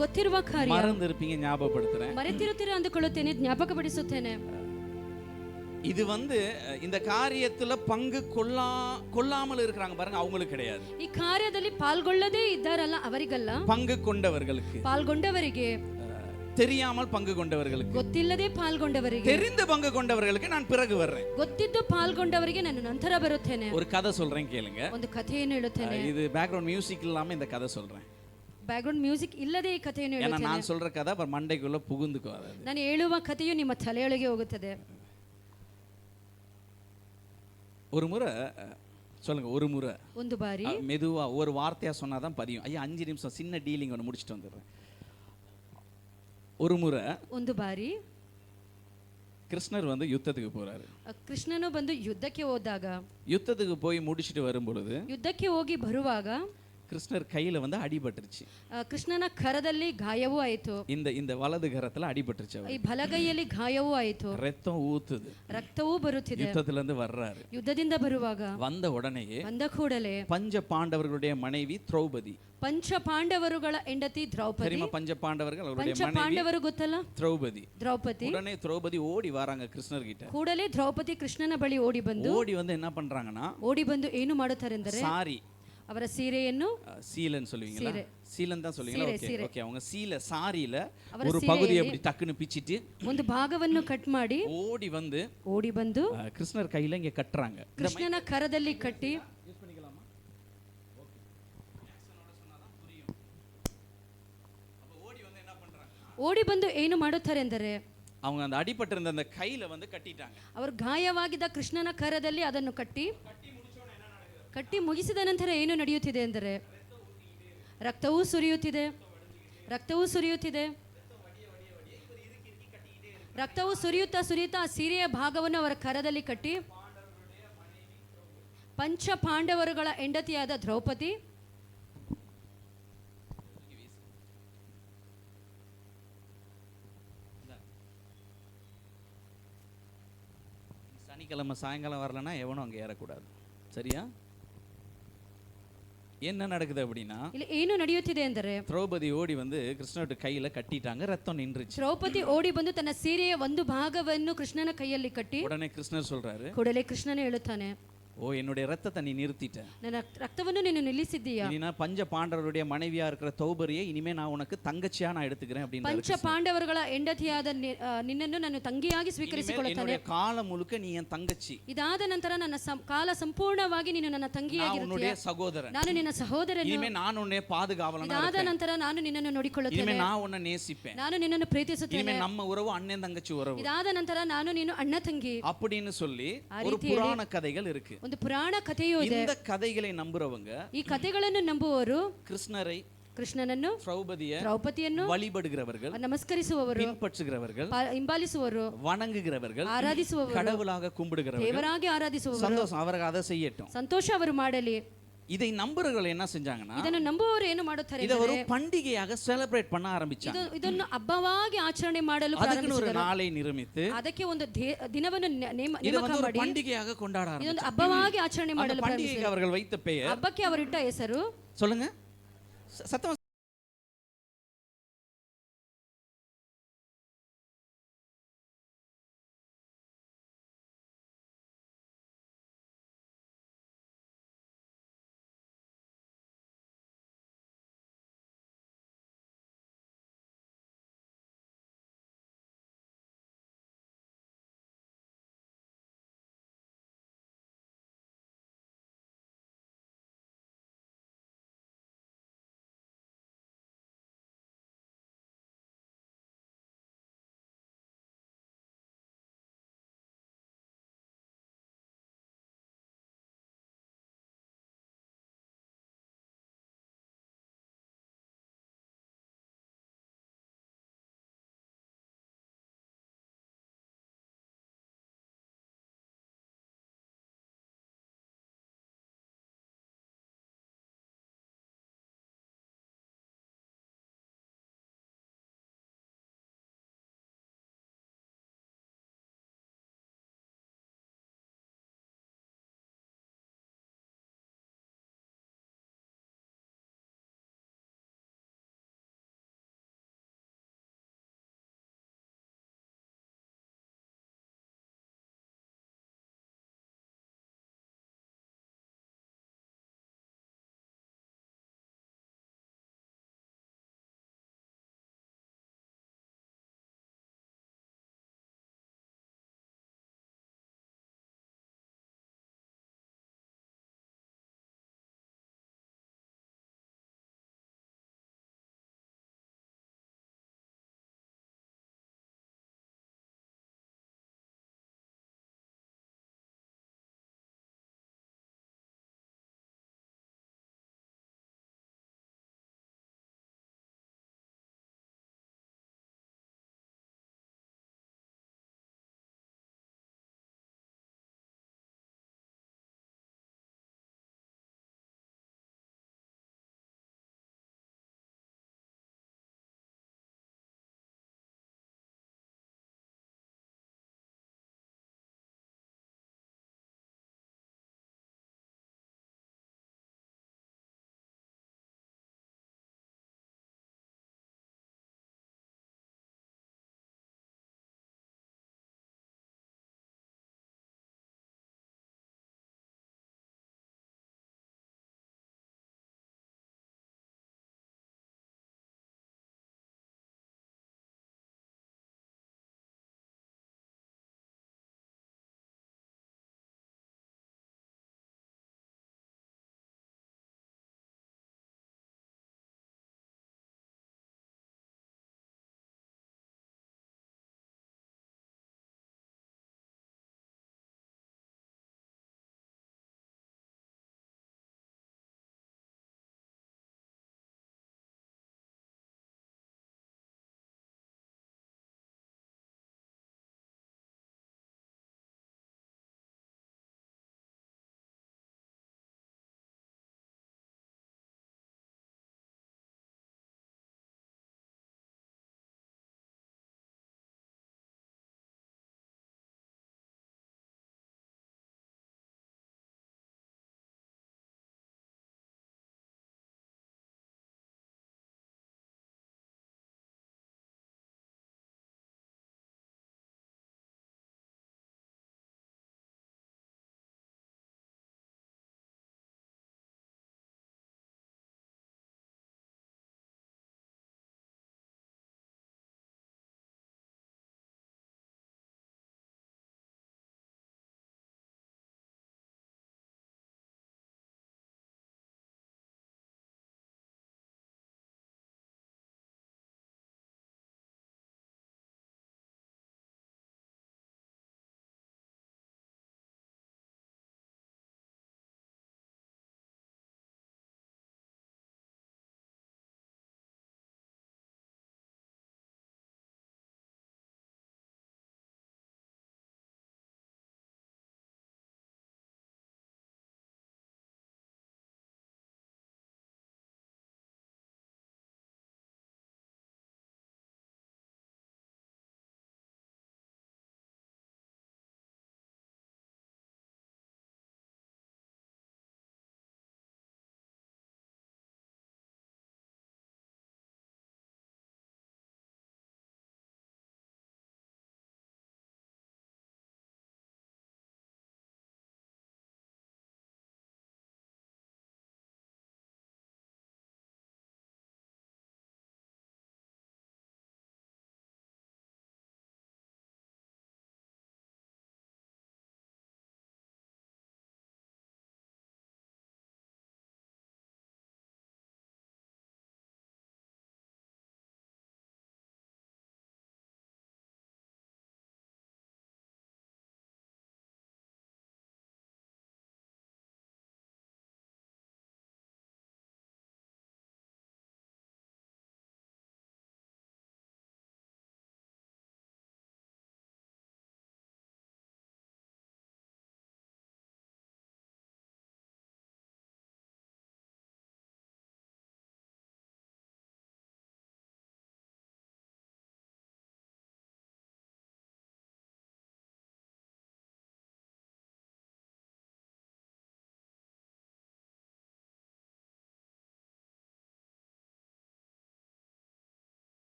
ಗೊತ್ತಿರುವ ಕಾರ್ಯ மறந்திருப்பீங்க, ஞாபகப்படுத்துறேன். ಮರೆತಿರುತ್ತೀರ ಅಂದುಕೊಳ್ಳುತ್ತೇನೆ, ಜ್ಞಾಪಕಪಡಿಸುತ್ತೇನೆ. இது இந்த காரியத்துல பங்கு கொள்ளாமல் இருக்கிறாங்க பாருங்க, அவங்களுக்கு கிடையாது. ಈ ಕಾರ್ಯದಲ್ಲಿ ಪಾಲ್ಗೊಳ್ಳದೇ ಇದ್ದಾರಲ್ಲ ಅವರಿಗಲ್ಲ, பங்கு கொண்டவர்களுக்கு, ಪಾಲ್ಗೊಂಡವರಿಗೆ, தெரியாமல் பங்கு கொண்டவர்களுக்கு, ಗೊತ್ತಿಲ್ಲದೆ ಪಾಲ್ಗೊಂಡವರಿಗೆ, தெரிந்து பங்கு கொண்டவர்களுக்கு நான் பிறகு வர்றேன். ಗೊತ್ತಿದ್ದು ಪಾಲ್ಗೊಂಡವರಿಗೆ ನಾನು ನಂತರ ಬರುತ್ತೇನೆ. ஒரு கதை சொல்றேன் கேளுங்க. ಒಂದು ಕಥೆಯನ್ನು ಹೇಳುತ್ತೇನೆ. இது பேக்ரவுண்ட் மியூசிக் இல்லாம இந்த கதை சொல்றேன். ಬ್ಯಾಕ್ಗ್ರೌಂಡ್ ಮ್ಯೂಸಿಕ್ ಇಲ್ಲದೆ ಈ ಕಥೆಯನ್ನು ஏன்னா ಹೇಳುತ್ತೇನೆ. நான் சொல்ற கதை அப்புறம் மண்டைக்குள்ள புகுந்துக்குவாது. ನಾನು ಹೇಳುವ ಕಥೆಯು ನಿಮ್ಮ ತಲೆಯೊಳಗೆ ಹೋಗುತ್ತದೆ. ஒரு முறை சொல்லுங்க, ஒரு முறை, ಒಂದು ಬಾರಿ, மெதுவா ஒரு வார்த்தையா சொன்னாதான் பதியும். ஐயா 5 நிமிஷம் சின்ன டீலிங் ஒன்று முடிச்சுட்டு வந்துடுறேன். ஒரு முறை, ಒಂದು ಬಾರಿ கிருஷ்ணர் யுத்தத்துக்கு போறாரு. ಕೃಷ್ಣನು ಬಂದು ಯುದ್ಧಕ್ಕೆ ಹೋದಾಗ, யுத்தத்துக்கு போய் முடிச்சிட்டு வரும் பொழுது, ಯುದ್ಧಕ್ಕೆ ಹೋಗಿ ಬರುವಾಗ கிருஷ்ணர் கையில அடிபட்டுருச்சு. ಕೃಷ್ಣನ ಕರದಲ್ಲಿ ಗಾಯವೂ ಆಯಿತು. இந்த வலது கரத்துல அடிபட்டுருச்சு. ಈ ಬಲಗೈಯಲ್ಲಿ ಗಾಯವೂ ಆಯಿತು. ரத்தம் ஊத்துது, ರಕ್ತವೂ ಬರುತ್ತಿದೆ. யுத்தத்துல இருந்து வர்றாரு. ಯುದ್ಧದಿಂದ ಬರುವಾಗ, வந்த உடனேயே, ಬಂದ ಕೂಡಲೇ பஞ்ச பாண்டவர்களுடைய மனைவி திரௌபதி, ಪಂಚ ಪಾಂಡವರುಗಳ ಹೆಂಡತಿ ದ್ರೌಪದಿ, தெரியுமா? பஞ்ச பாண்டவர்கள் அவருடைய ಪಂಚ ಪಾಂಡವರು ಗೊತ್ತಲ್ಲ, திரௌபதி. ದ್ರೌಪದಿ. உடனே திரௌபதி ஓடி வராங்க கிருஷ்ணர் கிட்ட. ಕೂಡಲೇ ದ್ರೌಪದಿ ಕೃಷ್ಣನ ಬಳಿ ಓಡಿ ಬಂದು என்ன பண்றாங்கன்னா, ಓಡಿ ಬಂದು ಏನು ಮಾಡುತ್ತಾರೆ ಎಂದರೆ, ಸಾರಿ, ಅವರ ಸೀರೆಯನ್ನು, சீலன் சொல்லுவீங்களா? சீலன் தான் சொல்லுவீங்களா? Okay okay. அவங்க சாரியில ஒரு ಸೀರೆಯಲ್ಲಿ பகுதியை அப்படி டக்குன்னு பிச்சிட்டு ಒಂದು ಭಾಗವನ್ನು ಕಟ್ ಮಾಡಿ ஓடி வந்து கிருஷ்ணர் கையில இங்க கட்டுறாங்க. ಕೃಷ್ಣನ ಕರದಲ್ಲಿ ಕಟ್ಟಿ, ಓಡಿ ಬಂದು ಏನು ಮಾಡುತ್ತಾರೆ ಎಂದರೆ, அவங்க அந்த அடிபட்டிருந்த அந்த கையில கட்டிட்டாங்க. ಅವರು ಗಾಯವಾಗಿದ್ದ ಕೃಷ್ಣನ ಕರದಲ್ಲಿ ಅದನ್ನು ಕಟ್ಟಿ ಮುಗಿಸಿದ ನಂತರ ಏನು ನಡೆಯುತ್ತಿದೆ ಎಂದರೆ, ರಕ್ತವೂ ಸುರಿಯುತ್ತಿದೆ, ರಕ್ತವೂ ಸುರಿಯುತ್ತಿದೆ. ರಕ್ತವು ಸುರಿಯುತ್ತಾ ಸುರಿಯುತ್ತಾ ಆ ಸೀರೆಯ ಭಾಗವನ್ನು ಅವರ ಕರದಲ್ಲಿ ಕಟ್ಟಿ, ಪಂಚ ಪಾಂಡವರುಗಳ ಹೆಂಡತಿಯಾದ ದ್ರೌಪದಿ, சனிக்கிழமை சாயங்காலம் வரலன்னா எவனும் அங்கே ஏறக்கூடாது, சரியா? என்ன நடக்குது அப்படின்னா, ಇಲ್ಲಿ ಏನು ನಡೆಯುತ್ತಿದೆ ಎಂದರೆ, திரௌபதி ஓடி கிருஷ்ணோட கையில கட்டிட்டாங்க, ரத்தம் நின்றுச்சு. ದ್ರೌಪದಿ ಓಡಿ ಬಂದು ತನ್ನ ಸೀರೆಯ ಒಂದು ಭಾಗವನ್ನು ಕೃಷ್ಣನ ಕೈಯಲ್ಲಿ ಕಟ್ಟಿ, உடனே கிருஷ்ணர் சொல்றாரு, ಕೂಡಲೇ ಕೃಷ್ಣನೇ ಹೇಳುತ್ತಾನೆ, ஓ என்னுடைய ரத்தத்தை நீ நிறுத்திட்ட, ನನ್ನ ರಕ್ತವನ್ನು ನೀನು ನಿಲ್ಲಿಸಿದ್ದೀಯಾ. இனினா பஞ்ச பாண்டவருடைய மனைவியா இருக்கிற தௌபரியை இனிமே நான் உனக்கு தங்கச்சியா நான் எடுத்துக்கிறேன் அப்படின்னு. ಪಂಚ ಪಾಂಡವರುಗಳ ಹೆಂಡತಿಯಾದ ನಿನ್ನನ್ನು ನಾನು ತಂಗಿಯಾಗಿ ಸ್ವೀಕರಿಸಿಕೊಳ್ಳುತ್ತೇನೆ. காலம் முழுக்க நீ என் தங்கச்சி. ಇದಾದ ನಂತರ ನನ್ನ ಕಾಲ ಸಂಪೂರ್ಣವಾಗಿ ನೀನು ನನ್ನ ತಂಗಿಯಾಗಿರುತ್ತೀಯ. சகோதரன், ನಾನು ನಿನ್ನ ಸಹೋದರನು. இனிமே நான் உன்னை பாதுகாவலனா இருப்பேன். ಇದಾದ ನಂತರ ನಾನು ನಿನ್ನನ್ನು ನೋಡಿಕೊಳ್ಳುತ್ತೇನೆ. இனிமே நான் உன்னை நேசிப்பேன். ನಾನು ನಿನ್ನನ್ನು ಪ್ರೀತಿಸುತ್ತೇನೆ. இனிமே நம்ம உறவு அண்ணன் தங்கச்சி உறவு. ಇದಾದ ನಂತರ ನಾನು ನೀನು ಅಣ್ಣ ತಂಗಿ அப்படின்னு சொல்லி ஒரு புராண கதைகள் இருக்கு. ಒಂದು ಪುರಾಣ ಕಥೆಯೂ ಇದೆ. இந்த கதைகளை நம்புறவங்க, ಈ ಕಥೆಗಳನ್ನು ನಂಬುವವರು, ಕೃಷ್ಣನನ್ನು, ದ್ರೌಪದಿಯನ್ನು வழிபடுகிறவர்கள், ನಮಸ್ಕರಿಸುವವರು, பின்பற்றுகிறவர்கள், ಹಿಂಬಾಲಿಸುವವರು, வணங்குகிறவர்கள், ಆರಾಧಿಸುವವರು, கடவுளாக கும்பிடுகிறவர்கள், ದೇವರಾಗಿ ಆರಾಧಿಸುವವರು. சந்தோஷம், அவர்கள் அதை செய்யட்டும், ಸಂತೋಷ ಅವರು ಮಾಡಲಿ. இதை நம்புறவர்கள் என்ன செஞ்சாங்கன்னா, ಇದನ್ನು ನಂಬುವವರು ಏನು ಮಾಡುತ್ತಾರೆ இத ஒரு பண்டிகையாக செலிப்ரேட் பண்ண ஆரம்பிச்சாங்க. ಇದನ್ನು ಹಬ್ಬವಾಗಿ ಆಚರಣೆ ಮಾಡಲು ಪ್ರಾರಂಭಿಸಿದರು. ಅದಕ್ಕೆ ஒரு நாளை நியமித்து, ಅದಕ್ಕೆ ಒಂದು ದಿನವನ್ನು ನೇಮಕ ಮಾಡಿ பண்டிகையாக கொண்டாட ஆரம்பிச்சாங்க. ಇದೊಂದು ಹಬ್ಬವಾಗಿ ಆಚರಣೆ ಮಾಡಲು பண்டிகைக்கு அவர்கள் வைத்த பெயர், ಹಬ್ಬಕ್ಕೆ ಅವರು ಇಟ್ಟ ಹೆಸರು, சொல்லுங்க சத்தமா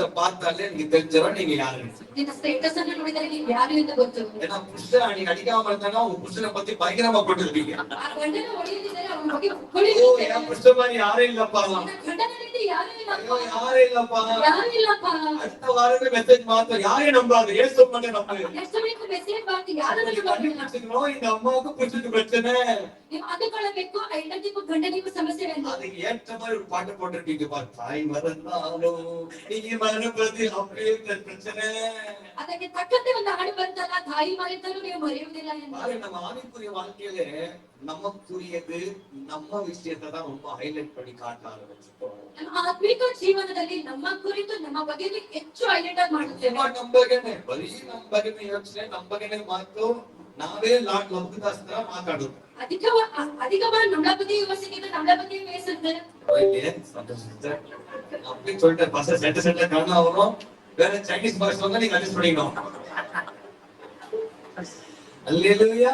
ஸ்டேட்டஸ பார்த்தாலே நீங்க தெரிஞ்சிடும் நீங்க யாரு. ನಿನ್ನ ಸ್ಟೇಟಸ್ ಅನ್ನು ನೋಡಿದರೆ ನೀವು ಯಾರು ಎಂದು ಗೊತ್ತು. ஏன்னா புருஷன் நீங்க அடிக்காம இருந்தானா உங்க புருஷனை பத்தி பயங்கரமா போட்டுருப்பீங்க. ಆ ಗಂಡನ ಹೊಡೆಯದಿದ್ದರೆ ಅವನ ಬಗ್ಗೆ ஓ ಹೊಡೆಯುತ್ತೀರಿ. என் புருஷன் மாதிரி யாரும் இல்லப்பா, ನಿನ್ನ ಗಂಡನಿಂದ ಯಾರು ಇಲ್ಲಪ್ಪ, ஐயோ யாரும் இல்லப்பா. ಯಾರು ಇಲ್ಲಪ್ಪ. அடுத்த வாரமே மெசேஜ் மாத்த யாரையும் நம்பாது, இயேசு மட்டும் நம்பு. ನೆಕ್ಸ್ಟ್ ವೀಕ್ ಮೆಸೇಜ್ ಮಾಡಿ ಯಾರನ್ನು நீங்க ನಂಬಲ್ಲ. கண்டுபிடிச்சுக்கணும் இந்த அம்மாவுக்கு புருஷனுக்கு பிரச்சனை. ನೀವು ಅಂದುಕೊಳ್ಳಬೇಕು ಆ ಹೆಂಡತಿಗೂ ಗಂಡನಿಗೂ ಸಮಸ್ಯೆ ಎಂದು. அதுக்கு ஏற்ற மாதிரி ஒரு பாட்டு போட்டிருக்கீங்க பா. தாய் மறந்தாலும் நீ மறப்பது அப்படியே பிரச்சனை. ಅದಕ್ಕೆ ತಕ್ಕಂತೆ ಒಂದು ಹಾಡು ಬಂತಲ್ಲ, ತಾಯಿ ಮರೆತರೂ ನೀವು ಮರೆಯುವುದಿಲ್ಲ ಎಂದು. பாரு, நம்ம ஆவிக்குரிய வாழ்க்கையில நமக்குரியது நம்ம விஷயத்தை தான் ரொம்ப ஹைலைட் பண்ணி காட்ட ஆரம்பிச்சிட்டோம். ನಮ್ಮ ಆತ್ಮಿಕ ಜೀವನದಲ್ಲಿ ನಮ್ಮ ಕುರಿತು ನಮ್ಮ ಬಗ್ಗೆ ಹೆಚ್ಚು ಹೈಲೈಟ್ ಆಗಿ ಮಾಡುತ್ತೇವೆ. ನಂಬಗನೆ ಬರೀ ನಂಬಗನೆ ಯೋಚನೆ, ನಂಬಗನೆ ಮಾತು, ನಾವೇ ಲಾಟ್ ಲಂಬದಾಸ್ತ್ರ ಮಾತಾಡೋದು. அதிகமாக நம்மளை பத்தி யோசிக்கிறது, நம்மளை பத்தி பேசுறது. அப்படி சொல்லிட்டு பசங்க செட்ட காரணம் வரும். வேற சைனீஸ் பாஷை வந்தா நீங்க அட்ஜஸ்ட் பண்ணிக்கணும். அல்லேலூயா.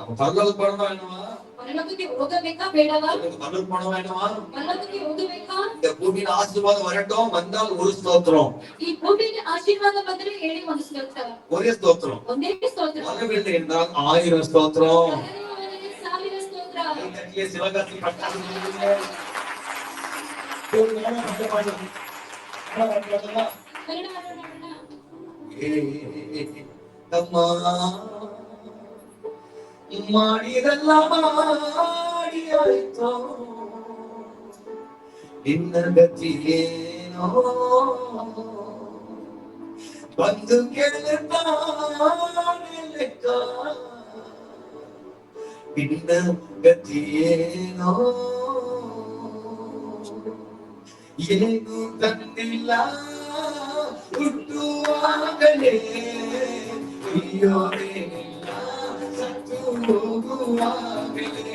அப்ப பரலோக போனவா வேணுமா? பரலோகಕ್ಕೆ ಹೋಗಬೇಕಾ ಬೇಡವಾ? பரலோக போனவா வேணுமா? பரலோகಕ್ಕೆ ಹೋಗಬೇಕಾ? இந்த பூமியில ஆசீர்வாதம் வரட்டும், வந்தால் ஒரு ஸ்தோத்திரம். ಈ ಭೂಮಿಗೆ ಆಶೀರ್ವಾದ ಬಂದ್ರೆ ಹೇಳಿ ಒಂದು ಸ್ತೋತ್ರ. ஒரே ஸ்தோத்திரம். ಒಂದೇ ಸ್ತೋತ್ರ. வரவில்லை என்றால் 1000 ஸ்தோத்திரம். 1000 ಸ್ತೋತ್ರ. இதற்கே சிவகாசி பட்டாளம். ಕನ್ನಡ ಹಾಡೋಣ. அம்மா ಮಾಡಿದೆಲ್ಲ ಮಾಡಿ ಆಯ್ತೋ, ನಿನ್ನ ಗತಿಯೇನೋ ಬಂದು ಕೇಳುತ್ತಾನೆ ಲೆಕ್ಕ, ನಿನ್ನ ಗತಿಯೇನೋ ಏನು ತಂದಿಲ್ಲ ಹುಟ್ಟುವಾಗಲೇ, ಅಯ್ಯೋನೇನಿಲ್ಲ ಸತ್ತು ಹೋಗುವಾಗಲೇ,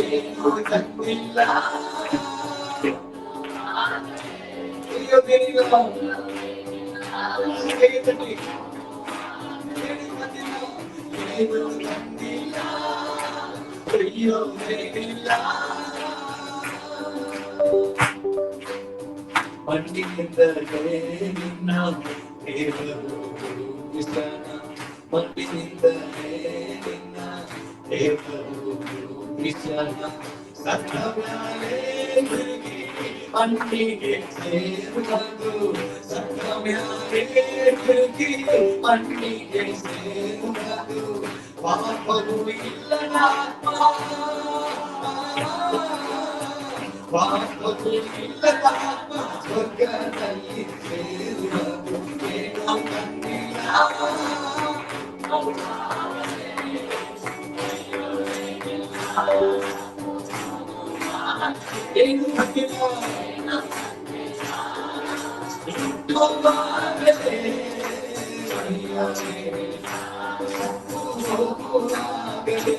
ಏನು ತಂದಿಲ್ಲ ಅಯ್ಯೋನೇನಿಲ್ಲ ಏನು ತಂದಿಲ್ಲ ಅಯ್ಯೋನೇನಿಲ್ಲ. ಮಣ್ಣಿನಿಂದಲೇ ನಿನ್ನ ದೇವರು ಕೃಷ್ಣನ, ಮಣ್ಣಿನಿಂದಲೇ ನಿನ್ನ ದೇವರು ಕೃಷ್ಣನ, ಸತ್ತ ಮ್ಯಾಲೆ ತಿರುಗಿ ಮಣ್ಣಿಗೆ ಸೇರುವುದು, ಸತ್ತ ಮ್ಯಾಲೆ ತಿರುಗಿ ಮಣ್ಣಿಗೆ ಸೇರುವುದು, ಪಾಪವು ಇಲ್ಲದ ಆತ್ಮ, ಪಾಪವು ಇಲ್ಲದ ಆತ್ಮ ಸ್ವರ್ಗದಲ್ಲಿ ಸೇರುವುದು, ಏನೋ ಕಂಡಿಲ್ಲ ಏನು ಕಂಡಿಲ್ಲ ಹೋಗುವಾಗಲೇ, ಹೋಗುವಾಗಲೇ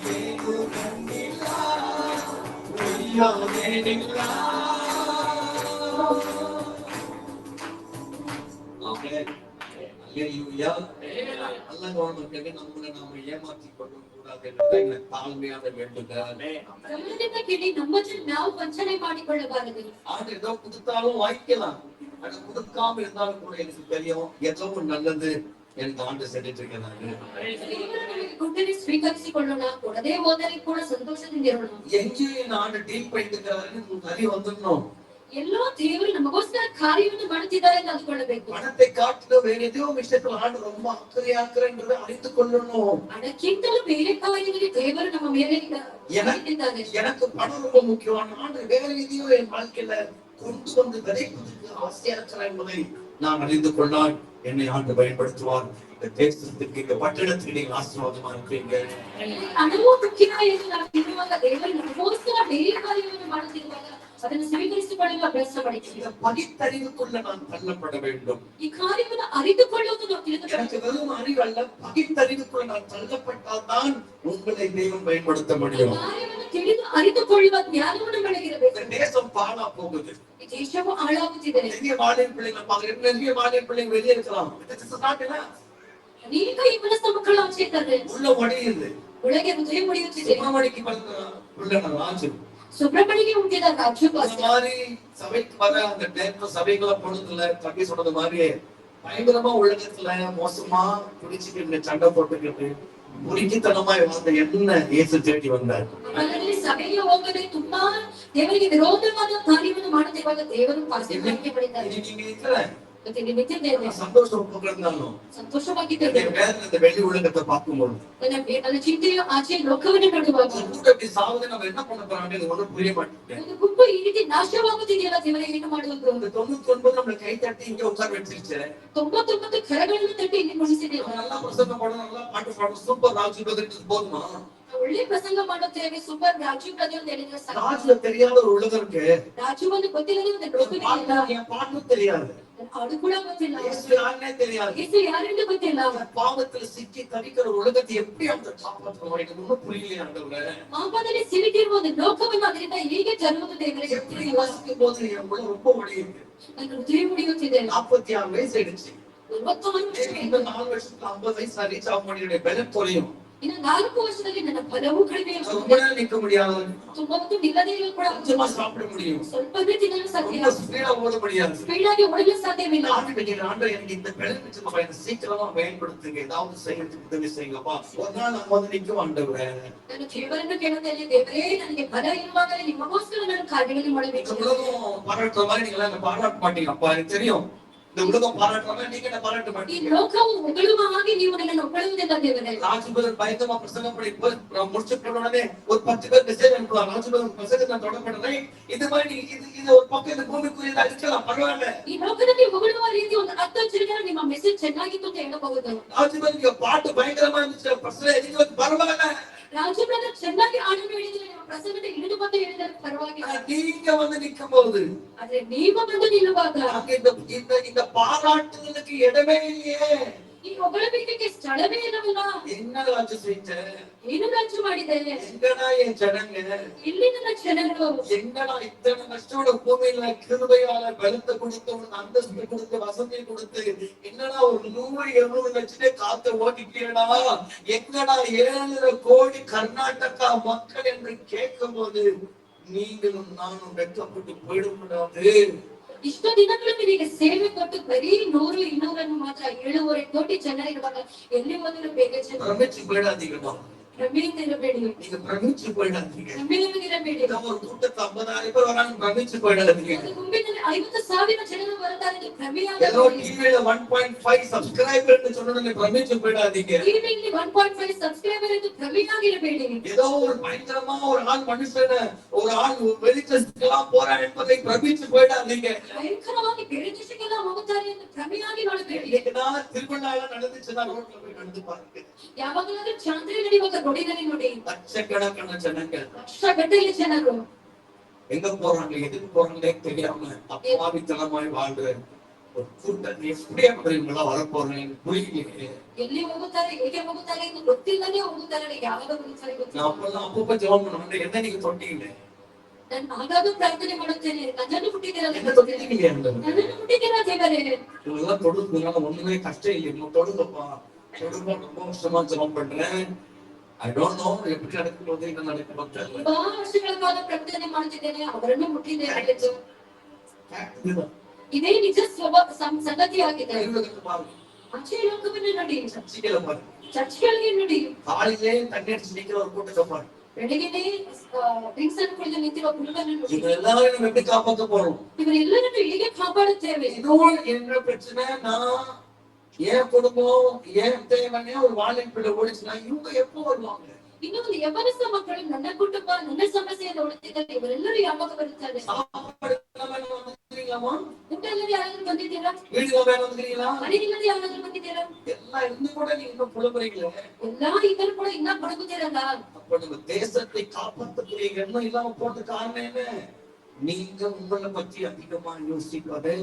ಏನು ಕಂಡಿಲ್ಲ ಅಯ್ಯೋನೇನಿಲ್ಲ. அல்லங்கவனுக்கு நம்மளை நாம ஏமாற்றிக் கொள்ள கூடாது என்பதை எனக்கு தாழ்மையான வேண்டுதல். ಗಮನದಿಂದ ಕೇಳಿ, ನಮ್ಮನ್ನು ನಾವು ವಂಚನೆ ಮಾಡಿಕೊಳ್ಳಬಾರದು. ஆண்டு ஏதோ கொடுத்தாலும் வாங்கிக்கலாம், ஆனா கொடுக்காம இருந்தாலும் கூட எனக்கு தெரியும் ஏதோ நல்லது எனக்கு ஆண்டு செஞ்சுட்டு இருக்கிறாரு. ದೇವರು ನಮಗೆ ಕೊಟ್ಟರೆ ಸ್ವೀಕರಿಸಿಕೊಳ್ಳೋಣ, ಕೊಡದೇ ಹೋದರೆ ಕೂಡ ಸಂತೋಷದಿಂದ ಇರೋಣ. எங்கேயும் ஆண்டு டீல் பண்ணிட்டு இருக்கிறாருன்னு நிறைய வந்துடணும். ಎಲ್ಲೋ ದೇವರು ನಮಗೋಸ್ಕರ ಕಾರ್ಯವನ್ನು ಮಾಡುತ್ತಿದ್ದಾರೆ ಎಂದು ಅಂದುಕೊಳ್ಳಬೇಕು. பணத்தை காட்டிலும் வேற ஏதோ விஷயத்துல ஆண்டு ரொம்ப அக்கறையாக்குறேன்றதை அறிந்து கொள்ளணும். ಹಣಕ್ಕಿಂತಲೂ ಬೇರೆ ಕಾರ್ಯದಲ್ಲಿ ದೇವರು ನಮ್ಮ ಮೇಲೆ ಇಟ್ಟಿದ್ದಾನೆ. எனக்கு பணம் ரொம்ப முக்கியமான ஆண்டு வேற எதையோ என் வாழ்க்கையில கொண்டு வந்து விதைப்பதற்கு ஆசையா இருக்கிற என்பதை நான் அறிந்து கொண்டால் என்னை ஆண்டு பயன்படுத்துவார். இந்த தேசத்துக்கு, இந்த பட்டணத்துக்கு நீங்க ஆசீர்வாதமா இருக்கிறீங்க. ಹಣವು ಮುಖ್ಯ ಎಂದು ನಾವು ತಿಳುವಾಗ ದೇವರು ನಮಗೋಸ್ಕರ ಬೇರೆ ಕಾರ್ಯವನ್ನು ಮಾಡುತ್ತಿರುವಾಗ ಅದನ್ನು ಸ್ವೀಕರಿಸಿಕೊಳ್ಳುವ ಅಭ್ಯಾಸ ಮಾಡಿದ್ದೀವಿ. பகித்தறிவுக்குள்ள நான் தள்ளப்பட வேண்டும். ಈ ಕಾರ್ಯವನ್ನು ಅರಿತುಕೊಳ್ಳುವುದು ನಾವು ತಿಳಿದುಕೊಳ್ಳಬೇಕು. எனக்கு வெறும் அறிவல்ல, பகித்தறிவுக்குள்ள நான் தள்ளப்பட்டால் தான் உங்களை தேவன் பயன்படுத்த முடியும். ಕಾರ್ಯವನ್ನು ತಿಳಿದು ಅರಿತುಕೊಳ್ಳುವ ಜ್ಞಾನವನ್ನು ಬೆಳಗಿರಬೇಕು. இந்த தேசம் பாழா போகுது. ಈ ದೇಶವು ಹಾಳಾಗುತ್ತಿದೆ. நிறைய மாநில பிள்ளைங்க பாக்குறேன், நிறைய மாநில பிள்ளைங்க வெளியே இருக்கலாம். ಅನೇಕ ಈ ಮನಸ್ಸ ಮಕ್ಕಳು ಆಚೆ ಇದ್ದಾರೆ. உள்ள உடையுது, ಒಳಗೆ ಹೃದಯ ಮುಡಿಯುತ್ತಿದೆ. சுமமணிக்கு உள்ள ராஜு சுப்பிரமணியம் உண்டியத ராஜ்யம் அந்த மாதிரி சபைக்கு வர அந்த நேரத்துல சபைகளை பொழுதுல தம்பி சொன்னது மாதிரி பயங்கரமா உலகத்துல மோசமா குடிச்சுக்கிட்டு சண்டை போட்டுக்கிட்டு முறிக்கித்தனமா வாழ்ந்த என்ன இயேசு தேடி வந்தார். ನಮ್ಮಲ್ಲಿ ಸಭೆಗೆ ಹೋಗದೆ ತುಂಬಾ ದೇವರಿಗೆ ವಿರೋಧವಾದ ಕಾರ್ಯವನ್ನು ಮಾಡುತ್ತಿರುವಾಗ ದೇವರು ಪಾಸ್ತಿಗೆ ಮಾಡಿದ್ದಾರೆ. நீங்க இருக்கிற ಮತ್ತೆ ನಿಮಿತ್ತಿದ್ದೇನೆ சந்தோஷம் போகிறதுனாலும் ಸಂತೋಷವಾಗಿದ್ದೇನೆ. இந்த வெளி உலகத்தை பார்க்கும்போது ನನ್ನ ಚಿಂತೆಯ ಆಚೆ ಲೋಕವನ್ನು ನೋಡುವಾಗ இப்படி சாவதை நம்ம என்ன பண்ண போறாங்க ஒன்றும் புரிய மாட்டேங்குது. ಒಂದು ಗುಂಪು ಈ ರೀತಿ ನಾಶವಾಗುತ್ತಿದೆಯಲ್ಲ ದೇವರೇ ಏನು ಮಾಡುವುದು? இந்த 99 நம்மள கை தட்டி இங்க உட்கார வச்சிருச்சு. 99 ಕರಗಳನ್ನು ತಟ್ಟಿ ಇಲ್ಲಿ ಮುಗಿಸಿದೆ. நல்லா பிரசங்கம் பண்ணணும், நல்லா பாட்டு பாடணும், சூப்பர் ராஜு பிரதர் போதுமா? ಒಳ್ಳೆ ಪ್ರಸಂಗ ಮಾಡುತ್ತೇವೆ, ಸೂಪರ್ ರಾಜು ಪ್ರತಿ ಅಂತ ಹೇಳಿದ್ರೆ ராஜுல தெரியாத ஒரு உலகம் இருக்கு. ರಾಜುವನ್ನು ಗೊತ್ತಿಲ್ಲದೆ ಒಂದು ಲೋಕವಿಲ್ಲ. பாட்டு தெரியாது, அது கூட ಗೊತ್ತಿಲ್ಲ. இயேசு யாருன்னே தெரியாது. இயேசு யாரென்று ಗೊತ್ತಿಲ್ಲ. பாவத்துல சிக்கி தவிக்கிற உலகத்தை எப்படி அவங்க காப்பாற்றணும் எனக்கு ஒன்றும் புரியலையே ஆண்டவரே. ಪಾಪದಲ್ಲಿ ಸಿಲುಕಿರುವ ಒಂದು ಲೋಕವನ್ನು ಅದರಿಂದ ಹೇಗೆ ತರುವುದು ದೇವರೇ? எப்படி யோசிக்கும் போது என் உள்ள ரொம்ப ஒடியுது. ನನ್ನ ಹೃದಯ ಮುಡಿಯುತ್ತಿದೆ. 46 ವಯಸ್ಸು ஆயிடுச்சு. 46 ವರ್ಷ. இந்த 4 வருஷத்துல 50 வயசு ரீச் ஆக முடியுடைய பலம் குறையும். ಇನ್ನು 4 ವರ್ಷದಲ್ಲಿ ನನ್ನ ಬಲವು ಕಡಿಮೆ ரொம்ப நேரம் நிக்க முடியாது, ತುಂಬಾ ಹೊತ್ತು ನಿಲ್ಲದೇ ಇರಲು ಕೂಡ கொஞ்சமா சாப்பிட முடியும், ಸ್ವಲ್ಪವೇ ತಿನ್ನಲು ಸಾಧ್ಯ, ரொம்ப ஸ்பீடா ஓட முடியாது. ಸ್ಪೀಡ್ ஆಗಿ ಓಡಲು ಸಾಧ್ಯವಿಲ್ಲ. ஆண்டவர் எனக்கு இந்த பலம் வச்சிருப்பா, எனக்கு சீக்கிரமா பயன்படுத்துங்க, ஏதாவது செய்யறதுக்கு உதவி செய்யுங்கப்பா. ஒரு நாள் நம்ம வந்து நிற்கும் ஆண்டவரே. ನಾನು ದೇವರನ್ನು ಕೇಳುತ್ತೇನೆ, ದೇವರೇ ನನಗೆ ಬಲ ಇರುವಾಗಲೇ ನಿಮಗೋಸ್ಕರ ನಾನು ಕಾರ್ಯಗಳನ್ನು ಮಾಡಬೇಕು. உலகம் பாராட்டுற மாதிரி நீங்க எல்லாம் பாராட்ட மாட்டீங்க அப்பா, எனக்கு தெரியும். இந்த உலகம் பாராட்டுற மாதிரி நீங்க என்ன பாராட்ட ಈ மாட்டீங்க. ಲೋಕವು ಹೊಗಳುವ ಹಾಗೆ ನೀವು ನನ್ನನ್ನು ಹೊಗಳುವುದಿಲ್ಲ ದೇವರೇ. ராஜபதர் பயங்கரமா பிரசங்கம் பண்ணி முடிச்சுட்ட உடனே ஒரு 10 பேர் மெசேஜ் அனுப்புவாங்க, ராஜபதர் பிரசங்கத்தை நான் தொடர்படுறேன், இது மாதிரி இது ஒரு பக்கம் இந்த பூமிக்குரியதா இருக்கலாம், பரவாயில்ல. ಈ ಲೋಕದಲ್ಲಿ ಹೊಗಳುವ ರೀತಿ ಒಂದು 10 ಜನರು ನಿಮ್ಮ ಮೆಸೇಜ್ ಚೆನ್ನಾಗಿತ್ತು ಅಂತ ಹೇಳಬಹುದು. ராஜபதர் பாட்டு பயங்கரமா இருந்துச்சு, பிரசங்க பரவாயில்ல. ರಾಜು ಬ್ರದರ್ ಚೆನ್ನಾಗಿ ಹಾಡನ್ನು ಹೇಳಿದ್ರೆ, ನಿಮ್ಮ ಪ್ರಸಂಗದ ಹಿಡಿದು ಬಂದು ಹೇಳಿದ್ರೆ ಪರವಾಗಿಲ್ಲ. நீங்க வந்து நிக்கும் போது ಆದ್ರೆ ನೀವು ಬಂದು ನಿಲ್ಲುವಾಗ இந்த பாராட்டுதலுக்கு இடமே இல்லையே. ಈ ಹೊಗಳಬೇಕಕ್ಕೆ ಸ್ಥಳವೇ ಇಲ್ಲವಲ್ಲ. என்ன ராஜு செஞ்ச, ಏನು ರಾಜು ಮಾಡಿದೆ? எங்கடா என் ஜனங்க, ಇಲ್ಲಿ ನನ್ನ ಜನರು எங்கடா இத்தனை கஷ்டோட பூமியில கிருபையால பலத்தை கொடுத்து உனக்கு அந்தஸ்து கொடுத்து வசதியை கொடுத்து என்னடா ஒரு 100-200 லட்சத்தை காத்த ஓட்டிட்டேடா, எங்கடா 7 கோடி கர்நாடகா மக்கள் என்று கேட்கும் போது நீங்களும் நானும் வெட்கப்பட்டு போயிடக்கூடாது. ಇಷ್ಟು ದಿನಗಳು ನಿನಗೆ ಸೇವೆ ಕೊಟ್ಟು ಬರೀ 100-200 ಮಾತ್ರ 7.5 ಕೋಟಿ ಜನರಿರುವಾಗ ಎಲ್ಲಿ ಹೋದರೂ ಬೇಗ ಜನ பிரமிச்சு போயிடாதீங்கம்மா, ಭ್ರಮೆಯಿಂದ ಇರಬೇಡಿ, நீங்க பிரமிச்சு போயிடாதீங்க. ಭ್ರಮೆಯಿಂದ ಇರಬೇಡಿ. ஒரு கூட்டத்தை 50,000 பேர் வராங்க, பிரமிச்சு போயிடாதீங்க. ಒಂದು ಗುಂಪಿನಲ್ಲಿ 50,000 ಜನರು ಬರುತ್ತಾರೆ, ஏதோ ಭ್ರಮೆಯಾಗಬೇಡಿ. டிவில 1.5 சப்ஸ்கிரைபர் சொன்னோன்னு பிரமிச்சு போயிடாதீங்க. ಟಿವಿಯಲ್ಲಿ 1.5 ಸಬ್ಸ್ಕ್ರೈಬರ್ ಎಂದು ಭ್ರಮೆಯಾಗಿರಬೇಡಿ. ஏதோ ஒரு பயங்கரமா ஒரு ஆள் மனுஷன ஒரு ஆள் வெளிச்சத்துக்கெல்லாம் போறான் என்பதை பிரமிச்சு போயிடாதீங்க. ಭಯಂಕರವಾಗಿ ಬೇರೆ ದೇಶಕ್ಕೆಲ್ಲ ಹೋಗುತ್ತಾರೆ ಎಂದು ಭ್ರಮೆಯಾಗಿ ನೋಡಬೇಡಿ. ஏதாவது திருவிழா நடந்துச்சுன்னா ரோட்ல போய் நடந்து பாருங்க, ಯಾವಾಗಲಾದ್ರೂ ಚಾಂದ್ರಿ ನಡೆಯುವಾಗ ರೋಡಿನಲ್ಲಿ ನೋಡಿ லட்சக்கணக்கான ஜனங்கள் ಲಕ್ಷಗಟ್ಟಲೆ ಜನರು எங்க போறாங்க எதுக்கு போறாங்களே தெரியாம அப்பாவித்தனமாய் வாழ்ற ஒரு கூட்டம் எப்படி அப்படிங்களா வரப்போறேன் புரியலையே. ಎಲ್ಲಿ ಹೋಗುತ್ತಾರೆ, ಹೇಗೆ ಹೋಗುತ್ತಾರೆ ಎಂದು ಗೊತ್ತಿಲ್ಲದೆ ಹೋಗುತ್ತಾರೆ, ಯಾವಾಗ ಹೋಗುತ್ತಾರೆ ಗೊತ್ತಿಲ್ಲ. நான் அப்பப்ப ஜெபம் பண்ணுவேன், என்ன நீங்க தொட்டீங்க, ನಾನು ಆಗಾಗ ಪ್ರಾರ್ಥನೆ ಮಾಡುತ್ತೇನೆ, ನನ್ನನ್ನು ಹುಟ್ಟಿದ್ದೀರಾ என்ன தொட்டீங்க, ನನ್ನನ್ನು ಹುಟ್ಟಿದ್ದೀರಾ ದೇವರೇ. இதெல்லாம் தொடுறதுனால ஒண்ணுமே கஷ்டம் இல்லை, இன்னும் தொடுங்கப்பா தொடுங்க, ரொம்ப வருஷமா ஜெபம் பண்றேன். ஐ டோன்ட் நோ எப்படி நடக்கும் போது என்ன நடக்கும் தெரியல. ತುಂಬಾ ವರ್ಷಗಳ ಕಾಲ ಪ್ರಾರ್ಥನೆ ಮಾಡುತ್ತಿದ್ದೇನೆ, ಅವರನ್ನು ಮುಟ್ಟಿದ್ದೇನೆ. ಇದೇ ನಿಜ ಸಂಗತಿಯಾಗಿದೆ. ಆಚೆ ಲೋಕವನ್ನು ನೋಡಿ, ಚರ್ಚ್ಗಳಿಗೆ ನೋಡಿ, காலையிலே தண்ணி அடிச்சு நிக்கிற ஒரு கூட்டத்தை பாரு, ಬೆಳಗಿನೇ ಡ್ರಿಂಕ್ಸ್ ಅನ್ನು ಕುಡಿದು ನಿಂತಿರುವ ಕುಟುಂಬವನ್ನು ನೋಡಿ. இவங்க எல்லாரும் நம்ம எப்படி காப்பாற்ற போறோம்? ಇವರೆಲ್ಲರನ್ನು ಹೇಗೆ ಕಾಪಾಡುತ್ತೇವೆ? இதுவும் என்ன பிரச்சனை, நான் என் குடும்பம் என் தேவனே ஒரு வாலின் பிள்ளை ஓடிச்சுன்னா இவங்க எப்போ வருவாங்க? ಇನ್ನೊಂದು ಯವನಸ್ಥ ಮಕ್ಕಳು, ನನ್ನ ಕುಟುಂಬ ನನ್ನ ಸಮಸ್ಯೆಯನ್ನು ಓಡುತ್ತಿದ್ದಾರೆ, ಇವರೆಲ್ಲರೂ ಯಾವಾಗ ಬರುತ್ತಾರೆ? சாப்பாடு இல்லாம வந்துக்கிறீங்களாமா? ಊಟ ಇಲ್ಲದೆ ಯಾರಾದ್ರೂ ಬಂದಿದ್ದೀರಾ? வீடு இல்லாம வந்துக்கிறீங்களா? ಮನೆ ಇಲ್ಲದೆ ಯಾರಾದ್ರೂ ಬಂದಿದ್ದೀರಾ? எல்லாம் இன்னும் கூட நீங்க இன்னும் புலம்புறீங்களே. ಎಲ್ಲಾ ಇದ್ದರೂ ಕೂಡ ಇನ್ನ ಬಡಗುತ್ತೀರಲ್ಲ. அப்ப நம்ம தேசத்தை காப்பாற்றக்கூடிய எண்ணம் இல்லாம போட்ட காரணம் என்ன? நீங்க உங்களை பத்தி அதிகமா யோசிப்பதே.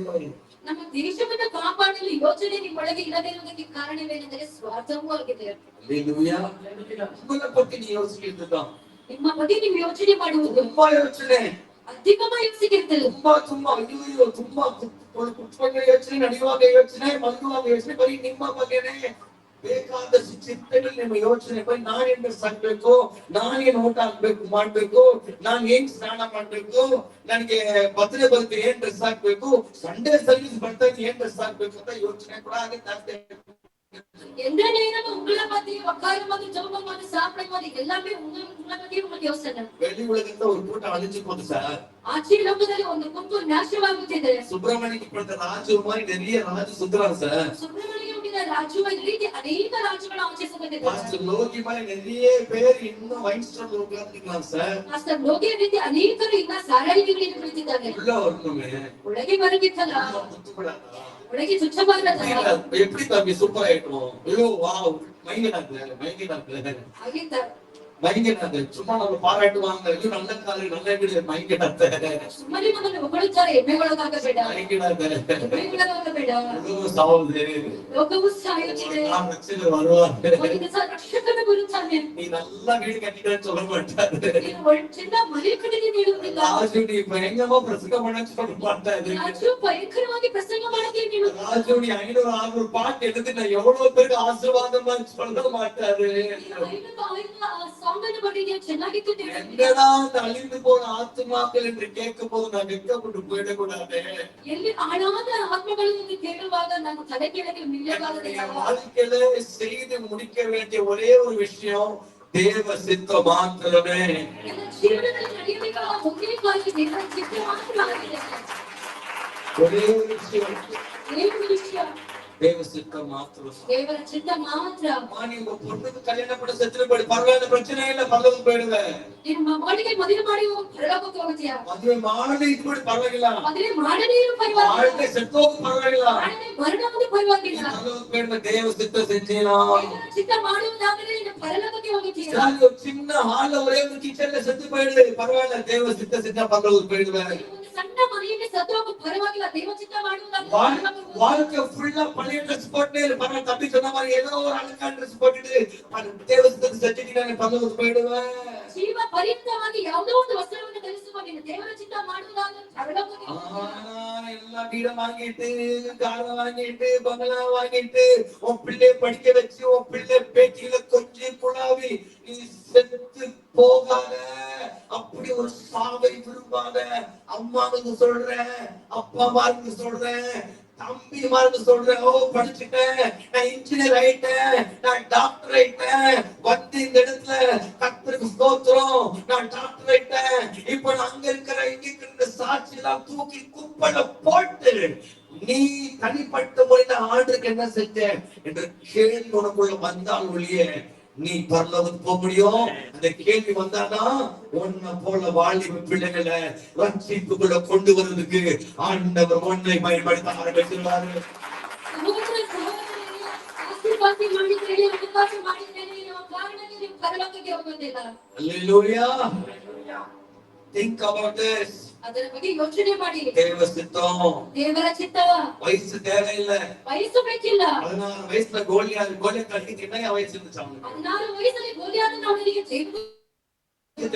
ನಮ್ಮ ದೇಶವನ್ನು ಕಾಪಾಡಲು ಯೋಚನೆ ನಿಮ್ಮೊಳಗೆ ಇಲ್ಲದೆ ಇರುವುದಕ್ಕೆ ಕಾರಣವೇನೆಂದರೆ ಸ್ವಾರ್ಥವೂ ಆಗಿದೆ. அல்லேலூயா. உங்களை பத்தி நீ யோசிக்கிட்டு இருக்கான், ನಿಮ್ಮ ಬಗ್ಗೆ ನೀವು ಯೋಚನೆ ಮಾಡುವುದು ತುಂಬಾ ಯೋಚನೆ, ಅಧಿಕವಾಗಿ ಯೋಚಿಸಿರ್ತದೆ. ತುಂಬಾ ಅಯ್ಯೋ ತುಂಬಾ ಕುತ್ಕೊಂಡ ಯೋಚನೆ, ನಡೆಯುವಾಗ ಯೋಚನೆ, ಮಲಗುವಾಗ ಯೋಚನೆ, ಬರೀ ನಿಮ್ಮ ಬಗ್ಗೆನೇ ಬೇಕಾದ ಚಿಂತೆಗಳು ನಿಮ್ಮ ಯೋಚನೆ ಬೈ ನಾನು ಏನ್ ಡ್ರೆಸ್ ಹಾಕ್ಬೇಕು, ನಾನು ಏನ್ ಊಟ ಹಾಕ್ಬೇಕು ಮಾಡ್ಬೇಕು, ನಾನು ಏನ್ ಸ್ನಾನ ಮಾಡ್ಬೇಕು, ನನಗೆ ಬರ್ತಡೇ ಬರುತ್ತೆ ಏನ್ ಡ್ರೆಸ್ ಹಾಕ್ಬೇಕು, ಸಂಡೇ ಸರ್ವಿಸ್ ಬರ್ತಾ ಏನ್ ಡ್ರೆಸ್ ಹಾಕ್ಬೇಕು ಅಂತ ಯೋಚನೆ ಕೂಡ ಆಗುತ್ತೆ. எந்த நேரமும் உங்களை பத்தி உட்காரும் போது ஜெபம் போது சாப்பிடும் போது எல்லாமே உங்களை பத்தி உங்களுக்கு யோசனை. வெளி உலகத்துல ஒரு கூட்டம் அழிஞ்சு போகுது சார். ஆட்சி லோகದಲ್ಲಿ ಒಂದು ಗುಂಪು ನಾಶವಾಗುತ್ತಿದೆ. ಸುಬ್ರಹ್ಮಣ್ಯಕ್ಕೆ ಪಡೆದ ರಾಜು மாதிரி நிறைய ராஜு சுத்துறாங்க சார். ಸುಬ್ರಹ್ಮಣ್ಯ ಹುಟ್ಟಿದ ರಾಜು ರೀತಿ ಅನೇಕ ರಾಜುಗಳು ಆಚೆ ಸುತ್ತಿದ್ದಾರೆ. ಪಾಸ್ಟರ್ ಲೋಗಿ மாதிரி நிறைய பேர் இன்னும் ವೈನ್ ಸ್ಟಾಲ್ ಉட்கார்ந்திருக்காங்க சார். ಪಾಸ್ಟರ್ ಲೋಗಿ ರೀತಿ ಅನೇಕರು ಇನ್ನ ಸಾರಾಯಿಗಳಿಗೆ ಕುಳಿತಿದ್ದಾರೆ. உள்ள வரணுமே. ಒಳಗೆ ಬರಬೇಕಲ್ಲ. ಮುತ್ತುಕೊಳ್ಳಲ್ಲ. ಒಳಗೆ ಚುಚ್ಚಬಾರದಲ್ಲ. எப்படி தம்பி சூப்பர் ஆயிட்டோம். ஐயோ வாவ் மைங்கடாது. ಆಗಿದ್ದಾರೆ. மைங்கடாது. சும்மா நம்ம பாராட்டுவாங்க. ஐயோ நல்ல காலை நல்ல வீடு மைங்கடாது. ಸುಮ್ಮನೆ ನಮ್ಮನ್ನು ಹೊಗಳುತ್ತಾರೆ, ಹೆಮ್ಮೆಗೊಳಗಾಗಬೇಡ. மைங்கடாது. ಹೆಮ್ಮೆಗೊಳಗಾಗಬೇಡ. ಲೋಕವು ಸಾವುದೆ. ಲೋಕವು ಸಾಯುತ್ತಿದೆ. ರಕ್ಷಕರು வருவார். ಒಂದು ದಿವಸ ರಕ್ಷಕನು ಬರುತ್ತಾನೆ. நீ நல்ல வீடு கட்டிட்டேன்னு சொல்ல மாட்டாரு. ನೀನು ಚಿನ್ನ ಮನೆ ಕಟ್ಟಿಗೆ ನೀಡುವುದಿಲ್ಲ. ராஜு நீ பயங்கரமா பிரசங்கம் பண்ண சொல்ல மாட்டாரு. ರಾಜು ಭಯಂಕರವಾಗಿ ಪ್ರಸಂಗ ಮಾಡಕ್ಕೆ ನೀನು. ராஜு நீ 500-600 பாட்டு எடுத்து நான் எவ்வளவு பேருக்கு ஆசீர்வாதமா சொல்ல மாட்டாரு. சாங்கன படி ಚೆನ್ನಾಗಿತ್ತು. என்னடா அந்த அழிந்து போன ஆத்துமாக்கள் என்று கேட்கும் போது நான் வெட்கப்பட்டு போயிடக்கூடாது. ಎಲ್ಲಿ ಹಾಳಾದ ಆತ್ಮಗಳು ಎಂದು ಕೇಳುವಾಗ ನಾನು ತಲೆ ಕೆಳಗೆ ನಿಲ್ಲಬಾರದಿಲ್ಲ. வாழ்க்கையில செய்து முடிக்க வேண்டிய ஒரே ஒரு விஷயம் தேவ சித்தம் மாத்திரமே. ನನ್ನ ಜೀವನದಲ್ಲಿ ನಡೆಯಬೇಕಾದ ಒಂದೇ ಕಾರ್ಯ ದೇವರ ಚಿತ್ತ ಮಾತ್ರ ಆಗಿದೆ. ஒரே ஒரு விஷயம் ಏನು ವಿಷಯ? தேவ சித்தம் மாத்திரம். ದೇವರ ಚಿತ್ತ ಮಾತ್ರ. நீ உங்க பொண்ணுக்கு கல்யாணம் பண்ண செத்துட்டு போயிடு, பரவாயில்ல, பிரச்சனை இல்ல, பரலோகம் போயிடுவேன். ನಿಮ್ಮ ಮಗಳಿಗೆ ಮದುವೆ ಮಾಡಿ ಪರಲೋಕಕ್ಕೆ ಹೋಗ್ತೀಯಾ? ಮದುವೆ ಮಾಡಿ ಕೂಡ ಪರವಾಗಿಲ್ಲ, ಮದುವೆ ಮಾಡದೇ ಇರು ಪರವಾಗಿಲ್ಲ, வாழ்க்கை செத்தோக்கு பரವಾಗಿಲ್ಲ, ಮಾಡದೇ ಮರಣವೂ ಪರವಾಗಿಲ್ಲ. பரலோகம் போயிடுவேன். தேவ சித்தம் செஞ்சீனா ದೇವರ ಚಿತ್ತ ಮಾಡುವುದಾದರೆ ನೀನು ಪರಲೋಕಕ್ಕೆ ಹೋಗ್ತೀಯಾ? ஒரு சின்ன ஹால்ல ஒரே ஒரு கிச்சன்ல செத்து போயிடு, பரவாயில்ல, தேவ சித்தம் செஞ்சா பரலோகம் போயிடுவேன். ಒಂದು ಸಣ್ಣ ಮನೆಯಲ್ಲಿ ಸತ್ತೋಗ ಪರವಾಗಿಲ್ಲ, ದೇವ ಚಿತ್ತ ಮಾಡುವುದಾದರೆ வாழ்க்கை ஃபுல்லா பழைய ட்ரெஸ் போட்டு பரவாயில்ல, தம்பி சொன்ன மாதிரி ஏதோ ஒரு அழுக்கான ட்ரெஸ் போட்டுட்டு தேவ சித்தத்தை செஞ்சுட்டு நான் பரலோகம் போயிடுவேன். ಜೀವ ಪರ್ಯಂತವಾಗಿ ಯಾವುದೋ ಒಂದು ವಸ್ತ್ರವನ್ನು ಧರಿಸಿಕೊಂಡು ದೇವರ ಚಿತ್ತ ಮಾಡುವುದಾದರೆ ಪರಲೋಕಕ್ಕೆ ಹೋಗ್ತೀಯಾ? எல்லா வீடும் வாங்கிட்டு, காரை வாங்கிட்டு, பங்களா வாங்கிட்டு, உன் பிள்ளை படிக்க வச்சு, உன் பிள்ளை பேட்டியில கொஞ்சம் குழாவி நீ செத்து போகாத. அப்படி ஒரு சாவை விரும்பாத. அம்மாவுக்கு சொல்றேன், அப்பாமாருக்கு சொல்றேன், தம்பி மாதிரி சொல்றேன், ஓ படிச்சுட்டேன், நான் இன்ஜினியர் ஆயிட்டேன், நான் டாக்டர் ஆயிட்டேன், வந்து இந்த இடத்துல கர்த்தருக்கு ஸ்தோத்திரம், நான் டாக்டர் ஆயிட்டேன், இப்ப நான் அங்க இருக்கிற இங்க இருக்கிற சாட்சி எல்லாம் தூக்கி குப்பையில போட்டு நீ தனிப்பட்ட முறையில ஆண்டுக்கு என்ன செஞ்ச என்ற கேள்வி உனக்குள்ள வந்தால் ஒழிய நீ பரலோகத்துக்கு போக முடியும். அந்த கேள்வி வந்தாதான் உன்னை போல வாலிப பிள்ளைகளை ரட்சிப்புக்குள்ள கொண்டு வருவதற்கு ஆண்டவர் உன்னை பயன்படுத்த ஆரம்பிக்கிறாரு. ಆಶೀರ್ವಾದ ಮಾಡಿದ್ರೆ ಅವಕಾಶ ಮಾಡಿದ್ರೆ ನೀವು ಕಾರಣಕ್ಕೆ ನೀವು ಪರಲೋಕಕ್ಕೆ ಹೋಗೋದಿಲ್ಲ. Hallelujah. Think about this. ಅದರ ಬಗ್ಗೆ ಯೋಚನೆ ಮಾಡಿ. தேவ சித்தம், ದೇವರ ಚಿತ್ತ. வயசு தேவையில்ல. ವಯಸ್ಸು ಬೇಕಿಲ್ಲ. 16 வயசுல கோலியாத் அடிக்க என்ன வயசு இருந்துச்சு அவனுக்கு? 16 ವಯಸ್ಸಲ್ಲಿ ಗೋಲಿಯಾತನ ಅವನಿಗೆ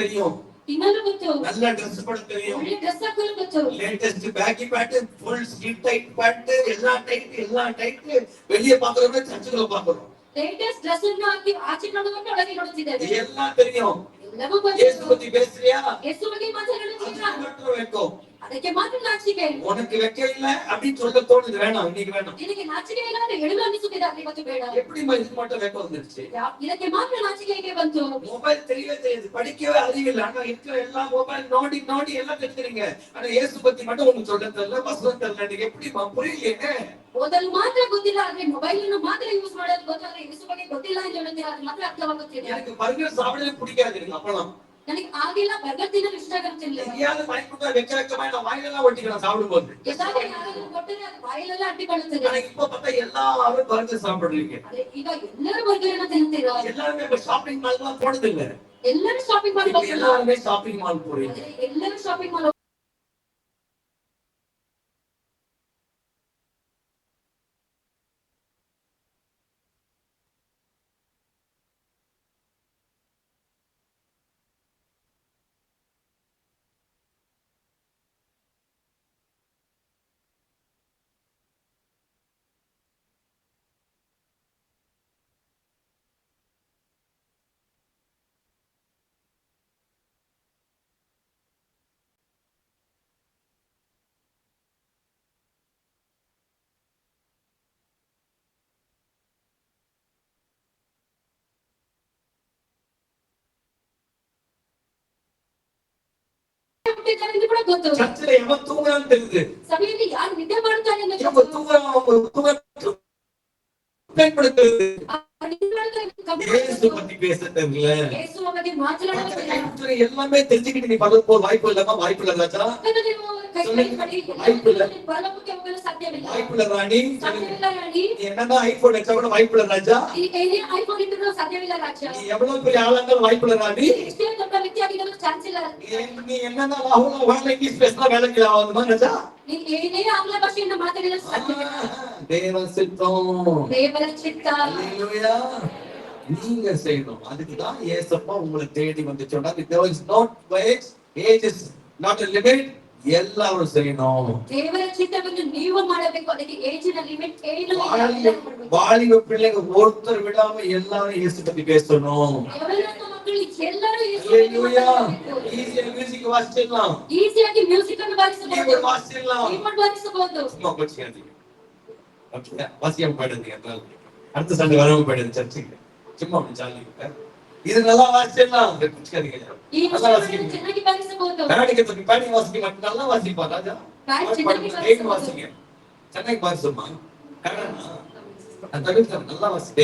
தெரியும், ತಿನ್ನಲು ಗೊತ್ತು, நல்ல ட்ரெஸ் போட தெரியும், ಒಳ್ಳೆ ಡ್ರೆಸ್ ಹಾಕಲು ಗೊತ್ತು, latest baggy pant, full sleeve tight pant, எல்லா டைட் வெளிய பாக்குறோம், சர்ச்சுக்குள்ள பாக்குறோம். ಲೇಟೆಸ್ಟ್ ಡ್ರೆಸ್ ಅನ್ನು ಹಾಕಿ ಆಚೆ ನೋಡುವಂತ ಒಳಗೆ ನೋಡುತ್ತಿದ್ದಾರೆ. எல்லாம் தெரியும். ಎಲ್ಲವೂ இயேசு ಗೊತ್ತು. பத்தி பேசுறியா? ಯೇಸು ಬಗ್ಗೆ ಮಾತಾಡುತ್ತೀರಾ? அது மட்டும் வைக்கும். ಅದಕ್ಕೆ ಮಾತ್ರ ನಾಚಿಕೆ. உனக்கு வெக்க இல்ல அப்படின்னு சொல்ல தோணுது, வேணாம், இன்னைக்கு வேணாம். ನಿನಗೆ ನಾಚಿಕೆ ಇಲ್ಲ ಅಂತ ಹೇಳಲು ಅನಿಸುತ್ತಿದೆ, ಆದರೆ ಇವತ್ತು ಬೇಡ. எப்படி இது மட்டும் வெக்க வந்துருச்சு? ಇದಕ್ಕೆ ಮಾತ್ರ ನಾಚಿಕೆ ಹೇಗೆ ಬಂತು? மொபைல் தெரியவே தெரியுது, படிக்கவே அறிவில்லை, ஆனா இருக்கிற எல்லா மொபைல் நோண்டி நோண்டி எல்லாம் தெரிஞ்சுறீங்க. ஆனா இயேசு பத்தி மட்டும் உங்களுக்கு சொல்ல தெரியல, வசனம் தெரியல. நீங்க எப்படி புரியலையே? ಓದಲು ಮಾತ್ರ ಗೊತ್ತಿಲ್ಲ, ಆದ್ರೆ ಮೊಬೈಲ್ ಅನ್ನು ಮಾತ್ರ ಯೂಸ್ ಮಾಡೋದು ಗೊತ್ತು, ಆದ್ರೆ ಯೇಸು ಬಗ್ಗೆ ಗೊತ್ತಿಲ್ಲ ಅಂತ ಹೇಳುತ್ತೀರಾ, ಅದು ಮಾತ್ರ ಅರ್ಥವಾಗುತ್ತಿದೆ. எனக்கு பர்கர் சாப்பிடவே பிடிக்காது எனக்கு அப்பலாம். ನನಗೆ ಆಗಿಲ್ಲ, ಬರ್ಗರ್ ತಿನ್ನಲು ಇಷ್ಟ ಆಗುತ್ತಿಲ್ಲ. எங்கேயாவது வாங்கிட்டு வெக்க நான் வாயிலெல்லாம் ஒட்டிக்கலாம் சாப்பிடும்போது. ಎಲ್ಲಾದ್ರೂ ಯಾರಾದ್ರೂ ಕೊಟ್ಟರೆ ಅದು ಬಾಯಲ್ಲೆಲ್ಲ ಅಂಟಿಕೊಳ್ಳುತ್ತದೆ. ஆனா இப்ப பார்த்தா எல்லாரும் பர்கர் சாப்பிடுறீங்க. ಆದ್ರೆ ಈಗ ಎಲ್ಲರೂ ಬರ್ಗರ್ ಅನ್ನು ತಿಂತೀರಾ? எல்லாருமே இப்ப ஷாப்பிங் மால்லாம் போனது இல்ல. ಎಲ್ಲರೂ ಶಾಪಿಂಗ್ ಮಾಡಿ எல்லாருமே ஷாப்பிங் மால் போறீங்க. ಎಲ್ಲರೂ ಶಾಪಿಂಗ್ ಮಾಡಿ ಮುಟ್ಟಿದ್ದಾರೆ ಎಂದು ಕೂಡ ಗೊತ್ತು. ಚರ್ಚಲ್ಲಿ ಯಾವ ತೂಗುಣ ಅಂತ ತಿಳಿದು ಸಭೆಯಲ್ಲಿ ಯಾರು ನಿದ್ದೆ ಮಾಡ್ತಾರೆ ಎಂದು ಯಾವ ಗೊತ್ತು. ತೂಗುಣ இயேசு பத்தி பேசுறது இல்ல. இயேசுவை பத்தி மாற்றலாம்னு எல்லாமே தெரிஞ்சுக்கிட்டு நீ பரலோகம் போக வாய்ப்பு இல்லமா? வாய்ப்பு இல்ல ராஜா. வாய்ப்பு இல்ல. வாய்ப்பு இல்ல ராணி. நீ என்னன்னா ஐபோன் வச்சா கூட வாய்ப்பு இல்ல ராஜா. நீ எவ்வளவு பெரிய ஆளா இருந்தாலும் வாய்ப்பு இல்ல ராணி. நீ என்னன்னா ராகுல வேலை இங்கிலீஷ் பேசினா வேலைக்கு ஆகுமா ராஜா? ஆங்கில ಭಾಷೆಯನ್ನು ಮಾತಾಡಿದ್ರೆ தேவ சித்தம். ದೇವರ ಚಿತ್ತ. ஹalleluya. நீங்க செய்யணும். அதுக்கு தான் இயேசுப்பா உங்களை தேடி வந்து சொன்னார். there is not age, age is not a limit. எல்லாரும் செய்யணும். ದೇವರ ಚಿತ್ತವನ್ನು ನೀವು ಮಾಡಬೇಕು. ಅದಕ್ಕೆ ಏಜಿನ ಲಿಮಿಟ್ ಏನು ಇಲ್ಲ. வாலிப பிள்ளைங்க ஒருத்தர் விடாம எல்லாரும் இயேசு பத்தி பேசணும். எவ்வளவு மக்கள் எல்லாரும் ஹalleluya. ஈஸியா மியூசிக் வாசிக்கலாம். ஈஸிಯಾಗಿ ಮ್ಯೂಸಿಕ್ ಅನ್ನು ಬಾರಿಸಬಹುದು. ಕೀಬೋರ್ಡ್ ವಾಸಿಸலாம். ಕೀಬೋರ್ಡ್ ಬಾರಿಸಬಹುದು. சும்மா கொஞ்சம் ஓகே வாசியம் பாடுங்க என்றால் அடுத்த சண்டை வரவும் பாடுங்க சர்ச்சுக்கு. சும்மா அப்படி ஜாலி இது நல்லா வாசிக்கலாம். குச்சிக்காதீங்க. நல்லா வாசிங்க. ಚೆನ್ನಾಗಿ ಬಾರಿಸಬಹುದು. கர்நாடக தொப்பி பாடி வாசிக்க மட்டும் நல்லா வாசிப்பா ராஜா. ಚೆನ್ನಾಗಿ வாசிங்க. ಚೆನ್ನಾಗಿ ಬಾರಿಸಮ್ಮ. கர்நாடக அந்த நல்லா வாசிங்க.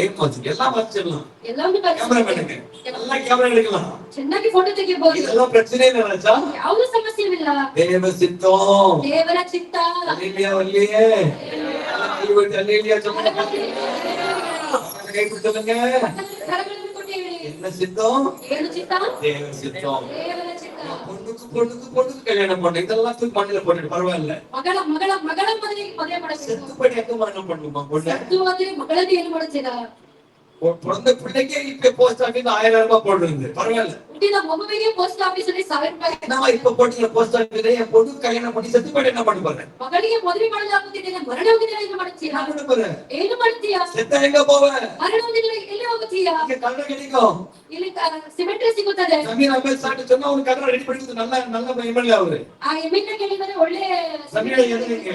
எல்லாம் வாசிக்கலாம். ಎಲ್ಲವನ್ನೂ கேமரா பண்ணுங்க. நல்லா கேமரா எடுக்கலாம். ಚೆನ್ನಾಗಿ ಫೋಟೋ ತೆಗೆಯಬಹುದು. இதெல்லாம் பிரச்சனை இல்ல ராஜா. ಯಾವುದೇ ಸಮಸ್ಯೆ ಇಲ್ಲ. தேவ சித்தம். ದೇವರ ಚಿತ್ತ. ஹalleluya வல்லியே. ஹalleluya சொல்லுங்க. கை கொடுத்துங்க. ಕರಗಳನ್ನು ಕೊಟ್ಟು ಹೇಳಿ. என்ன சித்தம்? ಏನು ಚಿತ್ತ? தேவ சித்தம். ದೇವರ ಚಿತ್ತ. பொண்ணுக்கு கல்யாணம் பண்ணு. இதெல்லாம் தூக்கி மண்ணில போட்டுட்டு பரவாயில்ல. ಮಗಳ ಮದುವೆ ಮಾಡಬೇಕು. செத்துப்படி எங்க மரணம் பண்ணுமா பொண்ணு? ಸತ್ತು ಹೋದ್ರೆ ಮಗಳದ್ದು ಏನು ಮಾಡುತ್ತೀರಾ? பிறந்த பிள்ளைக்கே இப்ப போஸ்ட் ஆபீஸ் 1000 ரூபாய் போடுறது பரவாயில்ல. ಹುಟ್ಟಿದ ಮಗುವಿಗೆ ಪೋಸ್ಟ್ ಆಫೀಸ್ ಅಲ್ಲಿ 1000 ರೂಪಾಯಿ. நான் இப்ப போட்டுல போஸ்ட் ஆபீஸ்ல என் பொண்ணு கல்யாணம் பண்ணி செத்துப்படி என்ன பண்ண போறேன்? ಮಗಳಿಗೆ ಮದುವೆ ಮಾಡಲಾಗುತ್ತಿದೆ. ಮರಣ ಹೋಗಿದ್ರೆ ಏನು ಮಾಡುತ್ತೀರಾ? என்ன பண்ண போறேன்? ಏನು ಮಾಡ್ತೀಯಾ? செத்த எங்க போவேன்? ಮರಣ ಹೋಗಿದ್ರೆ ಎಲ್ಲಿ ಹೋಗುತ್ತೀಯಾ? இங்க கல்ல கிடைக்கும். ಇಲ್ಲಿ ಸಿಮೆಂಟ್ರಿ ಸಿಗುತ್ತದೆ. ಸಮೀರ್ ಅಹಮದ್ ಸಾಟ್ சொன்னா ಅವ್ನು ಕನ್ನಡ ರೆಡಿ பண்ணிட்டு நல்ல எம்எல்ஏ அவரு. ಆ ಎಮ್ಎಲ್ಎ ಕೇಳಿದರೆ ಒಳ್ಳೆ ಸಮೀರ್ ಎದುರಿಗೆ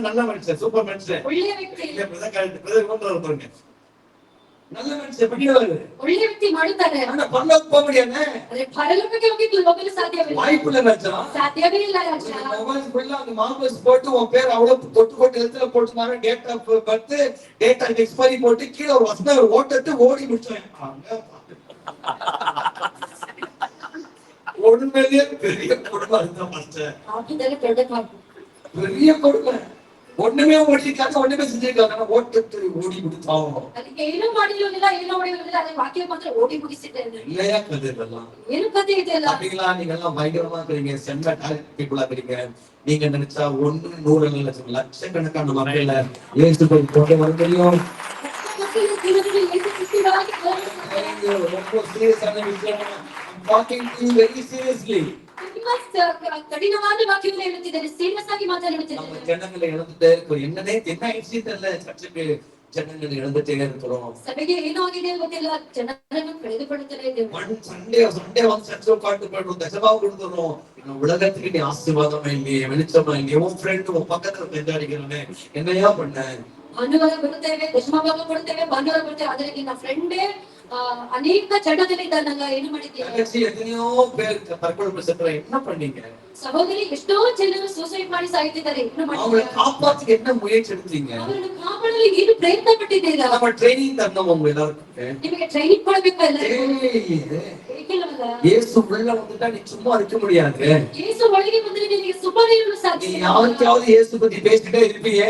நல்ல ಮನುಷ್ಯ ಸೂಪರ್ ಮನುಷ್ಯ. ಒಳ್ಳೆ ವ್ಯಕ್ತಿ. இல்ல பிரதர் கொண்டு வரதுங்க. நல்ல மனுஷன் பண்ணிடுவாரு. ಒಳ್ಳೆ ವ್ಯಕ್ತಿ ಮಾಡುತ್ತಾರೆ. ஆனா பரலோக போக முடியாதே. ಅರೆ ಪರಲೋಕಕ್ಕೆ ಹೋಗಲು ಸಾಧ್ಯವಿಲ್ಲ. வாய்ப்பு இல்ல ராஜா. ಸಾಧ್ಯವೇ ಇಲ್ಲ ರಾಜಾ. ಮೊಬೈಲ್ ಫುಲ್ அந்த மார்க்ஸ் போட்டு உன் பேர் அவ்வளவு தொட்டு எழுத்துல போட்டு மாற date of birth date of expiry போட்டு கீழ ஒரு வசனம் ஓட்டத்து ஓடி முடிச்சேன். ஒண்ணுமே பெரிய கொடுமை இருந்தா மாஸ்டர். ஆகிதலே பெரிய பெரிய கொடுமை. ஒண்ணுமே ஓடிக்காத ஒண்ணுமே செஞ்சிருக்காங்க. ஓட்டத்து ஓடி முடித்தாங்க. ಅದಕ್ಕೆ ಏನು ಮಾಡಿರೋದಿಲ್ಲ, ಏನು ಓಡಿರೋದಿಲ್ಲ. ಅದೇ ವಾಕ್ಯ ಮಾತ್ರ ಓಡಿ ಮುಗಿಸಿದ್ದೇನೆ. இல்லையா கதை இதெல்லாம்? ಏನು ಕಥೆ ಇದೆಲ್ಲ? அப்படிங்களா? நீங்க எல்லாம் பயங்கரமா இருக்கீங்க. செம்ம டாலண்ட் பீப்புளா இருக்கீங்க. நீங்க நினைச்சா 1 100 லட்சக்கணக்கான மக்கள் இயேசுவை கொண்டு வர முடியும். ரொம்ப சீரியஸான விஷயம். I'm talking to you very seriously. ಕಠಿಣವಾದ ವಾಕ್ಯವನ್ನು ಹೇಳುತ್ತಿದ್ದಾರೆ. ಸೀರಿಯಸ್ ಆಗಿ ಮಾತಾಡುತ್ತಿದ್ದಾರೆ. நம்ம ஜனங்களை இழந்துட்டே இருக்கோம். என்ன ஆயிடுச்சு தெரியல. சர்ச்சுக்கு ஜனங்களை இழந்துட்டே இருக்கிறோம். ಸಭೆಗೆ ಏನು ಆಗಿದೆ ಗೊತ್ತಿಲ್ಲ. ಜನರನ್ನು ಕಳೆದುಕೊಳ್ಳುತ್ತಲೇ ಇದ್ದೇವೆ. சண்டே வந்து சர்ச்சை உட்காந்து போயிடும். தசமாவும் கொடுத்துறோம். உலகத்துக்கு நீ ஆசீர்வாதமா இல்லையே, வெளிச்சமா இல்லையே, உன் ஃப்ரெண்ட் உன் பக்கத்துல பெஞ்சாடிக்கிறவனே என்னையா பண்ண? ಭಾನುವಾರ ಬರುತ್ತೇವೆ, ದಶಮಭಾಗ ಕೊಡುತ್ತೇವೆ, ಭಾನುವಾರ ಬರುತ್ತೇವೆ. ಆದ್ರೆ ನಿನ್ನ ಫ್ರೆಂಡೇ ಅನೇಕ ಚಟದಲ್ಲಿ ಇದ್ದಾನಲ್ಲ, ಏನು ಮಾಡಿದ್ದೀಯ? எத்தனையோ பேர் தற்கொலை செத்துற என்ன பண்ணீங்க? ಸಹೋದರಿ ಎಷ್ಟೋ ಜನರು ಸೂಸೈಡ್ ಮಾಡಿ ಸಾಯ್ತಿದ್ದಾರೆ. ಏನು அவங்களை ಮಾಡಿದ್ದೀರಾ? காப்பாத்துக்கு என்ன முயற்சி எடுத்தீங்க? ಅವರನ್ನು ಕಾಪಾಡಲು ಏನು ಪ್ರಯತ್ನ ಪಟ್ಟಿದ್ದೀರಾ? நம்ம ட்ரைனிங் தரணும் உங்க எல்லாருக்கும். ನಿಮಗೆ ಟ್ರೈನಿಂಗ್ ಕೊಡಬೇಕು ಎಲ್ಲರಿಗೂ. ஏய், ಏಕಿಲ್ಲವಲ್ಲ? இயேசு உள்ள வந்துட்டா நீ சும்மா இருக்க முடியாது. ಯೇಸು ಒಳಗೆ ಬಂದ್ರೆ ನಿನಗೆ ಸುಮ್ಮನೆ ಇರಲು நீ ಸಾಧ್ಯ ಇಲ್ಲ. யாருக்காவது இயேசு பத்தி பேசிட்டே இருப்பீங்க.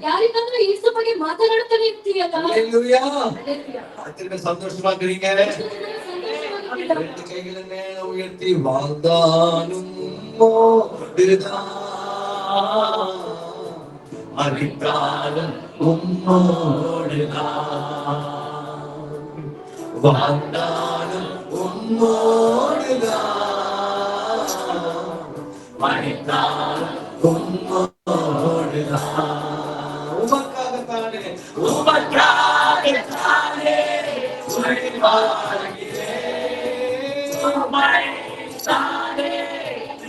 ಯಾರಿಗಾದ್ರೂ ಯೇಸು ಬಗ್ಗೆ ಮಾತನಾಡುತ್ತಲೇ ಇರ್ತೀಯಲ್ಲ. ஹalleluya. Hallelujah. அத்தனை சந்தோஷமா இருக்கீங்க. ಎಷ್ಟು ಜನ ಸಂತೋಷವಾಗಿದ್ದೀರಾ? ரெண்டு கைகளை மேல உயர்த்தி வாழ்ந்தாலும் மோடுதான், அழித்தாலும் உம்மோடுதான், வாழ்ந்தாலும் உம்மோடுதான், அழித்தாலும் உம்மோடுதான். உமக்காகத்தானே உமக்காகத்தானே உயிர் வாழ்கிறேன், உம்மைத்தானே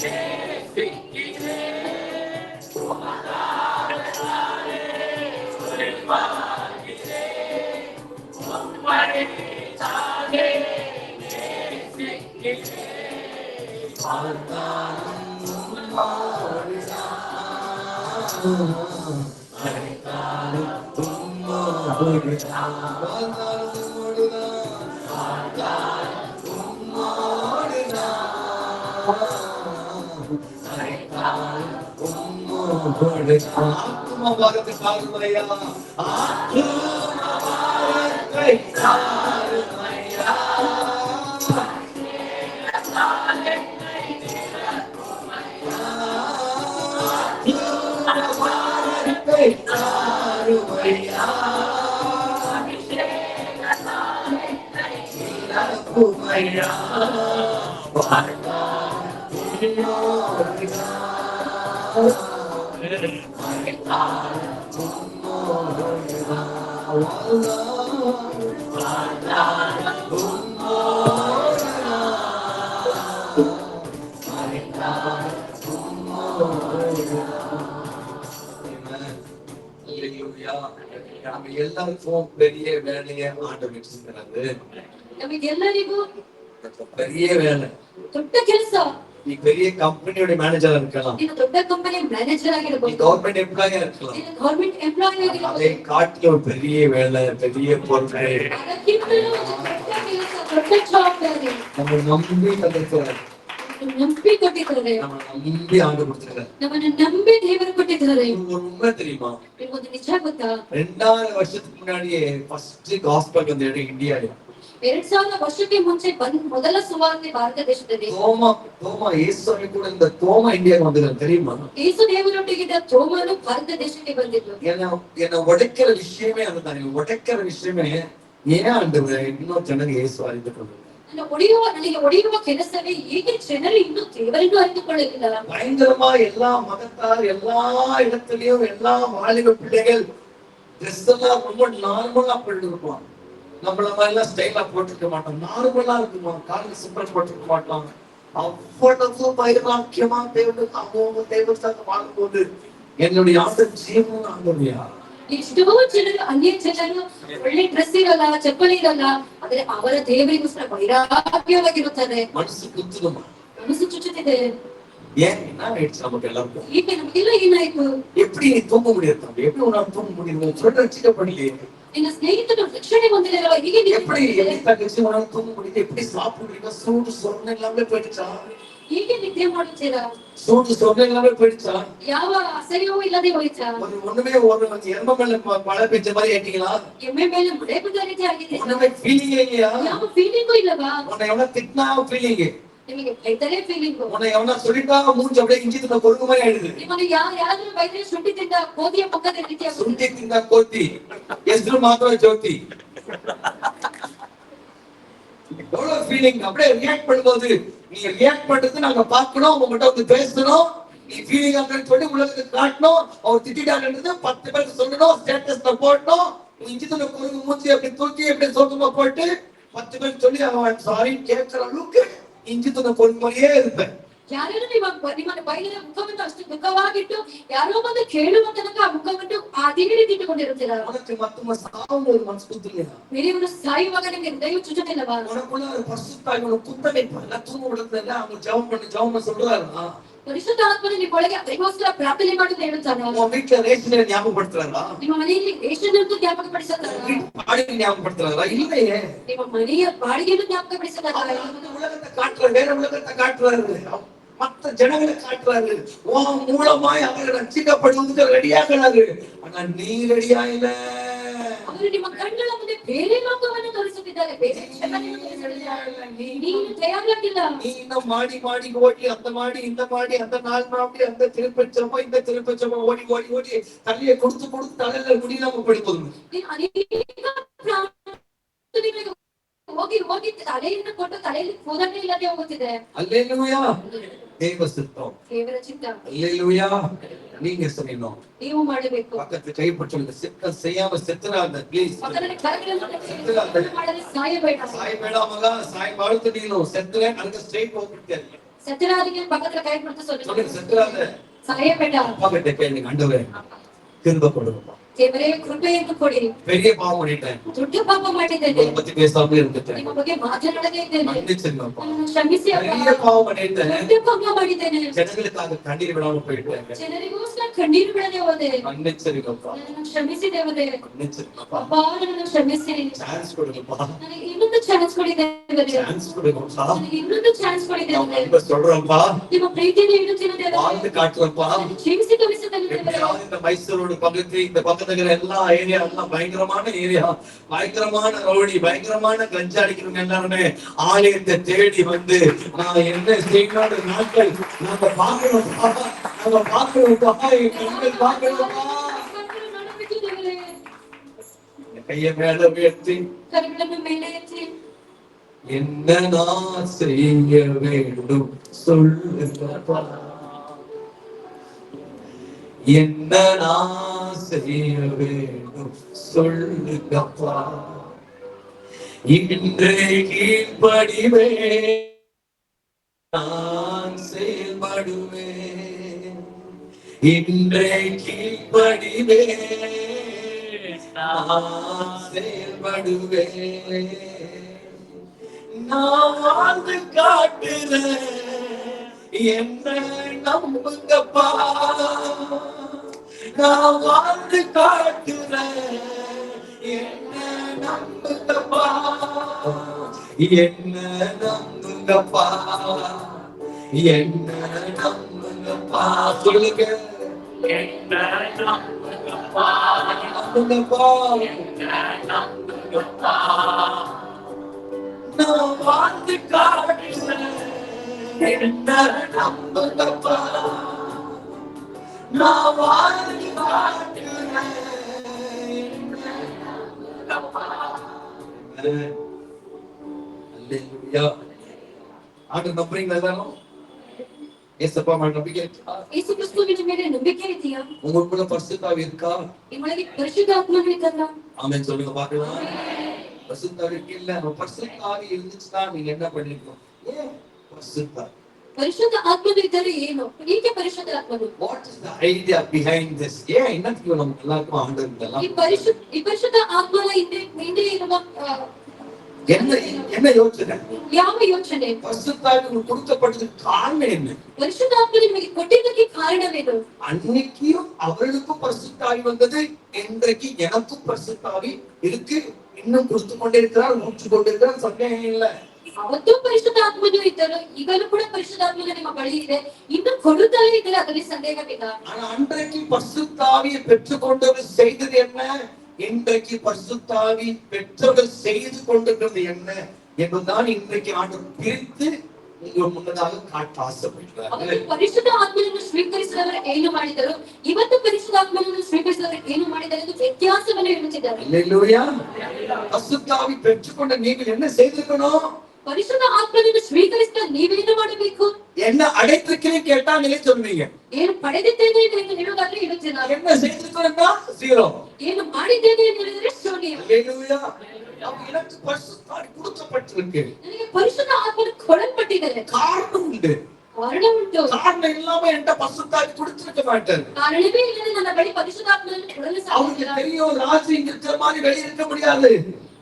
நேசிக்கிறேன், உமக்காகத்தானே உயிர் வாழ்கிறேன், உம்மைத்தானே நேசிக்கிறேன், வாழ்ந்தாலும் ஆத்ம பாரத்தை காருமையா, ஆத்ம பாரத்தை காருமையா, பாரத்தை காருமையா, குமையா, நம்ம எல்லாருக்கும் பெரிய வேலையை ஆண்டவர் வச்சிருக்கிறாரு. ನಮಗೆ ಎಲ್ಲರಿಗೂ பெரிய வேலை. ದೊಡ್ಡ ಕೆಲಸ. நீ பெரிய கம்பெனியோட மேனேஜரா இருக்கலாம், ನೀನು ದೊಡ್ಡ ಕಂಪನಿ ಮ್ಯಾನೇಜರ್ நீ ಆಗಿರಬಹುದು, கவர்மெண்ட் எம்ப்ளாயா இருக்கலாம். ನೀನು ಗವರ್ಮೆಂಟ್ ಎಂಪ್ಲಾಯ್ அதை ಆಗಿರಬಹುದು. காட்டில ஒரு பெரிய வேலை, பெரிய பொறுப்பு ಅದಕ್ಕಿಂತಲೂ ಒಂದು ದೊಡ್ಡ ಕೆಲಸ, ದೊಡ್ಡ ಜವಾಬ್ದಾರಿ நம்ம நம்பி தந்திருக்கிறார். ನಂಬಿ ಕೊಟ್ಟಿದ್ದಾರೆ. நம்ம நம்பி ஆண்டு கொடுத்திருக்கிறார். ನಮ್ಮನ್ನ ನಂಬಿ ದೇವರು ಕೊಟ್ಟಿದ್ದಾರೆ. உங்களுக்கு ஒரு உண்மை தெரியுமா? ನಿಮ್ಗೊಂದು ನಿಜ ಗೊತ್ತಾ? 2000 வருஷத்துக்கு முன்னாடியே ஃபர்ஸ்ட் காஸ்பல் வந்த இடம் இந்தியால. 2000 ವರ್ಷಕ್ಕೆ ಮುಂಚೆ ಮೊದಲ ಸುವಾರ್ತೆ ಭಾರತ ದೇಶದಲ್ಲಿ. தோமா இயேசுவை கூட இந்த தோமா இந்தியாவுக்கு வந்தது தெரியுமா? ಯೇಸು ದೇವರೊಟ್ಟಿಗಿದ್ದ ತೋಮನು ಭಾರತ ದೇಶಕ್ಕೆ ಬಂದಿದ್ದು. என்ன உடைக்கிற விஷயமே அதுதான். உடைக்கிற விஷயமே ஏன் ஆண்டவரே இன்னும் ஜனங்க இயேசு அறிந்து கொண்டு ನನಗೆ ಒಡೆಯುವ ಕೆಲಸವೇ ಹೇಗೆ ಜನರು ಇನ್ನೂ ದೇವರನ್ನು ಅರಿತುಕೊಳ್ಳಲಿಲ್ಲ. பயங்கரமா எல்லா மதத்தார் எல்லா இடத்துலயும் எல்லா வாலிப பிள்ளைகள் ட்ரெஸ் எல்லாம் ரொம்ப நார்மலா போட்டு இருப்பாங்க. நம்மள மாதிரி எல்லாம் ஸ்டைலா போட்டுக்க மாட்டோம், நார்மலா இருக்குமா, காலில் சிம்பல் போட்டுக்க மாட்டோம். அவ்வளவு வைராக்கியமா தேவனுக்கு அவங்க தேவஸ்தான வாழும்போது என்னுடைய ஆண்டு ஜீவன் ஆண்டவரையா. ಎಷ್ಟೋ ಜನರು ಅನ್ಯ ಜನರು ಒಳ್ಳೆ ಡ್ರೆಸ್ ಇರಲ್ಲ, ಚಪ್ಪಲಿ ಇರಲ್ಲ, ಆದ್ರೆ ಅವರ ದೇವರಿಗೋಸ್ಕರ ವೈರಾಗ್ಯವಾಗಿರುತ್ತದೆ. மனசு குத்துதுமா. ಮನಸ್ಸು ಚುಚ್ಚುತ್ತಿದೆ. ஏன் என்ன ஆயிடுச்சு நமக்கு எல்லாருக்கும்? ಈಗ ನಮಗೆಲ್ಲ ಏನಾಯ್ತು? எப்படி நீ தூங்க முடியாது தம்பி? எப்படி உன்னால தூங்க முடியும்? சொல்ற ரட்சிக்கப்படலையே. ನಿನ್ನ ಸ್ನೇಹಿತರು ರಕ್ಷಣೆ ಹೊಂದಿಲ್ಲ, ಹೀಗೆ எப்படி தங்கச்சி உன்னால தூங்க முடியுது? எப்படி சாப்பிடுறீங்க? சூடு சொன்ன எல்லாமே போயிடுச்சா? ಹೀಗೆ ನಿದ್ದೆ ಮಾಡುತ್ತೀರಾ? சூடு சொன்ன எல்லாமே போயிடுச்சா? ಯಾವ ಅಸಹ್ಯವೂ ಇಲ್ಲದೆ ಹೋಯ್ತಾ? ஒண்ணுமே ஒரு எருமை மேல மழை பெஞ்ச மாதிரி ஏட்டீங்களா? ಎಮ್ಮೆ ಮೇಲೆ ಮಳೆ ಬಿದ್ದ ರೀತಿ ಆಗಿದೆ. ஒண்ணுமே ஃபீலிங் இல்லையா? ಯಾವ ಫೀಲಿಂಗೂ ಇಲ್ಲವಾ? உன்னை எவனா திட்டினா ஃபீலிங், ನಿಮಗೆ ಬೈದರೆ ಫೀಲಿಂಗು, உன்னை எவனா சொல்லிட்டா மூஞ்சி அப்படியே இஞ்சி தின்ன கொழுங்கு மாதிரி ஆயிடுது. ನಿಮ್ಮನ್ನು ಯಾರಾದ್ರೂ ಬೈದರೆ ಶುಂಠಿ ತಿಂದ ಗೋಧಿಯ ಪಕ್ಕದ ರೀತಿ ಆಗುತ್ತೆ. சுண்டி தின்னா கோத்தி, எஸ்ரு மாத்திரம் ஜோதி. எவ்வளவு ஃபீலிங் அப்படியே ரியாக்ட் பண்ணும்போது, நீ ரியாக்ட் பண்றது நாங்க பார்க்கணும், உங்ககிட்ட வந்து பேசணும், நீ ஃபீலிங் அப்படின்னு சொல்லி உலகத்துக்கு காட்டணும். அவர் திட்டாருன்றது 10 பேருக்கு சொல்லணும், ஸ்டேட்டஸ்ல போடணும். இஞ்சி தின்ன கொழுங்கு மூஞ்சி அப்படி தூக்கி அப்படி சொல்லுமா போட்டு 10 பேருக்கு சொல்லி அவன் சாரி கேட்கிற அளவுக்கு இஞ்சி தின்ன கொழுங்கு மாதிரியே இருப்பேன். ಯಾರು ನಿಮ್ಮನ್ನು ಬೈದರೆ ಮುಖವನ್ನು ಅಷ್ಟು ದುಃಖವಾಗಿಟ್ಟು ಯಾರೋ ಬಂದು ಕೇಳುವ ತನಕ ಆ ಮುಖವನ್ನು ಅದೇ ರೀತಿ ಇಟ್ಟುಕೊಂಡಿರುತ್ತೀರ. உனக்கு மத்தவங்க சாவுன்னு ஒரு மனசு குத்துலையா? ಬೇರೆಯವರು ಸಾಯುವಾಗ ನಿಮಗೆ ಹೃದಯ ಚುಚ್ಚುತ್ತಿಲ್ಲವಾ? உனக்குள்ள ஒரு பரிசுத்தாய் உனக்கு குத்தனை பண்ண தூங்க விடுறதுல அவங்க ஜெபம் பண்ணி சொல்றாரா? ಪರಿಶುದ್ಧ ಆತ್ಮನು ನಿಮ್ಮೊಳಗೆ ಅದಕ್ಕೋಸ್ಕರ ಪ್ರಾರ್ಥನೆ ಮಾಡುತ್ತಾ ಹೇಳುತ್ತಾನೆ. உன் வீட்டுல ரேஷன் ஞாபகப்படுத்துறாரா? ನಿಮ್ಮ ಮನೆಯಲ್ಲಿ ರೇಷನ್ ಜ್ಞಾಪಕಪಡಿಸುತ್ತಾರಾ? பாடி ஞாபகப்படுத்துறாரா? இல்லையே. ನಿಮ್ಮ ಮನೆಯ ಬಾಡಿಗೆಯನ್ನು ಜ್ಞಾಪಕಪಡಿಸುತ್ತಾರಾ? உலகத்தை காட்டுற வேற உலகத்தை காட்டுறாரு, மற்ற ஜனங்களை காட்டுறாரு. உன் மூலமாய் அவர் ரட்சிக்கப்படுவதற்கு ரெடியாகிறாரு. ஆனா நீ ரெடியா இல்ல. ಅವರು ನಿಮ್ಮ ಕಣ್ಣುಗಳ ಮುಂದೆ ಬೇರೆ ಲೋಕವನ್ನು ತೋರಿಸುತ್ತಿದ್ದಾರೆ, ಬೇರೆ ಜಗತ್ತನ್ನು ತೋರಿಸುತ್ತಿದ್ದಾರೆ. ನೀನು ತಯಾರಾಗಿಲ್ಲ. நீ இன்னும் மாடி ஓடி அந்த மாடி இந்த மாடி அந்த 4 மாடி அந்த திருப்பச்சமோ இந்த திருப்பச்சமோ ஓடி ஓடி ஓடி தலையை கொடுத்து தலையில முடியலாம படிப்போம். ನೀನು ಅನೇಕ ಪ್ರಾರ್ಥನೆಗಳಿಗೆ ಹೋಗಿ ಹೋಗಿ ತಲೆಯನ್ನು ಕೊಟ್ಟು ತಲೆಯಲ್ಲಿ ಕೂದಲೇ ಇಲ್ಲದೆ ಹೋಗುತ್ತಿದೆ. அல்லேலூயா. தேவ சித்தம், ದೇವರ ಚಿತ್ತ. அல்லேலூயா. நீங்க சொல்லணும், ನೀವು ಮಾಡಬೇಕು. பக்கத்து கைப்பற்றுங்க. சித்தம் செய்யாம செத்துறாங்க ப்ளீஸ். ಪಕ್ಕದಲ್ಲಿ ಕಾರ್ಯಗಳನ್ನು ಮಾಡದೆ ಸಾಯಬೇಡ. சாயಬೇಡ ಮಗ, சாயಬಾರ್ದು ನೀನು. செத்துறே அதுக்கு ஸ்ட்ரைட் ಹೋಗ್ಬಿಡ್ತೀಯ. ಸತ್ಯರಾದಿಗೆ ಪಕ್ಕದಲ್ಲಿ ಕೈ ಕೊಟ್ಟು சொல்லுங்க, செத்துறாத. ಸಾಯಬೇಡ. பக்கத்து கேளுங்க, ஆண்டவரே கிருபை கொடுங்க. ದೇವರೇ ಕೃಪೆಯನ್ನು ಕೊಡಿ. பெரிய பாவம் பண்ணிட்டேன், ದೊಡ್ಡ ಪಾಪ ಮಾಡಿದ್ದೇನೆ, உங்களை பத்தி பேசாமலே இருந்துட்டேன், ನಿಮ್ಮ ಬಗ್ಗೆ ಮಾತನಾಡದೇ ಇದ್ದೇನೆ, மன்னிச்சிருங்கப்பா. ನನ್ನನ್ನು ಕ್ಷಮಿಸಿ ಅಪ್ಪ. பெரிய பாவம் பண்ணிட்டேன், ದೊಡ್ಡ ಪಾಪ ಮಾಡಿದ್ದೇನೆ, ஜனங்களுக்காக கண்ணீர் விடாம போயிட்டேன், ಜನರಿಗೋಸ್ಕರ ಕಣ್ಣೀರು ಬಿಡದೆ ಹೋದೆ, மன்னிச்சிருங்கப்பா, ನನ್ನನ್ನು ಕ್ಷಮಿಸಿ ದೇವರೇ. மன்னிச்சிருங்கப்பா. ಅಪ್ಪ ನನ್ನನ್ನು ಕ್ಷಮಿಸಿ, சான்ஸ் கொடுங்கப்பா, ನನಗೆ ಇನ್ನೊಂದು ಚಾನ್ಸ್ ಕೊಡಿ ದೇವರೇ, சான்ஸ் கொடுங்கப்பா. ನನಗೆ ಇನ್ನೊಂದು ಚಾನ್ಸ್ ಕೊಡಿ நான் ದೇವರೇ. அன்பை சொல்றேன்ப்பா, ನಿಮ್ಮ ಪ್ರೀತಿಯನ್ನು ಇಡುತ್ತೀನಿ ದೇವರೇ, வாழ்ந்து காட்டுறப்பா. ಜೀವಿಸಿ ತೋರಿಸುತ್ತೇನೆ ದೇವರೇ. எப்படியாவது இந்த மைசூரோட பக்கத்து இந்த பக்கத்துல எல்லா ஏரியா எல்லாம் பயங்கரமான ஏரியா, பயங்கரமான ரவுடி, பயங்கரமான கஞ்சா அடிக்கிறவங்க எல்லாருமே ஆலயத்தை தேடி வந்து நான் என்ன செய்யணும் நாட்கள் நாங்க பார்க்கணும்ப்பா, நாங்க பார்க்கணும்ப்பா, என் கண்கள் பார்க்கணும்ப்பா. ಕಣ್ಣನ್ನು ನೋಡಬೇಕು ದೇವರೇ. கைய மேல உயர்த்தி ಕರಗಳನ್ನು ಮೇಲೆ ಎತ್ತಿ, என்ன நான் செய்ய வேண்டும் சொல்லுங்கப்பா, என்ன நான் செய்ய வேண்டும் சொல்லுங்கப்பா. இன்றே கீழ்ப்படிவேன், நான் செயல்படுவேன், இன்றே கீழ்ப்படிவேன், நான் செயல்படுவேன். நான் வாழ்ந்து காட்டுறேன், என்ன நம்புங்கப்பா, நான் வாழ்ந்து காட்டுறேன், என்ன நம்புங்கப்பா, என்ன நம்புங்கப்பா, என்ன நம்புங்கப்பா. சொல்லுங்க, என்ன நம்புங்கப்பா, நம்புங்கப்பா, என்ன நம்புங்கப்பா. நான் வாழ்ந்து காட்டுறேன், என்ன நம்புங்கப்பா, நான் வாழ்ந்து காட்டுறேன், என்ன நம்புங்கப்பா. அல்லேலூயா. ஆண்டவரை நம்புறீங்களா எல்லாரும்? ஏசப்பா மேல நம்பிக்கை இருக்கா? ಯೇಸು ಕ್ರಿಸ್ತುವಿನ ಮೇಲೆ ನಂಬಿಕೆ ಇದೆಯಾ? உங்களுக்குள்ள பரிசுத்த ஆவி இருக்கா? ನಿಮ್ಮೊಳಗೆ ಪರಿಶುದ್ಧಾತ್ಮನು ಇದ್ದಾನಾ? ஆமென் சொல்லுங்க பார்க்கலாம். பரிசுத்த ஆவி இல்ல, பரிசுத்த ஆவி இருந்துச்சுன்னா நீங்க என்ன பண்ணிருக்கோம்? ஏன் பரிசுத்த ಪರಿಶುದ್ಧ ಆತ್ಮನು ಇದ್ದರೆ ಏನು? ಏಕೆ ಪರಿಶುದ್ಧ ಆತ್ಮನು? What is the idea behind this? ஏன் என்னத்துக்கு நம்ம எல்லாருக்கும் ஆண்டவர் இதெல்லாம்? ಈ ಪರಿಶುದ್ಧ ಆತ್ಮನ ಹಿಂದೆ ಇರುವ என்ன யோசனை? ಯಾವ ಯೋಚನೆ? பரிசுத்த ஆவி உங்களுக்கு கொடுக்கப்பட்டதுக்கு காரணம் என்ன? ಪರಿಶುದ್ಧ ಆತ್ಮನು ನಿಮಗೆ ಕೊಟ್ಟಿದ್ದಕ್ಕೆ ಕಾರಣವೇನು? அன்னைக்கும் அவர்களுக்கும் பரிசுத்த ஆவி வந்தது, இன்றைக்கு எனக்கும் பரிசுத்த ஆவி இருக்கு, இன்னும் கொடுத்து கொண்டே இருக்கிறார், மூச்சு கொண்டே இருக்கிறார், சந்தேகம் இல்லை. ಅವತ್ತು ಪರಿಶುದ್ಧ ಆತ್ಮನು ಇದ್ದರು, ಈಗಲೂ ಕೂಡ ಪರಿಶುದ್ಧ ಆತ್ಮನು ನಿಮ್ಮ ಬಳಿ ಇದೆ, ಇನ್ನು ಕೊಡುತ್ತಲೇ ಇದ್ದರೆ ಅದರಲ್ಲಿ ಸಂದೇಹವಿಲ್ಲ. ஆனா அன்றைக்கு பரிசுத்த ஆவியை பெற்றுக் கொண்டவர் செய்தது என்ன, இன்றைக்கு பரிசுத்த ஆவி பெற்றவர்கள் செய்து கொண்டிருக்கிறது என்ன என்பதுதான் இன்றைக்கு ஆண்டவர் பிரித்து உங்க முன்னதாக காட்ட ஆசைப்படுகிறார். ಅವತ್ತು ಪರಿಶುದ್ಧ ಆತ್ಮನನ್ನು ಸ್ವೀಕರಿಸಿದವರು ಏನು ಮಾಡಿದರು, ಇವತ್ತು ಪರಿಶುದ್ಧ ಆತ್ಮನನ್ನು ಸ್ವೀಕರಿಸಿದವರು ಏನು ಮಾಡಿದ್ದಾರೆ ಎಂದು ವ್ಯತ್ಯಾಸವನ್ನು ಹೇಳುತ್ತಿದ್ದಾರೆ. அல்லேலூயா. பரிசுத்த ஆவி பெற்றுக்கொண்ட நீங்கள் என்ன செய்திருக்கணும்? ಪರಿಶುದ್ಧ ಆತ್ಮನನ್ನು ಸ್ವೀಕರಿಸಿದ ನೀವೇನು ಮಾಡಬೇಕು? என்ன அடைத்திருக்கிறேன் கேட்டா நீங்க சொல்லுவீங்க, ಏನು ಪಡೆದಿದ್ದೇನೆ ಎಂದು ಹೇಳುವುದಾದ್ರೆ ಹೇಳುತ್ತೇನೆ. என்ன செய்திருக்கிறேன்னா ஜீரோ, ಏನು ಮಾಡಿದ್ದೇನೆ ಎಂದು ಹೇಳಿದ್ರೆ ಶೂನ್ಯ. அல்லேலூயா. எனக்கு பரிசுத்த ஆவி கொடுக்கப்பட்டிருக்கு, ನನಗೆ ಪರಿಶುದ್ಧ ಆತ್ಮನು ಕೊಡಲ್ಪಟ್ಟಿದ್ದಾರೆ. காரணம் உண்டு, ಕಾರಣ ಉಂಟು. காரணம் இல்லாம என்கிட்ட பரிசுத்த ஆவி கொடுத்திருக்க மாட்டாரு. ಕಾರಣವೇ ಇಲ್ಲದೆ ನನ್ನ ಬಳಿ ಪರಿಶುದ್ಧ ಆತ್ಮನನ್ನು ಕೊಡಲು அவருக்கு ಸಾಧ್ಯವಿಲ್ಲ. தெரியும் ராஜு இங்க இருக்கிற மாதிரி வெளியே இருக்க முடியாது,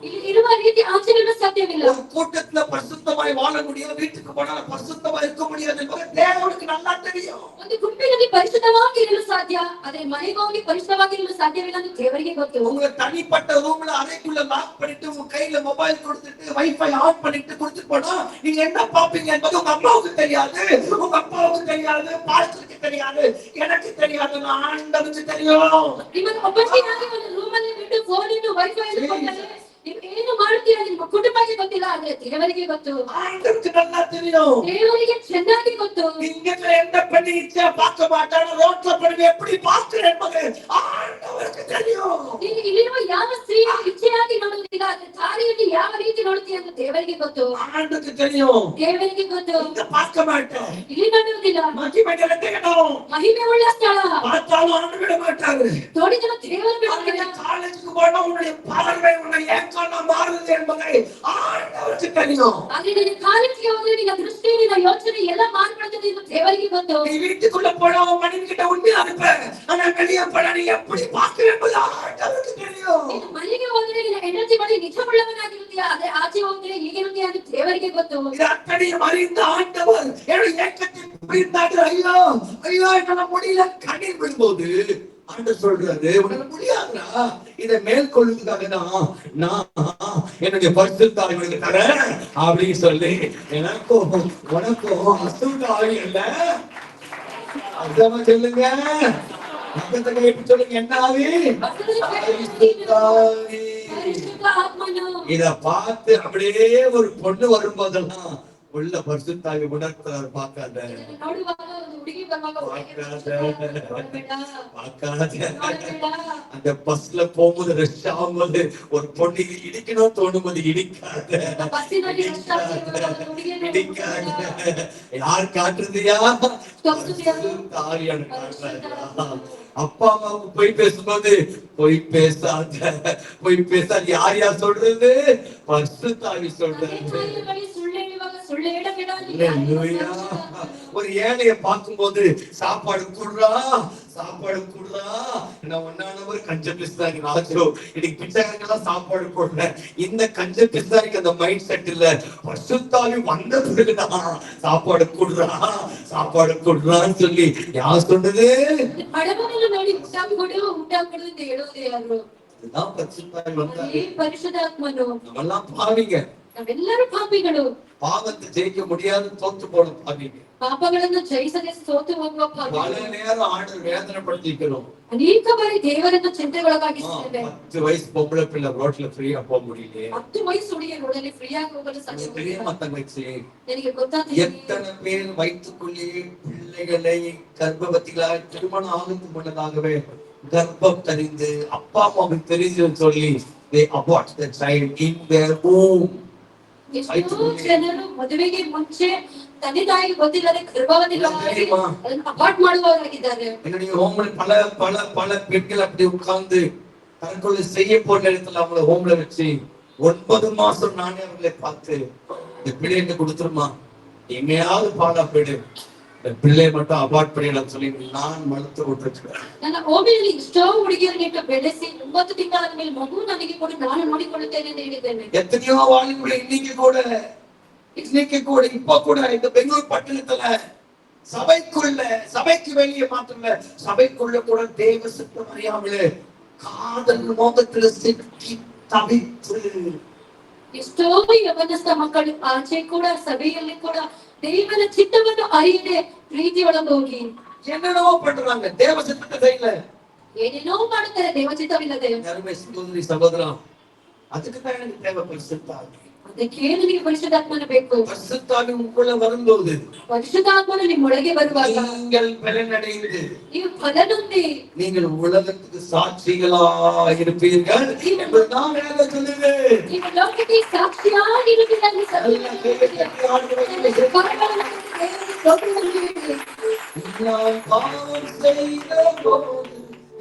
ಇಲ್ಲಿ ಇರುವ ರೀತಿ ಆಚರಣೆ ಸಾಧ್ಯವಿಲ್ಲ. ஒரு கூட்டத்துல பரிசுத்தமாய் வாழ முடியாது, வீட்டுக்கு போனா பரிசுத்தமாய் இருக்க முடியாது என்பது தேவனுக்கு நல்லா தெரியும். ಒಂದು ಗುಂಪಿನಲ್ಲಿ ಪರಿಶುದ್ಧವಾಗಿ ಇರಲು ಸಾಧ್ಯ, ಆದರೆ ಮನೆಗೆ ಹೋಗಿ ಪರಿಶುದ್ಧವಾಗಿ ಇರಲು ಸಾಧ್ಯವಿಲ್ಲ ಎಂದು ದೇವರಿಗೆ ಗೊತ್ತು. உங்க தனிப்பட்ட ரூம்ல அறைக்குள்ள லாக் பண்ணிட்டு உங்க கையில மொபைல் கொடுத்துட்டு வைஃபை ஆன் பண்ணிட்டு கொடுத்துட்டு போனா நீங்க என்ன பாப்பீங்க என்பது உங்க அம்மாவுக்கு தெரியாது, உங்க அப்பாவுக்கு தெரியாது, பாஸ்டருக்கு தெரியாது, எனக்கு தெரியாது, ஆண்டவருக்கு தெரியும். ನಿಮ್ಮನ್ನು ಒಬ್ಬಟ್ಟಿಯಾಗಿ ಒಂದು ರೂಮಲ್ಲಿ ಬಿಟ್ಟು ಫೋನ್ ಇಟ್ಟು ವೈಫೈ ಕೊಟ್ಟರೆ ನೀವು ಏನು ಮಾಡುತ್ತೀರಾ ನಿಮ್ಮ ಕುಟುಂಬಕ್ಕೆ ಗೊತ್ತಿಲ್ಲ, ಆದ್ರೆ ದೇವರಿಗೆ ಗೊತ್ತು. ஆண்டவருக்கு நல்லா தெரியும். ದೇವರಿಗೆ ಚೆನ್ನಾಗಿ ಗೊತ್ತು. இங்க எந்த பெண்ணு இச்சா பார்க்க மாட்டாங்க, ரோட்ல பெண்ணு எப்படி பார்க்கிறேன் என்பது ஆண்டவருக்கு தெரியும். ನೀನು ಇಲ್ಲಿರುವ ಯಾವ ಸ್ತ್ರೀಯನ್ನು ಇಚ್ಛೆಯಾಗಿ ನೋಡುವುದಿಲ್ಲ, ಆದ್ರೆ ದಾರಿಯಲ್ಲಿ ಯಾವ ರೀತಿ ನೋಡುತ್ತೀಯ ಅಂತ ದೇವರಿಗೆ ಗೊತ್ತು. ஆண்டவருக்கு தெரியும். ದೇವರಿಗೆ ಗೊತ್ತು. இங்க பார்க்க மாட்டேன், ಇಲ್ಲಿ ನೋಡುವುದಿಲ್ಲ, மகிமை நிறைந்த இடம், ಮಹಿಮೆ ಉಳ್ಳ ಸ್ಥಳ, பார்த்தாலும் ஆண்டு விட மாட்டாரு. ನೋಡಿದನು ದೇವರು ಬಿಡುವುದಿಲ್ಲ. காலேஜுக்கு போனா உன்னுடைய பார்வை உன்னை ஏன் காண மாறுது என்பதை ஆண்டவர் ಅವರಿಗೆ தெரியும். ಆದ್ರೆ ನಿನ್ನ ಕಾರ್ಯಕ್ಕೆ ಹೋದ್ರೆ ನಿನ್ನ ದೃಷ್ಟಿ ನಿನ್ನ ಯೋಚನೆ ಎಲ್ಲ ಮಾರ್ಪಡುತ್ತದೆ ಎಂದು ದೇವರಿಗೆ ಗೊತ್ತು. நீ வீட்டுக்குள்ள போனா உன் மனைவி கிட்ட உண்மையா இருப்ப, ஆனா வெளியே போனா நீ எப்படி பார்க்க என்பது ஆண்டவருக்கு தெரியும். ನೀನು ಮನೆಗೆ ಹೋದ್ರೆ ನಿನ್ನ ಹೆಂಡತಿ ಬಳಿ ನಿಜವುಳ್ಳವನಾಗಿರುತ್ತೀಯ, ಆದ್ರೆ ಆಚೆ ಹೋದ್ರೆ ಹೇಗಿರುತ್ತೀಯ ಅಂತ ದೇವರಿಗೆ ಗೊತ್ತು. இது அத்தனையும் அறிந்த ஆண்டவர் என்னுடைய ஏக்கத்தில் புரிந்தார்கள். ஐயோ ஐயோ என்னால முடியல கண்ணீர் விடும்போது ஆண்டவர் சொல்றாரு, உன்னால முடியாதுடா, இதை மேற்கொள்ளுறதுக்காக தான் நான் என்னுடைய பரிசுத்த ஆவியை தரேன் அப்படின்னு சொல்லி எனக்கும் உனக்கும் அசுத்த ஆவி இல்ல. அர்த்தமா சொல்லுங்க, பக்கத்துல கேட்டு சொல்லுங்க, என்ன ஆவி? பரிசுத்த ஆவி. ಪರಿಶುದ್ಧ ಆತ್ಮನು. இத பார்த்து அப்படியே ஒரு பொண்ணு வரும்போதெல்லாம் உள்ள பரிசுத்தாவி உணர்த்துறாரு. பார்க்காத ಇದನ್ನು ನೋಡುವಾಗ ಒಂದು ಹುಡುಗಿ ಬರುವಾಗ அந்த பஸ்ல போகும்போது ரஷ் ஆகும்போது ஒரு பொண்ணு இடிக்கணும் தோணும்போது இடிக்காத இடிக்காத. யார் காட்டுறதையா? தாரியான காட்டுறாரு. அப்பா அம்மாவுக்கு போய் பேசும்போது போய் பேசாத, போய் பேசாத. யார் யார் சொல்றது? பரிசுத்தாவி சொல்றது. ஒரு ஏழைய பார்க்கும்போது சாப்பாடு கூடுறா, சாப்பாடு கூடுறா. நான் ஒன்னானவர் கஞ்ச பிஸ்தாரி ராஜோ, இன்னைக்கு பிச்சைக்காரங்கெல்லாம் சாப்பாடு போடுற இந்த கஞ்ச பிஸ்தாரிக்கு அந்த மைண்ட் செட் இல்ல. பரிசுத்தாவி வந்த பிறகுதான் சாப்பாடு கூடுறா, சாப்பாடு கூடுறான்னு சொல்லி யார் சொன்னது? இதுதான் பரிசுத்தாவி வந்தாரு. ಪರಿಶುದ್ಧಾತ್ಮನು. நம்மெல்லாம் பாவிங்க, ನಾವೆಲ್ಲರೂ ಪಾಪಿಗಳು. பாவத்தை ஜெயிக்க முடியாது, தோத்து போன பாவிங்க. ಪಾಪಗಳನ್ನು ಜಯಿಸದೆ ಸೋತು ಹೋಗುವ பல ಪಾಪಿಗಳು. நேரம் ஆண்டவர் வேதனைப்படுத்திக்கிறோம். ಅನೇಕ ಬಾರಿ ದೇವರನ್ನು ಚಿಂತೆಗೊಳಗಾಗಿಸುತ್ತೇವೆ. 10 வயசு பொம்பளை பிள்ளை ரோட்ல ஃப்ரீயா போக முடியல. 10 ವಯಸ್ಸು ಹುಡುಗಿ ರೋಡಲ್ಲಿ ಫ್ರೀಯಾಗಿ ಹೋಗಲು ಸಾಧ್ಯ. தெரியுமா தங்கச்சி? ನನಗೆ ಗೊತ್ತಾಗ್ತದೆ. எத்தனை பேர் வயிற்றுக்குள்ளே பிள்ளைகளை கர்ப்பவதிகளாய் திருமணம் ஆகுறதுக்கு முன்னதாகவே கர்ப்பம் தெரிந்து அப்பா அம்மாவுக்கு தெரிஞ்சுன்னு சொல்லி they abort the child in their womb. ಎಷ್ಟೋ ಜನರು ಮದುವೆಗೆ ಮುಂಚೆ ತಂದೆ ತಾಯಿಗೆ ಗೊತ್ತಿಲ್ಲದೆ ಗರ್ಭವತಿಗಳಾಗಿ ಅದನ್ನು ಅಬಾರ್ಟ್ ಮಾಡುವವರಾಗಿದ್ದಾರೆ. என்னுடைய ஹோம்ல பல பல பல பெண்கள் அப்படி உட்கார்ந்து தற்கொலை செய்ய போன இடத்துல அவங்கள ஹோம்ல வச்சு 9 மாசம் நானே அவங்களை பார்த்து இந்த பிள்ளைங்க கொடுத்துருமா, எங்கேயாவது பாடா போயிடு, இந்த பிள்ளையை மட்டும் அபார்ட் பண்ணிடலாம் சொல்லி நான் மறுத்து விட்டுருக்கேன். ನನ್ನ ಹೋಮಿಯಲ್ಲಿ ಎಷ್ಟೋ ಹುಡುಗಿಯರನ್ನಿಟ್ಟು ಬೆಳೆಸಿ 9 ತಿಂಗಳಾದ ಮೇಲೆ ಮಗು ನನಗೆ ಕೊಡು, ನಾನು ನೋಡಿಕೊಳ್ಳುತ್ತೇನೆ ಎಂದು ಹೇಳಿದ್ದೇನೆ. எத்தனையோ வாலிபுள்ள இன்னைக்கு கூட இப்ப கூட இந்த பெங்களூர் பட்டணத்துல சபைக்கு வெளியே மாத்திரல, சபைக்குள்ள கூட தேவ சித்தம் அறியாமலே காதல் மோகத்துல சிக்கி தவித்து ಎಷ್ಟೋ ಯವನಸ್ಥ ಮಕ್ಕಳು ಆಚೆ ಕೂಡ ಸಭೆಯಲ್ಲಿ ಕೂಡ ದೇವರ ಚಿತ್ತವನ್ನು ಅರಿಯದೆ ಪ್ರೀತಿ ಒಳಗೋಗಿ என்னென்னவோ பண்றாங்க, தேவ சித்தத்தை செய்யல, ಏನೇನೋ ಮಾಡುತ್ತಾರೆ ದೇವ ಚಿತ್ತವಿಲ್ಲದೆ. சகோதரி சகோதரா, அதுக்கு தான் எனக்கு தேவை பரிசுத்தாவி. ಅದಕ್ಕೆ ನನಗೆ ಪರಿಶುದ್ಧಾತ್ಮನ ಬೇಕು. பரிசுத்தாவி உங்களுக்குள்ள வரும்போது ಪರಿಶುದ್ಧಾತ್ಮನು ನಿಮ್ಮೊಳಗೆ ಬರುವಾಗ நீங்கள் பலனடைந்து ನೀವು ಫಲನೊಂದಿ நீங்கள் உலகத்துக்கு சாட்சிகளா இருப்பீர்கள் என்பதுதான் வேதம் சொல்லுது. ನೀವು ಲೋಕಕ್ಕೆ ಸಾಕ್ಷಿಯಾಗಿರುತ್ತೀರಿ. நான் பாவம் செய்த போது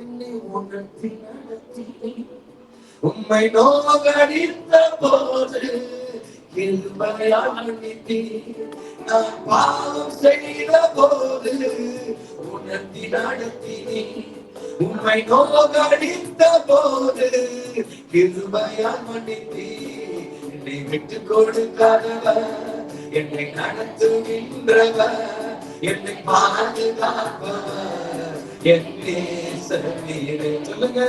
என்னை உணர்த்தி நடத்தி, உம்மை நோகடித்த போது கிருபையால் மன்னித்தீர். நான் பாவம் செய்த போது உணர்த்தி நடத்தினீர், உம்மை நோகடித்த போது கிருபையால் மன்னித்தீர். என்னை விட்டு கொடுக்காதவர், என்னை நடத்துகின்றவர், என்னை பாதுகாப்பவர், என் நேசர் நீரே. சொல்லுங்க,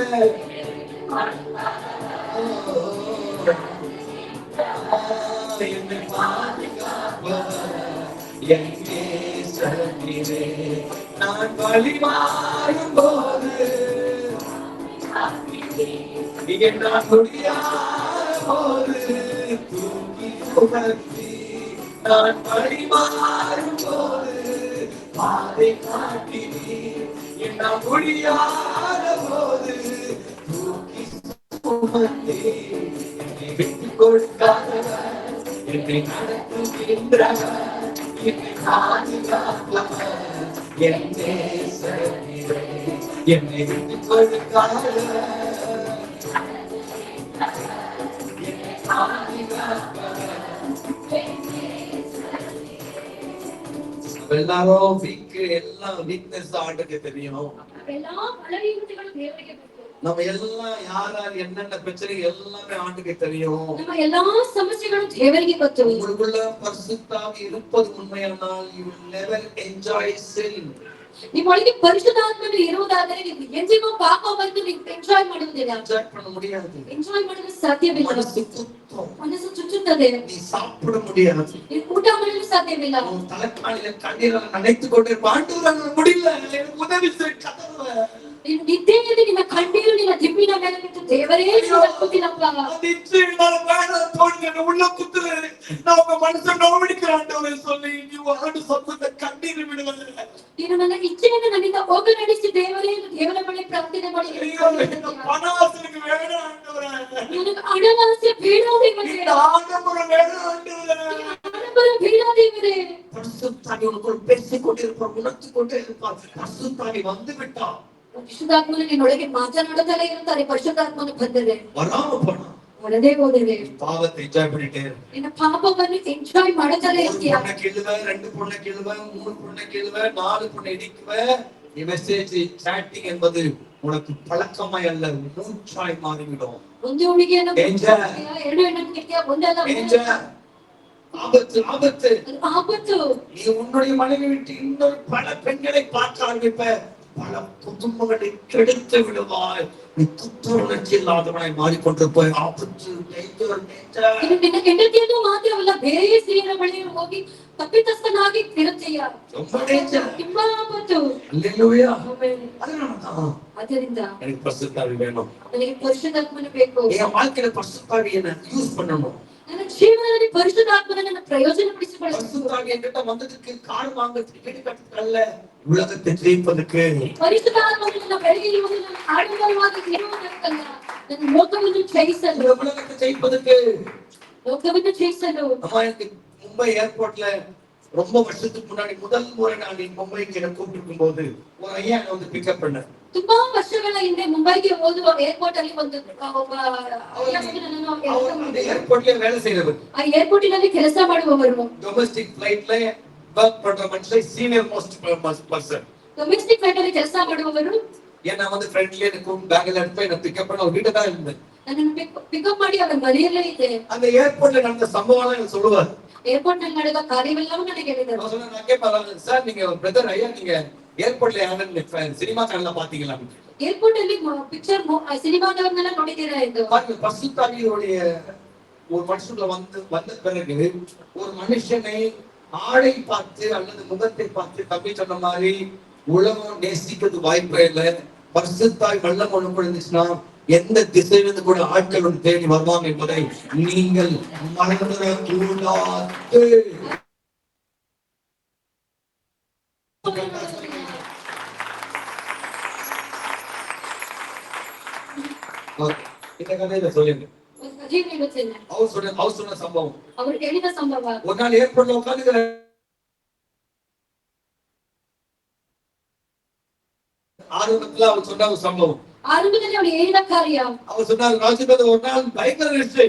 என்னை பாதுகாப்பவர், என் நேசர் நீரே. நான் வழி மாறும் போது நான் முடியாத போது தூக்கி சுமத்தி, நான் வழி மாறும் போது பாதை காட்டினீர். என்னால் முடியாத போது தூக்கி சுமத்தி, என்னை விட்டு கொடுக்காதவர், என்னை நடத்துகின்றவர், என்னை பாதுகாப்பவர், என் நேசர் நீரே. என்னை விட்டு கொடுக்காதவர், என்னை பாதுகாப்பவர், எல்லாரும் எல்லாம் வீக்னஸ் ஆண்டுக்கு தெரியும். எல்லா பலவீனತೆಗಳು ದೇವರಿಗೆ ಗೊತ್ತು. நம்ம எல்லாம் யாரார் என்னென்ன பிரச்சனை எல்லாமே ஆண்டுக்கு தெரியும். ನಮ್ಮ ಎಲ್ಲಾ ಸಮಸ್ಯೆಗಳು ದೇವರಿಗೆ ಗೊತ್ತು. உங்களுக்குள்ள பரிசுத்தாவி இருப்பது உண்மையானால் you will never enjoy sin. ನಿಮ್ಮೊಳಗೆ ಪರಿಶುದ್ಧಾತ್ಮನು ಇರುವುದಾದರೆ ನೀವು ಎಂದಿಗೂ ಪಾಪವನ್ನು ನೀವು ಎಂಜಾಯ್ ಮಾಡುವುದಿಲ್ಲ. ಎಂಜಾಯ್ பண்ண முடியாது. ಎಂಜಾಯ್ ಮಾಡಲು ಸಾಧ್ಯವಿಲ್ಲ. ಮನಸ್ಸು ಚುಚ್ಚುತ್ತದೆ. நீ சாப்பிட முடியாது. ನೀವು ಊಟ ಮಾಡಲು ಸಾಧ್ಯವಿಲ್ಲ. உன் தலைக்காலில கண்ணீரை நனைத்துக் கொண்டிருப்ப ஆண்டவரே முடியல எனக்கு உதவி செய் கதவை. ನೀನು ನಿದ್ದೆಯಲ್ಲಿ ನಿನ್ನ ಕಣ್ಣೀರು ನಿನ್ನ ದಿಮ್ಮಿನ ಮೇಲೆ ಬಿದ್ದು ದೇವರೇ ಕೂತಿಲ್ಲಪ್ಪ. ನಿಶ್ಚಯವಾಗಿ ಬೇಡ ತೋಡಿನ ಉಳ್ಳ ಕುತ್ತರೆ ನಾವು ಮನಸ್ಸು ನೋವಿಡಿಕ್கிறாண்டவரே சொல்லி ನೀವು ಆಡು ಸತ್ತದ ಕಣ್ಣೀರು ಬಿಡುವಲ್ಲ. ನೀನು ನನ್ನ ಇಚ್ಛೆಯನ್ನು ನನ್ನಿಂದ ಹೋಗಲಾಡಿಸಿ ದೇವರೇ ದೇವರ ಬಳಿ ಪ್ರಾರ್ಥನೆ ಮಾಡಿ. ಹಣವಾಸನೆಗೆ ಬೇಡ ಆಂಡವರೇ. ನನಗೆ ಹಣವಾಸನೆ ಬೇಡ ದೇವರೇ. ಆಡಂಬರ ಬೇಡ ಆಂಡವರೇ. ಆಡಂಬರ ಬೇಡ ದೇವರೇ. பரிசுத்தாவி உனக்குள் பேசிக் கொண்டிருப்பார், உணர்த்திக் கொண்டே இருப்பார். பரிசுத்தாவி வந்து விட்டார். ಪರಿಶುದ್ಧಾತ್ಮನು ನಿನ್ನೊಳಗೆ ಮಾತನಾಡುತ್ತಲೇ ಇರುತ್ತಾರೆ. ಪರಿಶುದ್ಧಾತ್ಮನು ಬಂದರೆ வராம போனா ಹೊರದೇ ಹೋದರೆ பாவத்தை என்ஜாய் பண்ணிட்டே இரு. ನಿನ್ನ ಪಾಪವನ್ನು ಎಂಜಾಯ್ ಮಾಡುತ್ತಲೇ ಇರ್ತೀಯ. பொண்ணை கிள்ளுவ, 2 பொண்ணை கிள்ளுவ, 3 பொண்ணை கிள்ளுவ, 4 பொண்ணை இடிக்குவ. நீ மெசேஜ் சாட்டிங் என்பது உனக்கு பழக்கமாய் அல்ல, மூச்சாய் மாறிவிடும். ಒಂದು ಹುಡುಗಿಯನ್ನು Danger. 2 ಹೆಣ್ಣನ್ನು ಕಿಟ್ಟಿಯ ಒಂದಲ್ಲ ஆபத்து ஆபத்து. ಆಪತ್ತು. நீ உன்னுடைய மனைவி விட்டு இன்னொரு பல பெண்களை பார்க்க ஆரம்பிப்ப, பல குடும்பங்களை கெடுத்து விடுவாய். நீ குற்றுணர்ச்சி இல்லாதவனாய் மாறிக்கொண்டிருப்பாய். ஆபத்து. ಇದು ನಿನ್ನ ಹೆಂಡತಿಯನ್ನು ಮಾತ್ರವಲ್ಲ ಬೇರೆ ಸ್ತ್ರೀಯರ ಬಳಿ ಹೋಗಿ ತಪ್ಪಿತಸ್ಥನಾಗಿ ಇರುತ್ತೀಯ. ತುಂಬಾ ಆಪತ್ತು. அல்லேலூயா. ಆಮೆನ್. ಆದ್ದರಿಂದ எனக்கு பரிசுத்தாவி வேணும். ನನಗೆ ಪರಿಶುದ್ಧಾತ್ಮನು ಬೇಕು. என் வாழ்க்கையில பரிசுத்தாவியை யூஸ் பண்ணணும். ನನ್ನ ಜೀವನದಲ್ಲಿ ಪರಿಶುದ್ಧಾತ್ಮನನ್ನು ಪ್ರಯೋಜನಪಡಿಸಿಕೊಳ್ಳಬೇಕು. பரிசுத்தாவி என்கிட்ட வந்ததுக்கு கார் வாங்குறதுக்கு வீடு கட்டுறதுக்கல்ல, உலகத்தை ஜெயிப்பதற்கு. ಪರಿಶುದ್ಧಾತ್ಮನು ನನ್ನ ಬಳಿಗೆ ಇರುವುದು ನನ್ನ ಆಡಂಬರವಾಗಿ ಇರುವುದಕ್ಕಲ್ಲ, ನನ್ನ ಲೋಕವನ್ನು ಜಯಿಸಲು. உலகத்தை ஜெயிப்பதற்கு. ಲೋಕವನ್ನು ಜಯಿಸಲು. அம்மா எனக்கு மும்பை ஏர்போர்ட்ல ரொம்ப வருஷத்துக்கு முன்னாடி முதல் முறை நான் மும்பைக்கு என்ன கூப்பிட்டு போது ஒரு ஐயா என்ன வந்து பிக்கப் பண்ண. ತುಂಬಾ ವರ್ಷಗಳ ಹಿಂದೆ ಮುಂಬೈಗೆ ಹೋಗುವ ಏರ್ಪೋರ್ಟ್ ಅಲ್ಲಿ ಒಂದು ಒಬ್ಬ ஏர்போர்ட்ல வேலை செய்யறவர். ಆ ಏರ್ಪೋರ್ಟಿನಲ್ಲಿ ಕೆಲಸ ಮಾಡುವವರು. ಡೊಮೆಸ್ಟಿಕ್ ಫ್ಲೈಟ್ல ವರ್ಕ್ பண்ற மனுஷன் senior most person. Domestic flight ಅಲ್ಲಿ ಕೆಲಸ ಮಾಡುವವರು. என்ன வந்து ஃப்ரெண்ட்ல எனக்கு பேக்ல எடுத்து என்ன பிக்கப் பண்ண ஒரு வீட்டுல தான் இருந்தேன். ನನ್ನನ್ನು ಪಿಕಪ್ ಮಾಡಿ ಅವರ ಮನೆಯಲ್ಲೇ ಇದ್ದೆ. அந்த ஏர்போர்ட்ல நடந்த சம்பவம் எனக்கு சொல்லுவார். ಏರ್ಪೋರ್ಟ್ ನಲ್ಲಿ ನಡೆದ ಕಾರ್ಯವೆಲ್ಲವೂ ನನಗೆ ಹೇಳಿದರು. நான் சொன்னேன் நான் கேட்பேன், சார் நீங்க பிரதர் ஐயா நீங்க ஏர்போர்ட்ல யாரும் சினிமா சேனல்ல பாத்தீங்களா? ಏರ್ಪೋರ್ಟ್ ಅಲ್ಲಿ ಪಿಕ್ಚರ್ ಸಿನಿಮಾದವನ್ನೆಲ್ಲ ನೋಡಿದ್ದೀರಾ ಎಂದು. பரிசுத்தாவியுடைய ஒரு மனுஷனுக்குள்ள வந்த பிறகு ஒரு மனுஷனை ஆடை பார்த்து அல்லது முகத்தை பார்த்து தம்பி சொன்ன மாதிரி உலகம் நேசிக்கிறது வாய்ப்பே இல்லை. பரிசுத்தாவி வெள்ளம் ஒண்ணு இருந்துச்சுன்னா எந்த திசையிலிருந்து கூட ஆட்கள் ஒன்று தேடி வருவாங்க என்பதை நீங்கள் மறந்துடக்கூடாது. இந்த கதையில சொல்லுங்க. அவர் சொன்ன சம்பவம். அவர் ಹೇಳಿದ ಸಂಭವ. ஒரு நாள் ஏர்போர்ட்ல உட்கார்ந்து ஆரம்பத்துல அவர் சொன்ன ஒரு சம்பவம். ಆರಂಭದಲ್ಲಿ ಅವಳು ಹೇಳಿದ ಕಾರ್ಯ. அவர் சொன்னார், ராஜபதி ஒரு நாள் பயங்கர நிஷ்டை.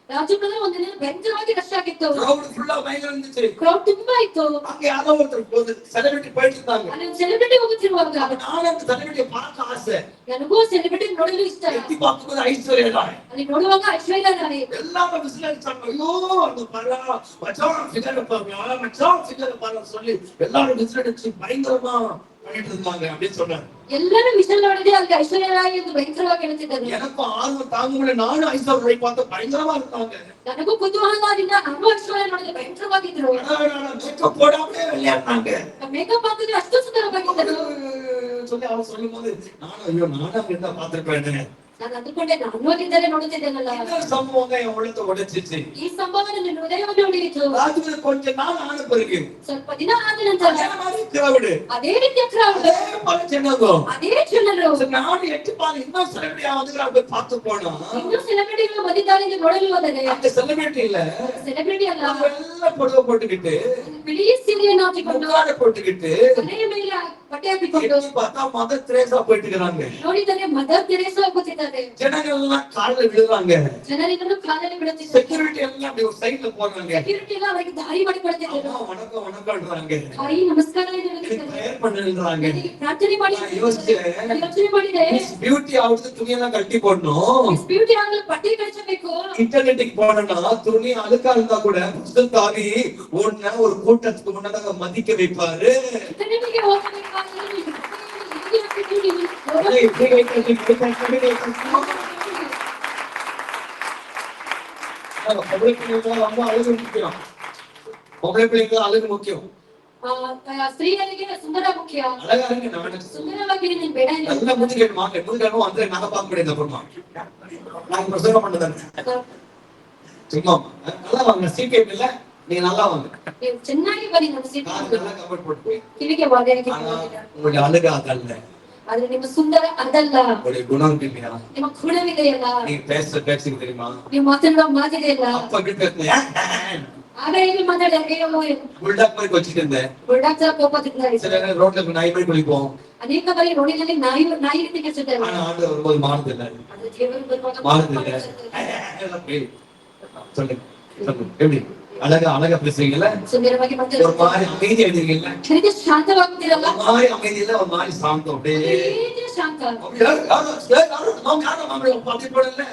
ರಾಜಪುರದ ಒಂದಿನ ಭಯಂಕರವಾಗಿ ರಶ್ ಆಗಿತ್ತು. ಕ್ರೌಡ್ ಫುಲ್ ಭಯಂಕರ இருந்துச்சு. ಕ್ರೌಡ್ ತುಂಬಾ ಇತ್ತು. அங்க யாரோ ஒருத்தர் செலிபிரிட்டி போயிட்டு இருந்தாங்க. ಅಲ್ಲಿ ಸೆಲೆಬ್ರಿಟಿ ಹೋಗುತ್ತಿರುವಾಗ ನಾನು அந்த செலிபிரிட்டியை பார்க்க ಆಸೆ. ನನಗೂ ಸೆಲೆಬ್ರಿಟಿ ನೋಡಲು ಇಷ್ಟ. ಎತ್ತಿ பார்க்கும்போது ಐಶ್ವರ್ಯ ರಾಯ್. ಅಲ್ಲಿ ನೋಡುವಾಗ ಐಶ್ವರ್ಯ ರಾಯ್. எல்லாரும் விசிலடிச்சாங்க. ஐயோ அந்த பரா மச்சான் ஃபிகர் பாருங்க, மச்சான் ஃபிகர் பாருங்க சொல்லி எல்லாரும் விசிலடிச்சு பயங்கரமா பண்ணிட்டு இருந்தாங்க அப்படி சொன்னாங்க. ಎಲ್ಲರೂ ವಿಷಲ್ ನೋಡಿದೆ ಅಲ್ಲಿ ಐಶ್ವರ್ಯ ರಾಯ್ ಎಂದು ಭಯಂಕರವಾಗಿ ಹೇಳ್ತಿದ್ದರು. எனக்கு ஆர்வம் தாங்க முடியல. நானும் ஐಶ್ವರ್ಯ ராಯ್ பார்த்து பயங்கரமா இருந்தாங்க. ನನಗೂ ಕುತೂಹಲದಿಂದ ನಾನು ಐಶ್ವರ್ಯ ನೋಡಿದೆ ಭಯಂಕರವಾಗಿದ್ರು. ಮೇಕಪ್ போடாமலே விளையாடுறாங்க. ಮೇಕಪ್ ಹಾಕಿದ್ರೆ ಅಷ್ಟು ಸುಂದರವಾಗಿದ್ದರು சொல்லி அவன் சொல்லும்போது நானும் அங்க இருந்தா பார்த்திருப்பேன். ನಾನು ಅಂದುಕೊಂಡೆ ನಾನು ಅಲ್ಲಿದ್ದರೆ ನೋಡುತ್ತಿದ್ದೇನಲ್ಲ. இந்த சம்பவம் என் உள்ளத்தை உடைச்சிச்சு. ಈ ಸಂಭವ ನನ್ನ ಹೃದಯವನ್ನು ಹೊಡೆಯಿತು. ರಾಜುಗೆ ಕೊಂಚ ನಾள் ಆದ பிறகு ಸ್ವಲ್ಪ ದಿನ ಆದ ನಂತರ ಅದೇ ರೀತಿಯ ಕ್ರೌಡ್, ಅದೇ ಜನರು. ನಾನು ಎಟ್ಟು ಪಾಲು ಇನ್ನೂ ಸೆಲೆಬ್ರಿಟಿ ಯಾವ್ದು பார்த்து போனோம். ಇನ್ನೂ ಸೆಲೆಬ್ರಿಟಿಗಳು ಬಂದಿದ್ದಾರೆ ಎಂದು ನೋಡಲು ಹೋದರೆ அந்த செலிபிரிட்டி இல்ல, ಸೆಲೆಬ್ರಿಟಿ ಅಲ್ಲ, வெள்ளை புடவை போட்டுக்கிட்டு ಬಿಳಿ ಸೀರೆಯನ್ನು ಹಾಕಿಕೊಂಡು முக்காட போட்டுக்கிட்டு ತಲೆಯ ಮೇಲೆ ಬಟ್ಟೆ ಹಾಕಿಕೊಂಡು பார்த்தா மதர் தெரேசா போயிட்டு இருக்காங்க. ನೋಡಿದರೆ ಮದರ್ ತೆರೇಸಾ ಹೋಗುತ್ತಿದ್ದಾರೆ. ಇರುತ್ತದೆ. ಜನಗಳೆಲ್ಲ ಕಾಲಿல் விழுறாங்க. ಜನರೆಲ್ಲರೂ ಕಾಲಲ್ಲಿ ಬೀಳುತ್ತಿದ್ದಾರೆ. ಸೆಕ್ಯೂರಿಟಿ ಎಲ್ಲ அப்படி ஒரு சைடுல போறாங்க. ಸೆಕ್ಯೂರಿಟಿ ಎಲ್ಲ ಅವರಿಗೆ ದಾರಿ ಮಾಡಿಕೊಡುತ್ತಿದ್ದಾರೆ. வணக்கம் வணக்கம்ன்றாங்க. ತಾಯಿ ನಮಸ್ಕಾರ ಹೇಳುತ್ತಿದ್ದಾರೆ. பிரேயர் பண்ணின்றாங்க. ಪ್ರಾರ್ಥನೆ ಮಾಡಿ ಯೋಚನೆ ಮಾಡಿದೆ. பியூட்டி ஆவுது துணியெல்லாம் கட்டி போடணும். ಬ್ಯೂಟಿ ಆಗಲು ಬಟ್ಟೆ ಕಳಿಸಬೇಕು. இன்டர்நெட்டுக்கு போனா துணி அழுக்கா இருந்தா கூட புத்தகத்தாவி ஒண்ணு ஒரு கூட்டத்துக்கு முன்னதாக மதிக்க வைப்பாரு. ಇಂಟರ್ನೆಟ್ಗೆ ಹೋಗಬೇಕಾದ್ರೆ பொம்பளை பிள்ளைங்க ரொம்ப அழகு முக்கியம். பொம்பளை பிள்ளைங்க அழகு முக்கியம். ಸ್ತ್ರೀಯರಿಗೆ ಸುಂದರ ಮುಖ್ಯ. அழகா இருக்கு நான் ಸುಂದರವಾಗಿ ನೀನು ಬೇಡ நல்லா முதுகேடுமா முதுகேடும் ಅಂದ್ರೆ நகை பார்க்க முடியாது அப்புறமா நான் பிரசங்கம் பண்ணதானே சும்மா நல்லா வாங்க சீக்கிரம் இல்ல நீங்க நல்லா வாங்க ನೀವು ಚೆನ್ನಾಗಿ ಬನ್ನಿ ನಮ್ಮ ಸೀಟ್ நல்லா கவர் போட்டு ಕಿವಿಗೆ ಬಾಗಿ உங்களுடைய அழகு அதல்ல ಆದ್ರೆ ನಿಮ್ಮ ಸುಂದರ ಅದಲ್ಲ உங்களுடைய குணம் இல்லையா ನಿಮ್ಮ ಗುಣವಿದೆಯಲ್ಲ நீங்க பேசுறீங்க தெரியுமா ನೀವು ಮಾತನಾಡೋ ಮಾತಿದೆಯಲ್ಲ அப்ப கிட்ட ಆಗ ಹೇಗೆ ಮಾತಾಡಿದ್ರೆ புல்டாக் மாதிரி வச்சிட்டு இருந்தேன் ಬುಲ್ಡಾಗ್ ತರ ಕೋಪದಿಂದ சில ரோட்ல நாய் மாதிரி குளிப்போம் ಅನೇಕ ಬಾರಿ ರೋಡಿನಲ್ಲಿ ನಾಯಿ ರೀತಿ ಕೆಲ್ಸಿದ್ದಾರೆ ஆனா ஆண்டு வரும்போது மாறுதில்லை ಅದು ದೇವರು ಬರುವಾಗ மாறுதில்லை சொல்லுங்க சொல்லுங்க எப்படி அழகா பேசுறீங்கல்ல ಸುಂದರವಾಗಿ ஒரு ಮಾತಾಡ್ತಾರೆ மாதிரி அமைதி எழுதுறீங்கல்ல ಖರೀದಿ ಶಾಂತವಾಗ್ತಿರಲ್ಲ ஒரு மாதிரி அமைதியில ஒரு மாதிரி சாந்தம் அப்படியே ಹೇಗೆ ಶಾಂತ அப்படி போடல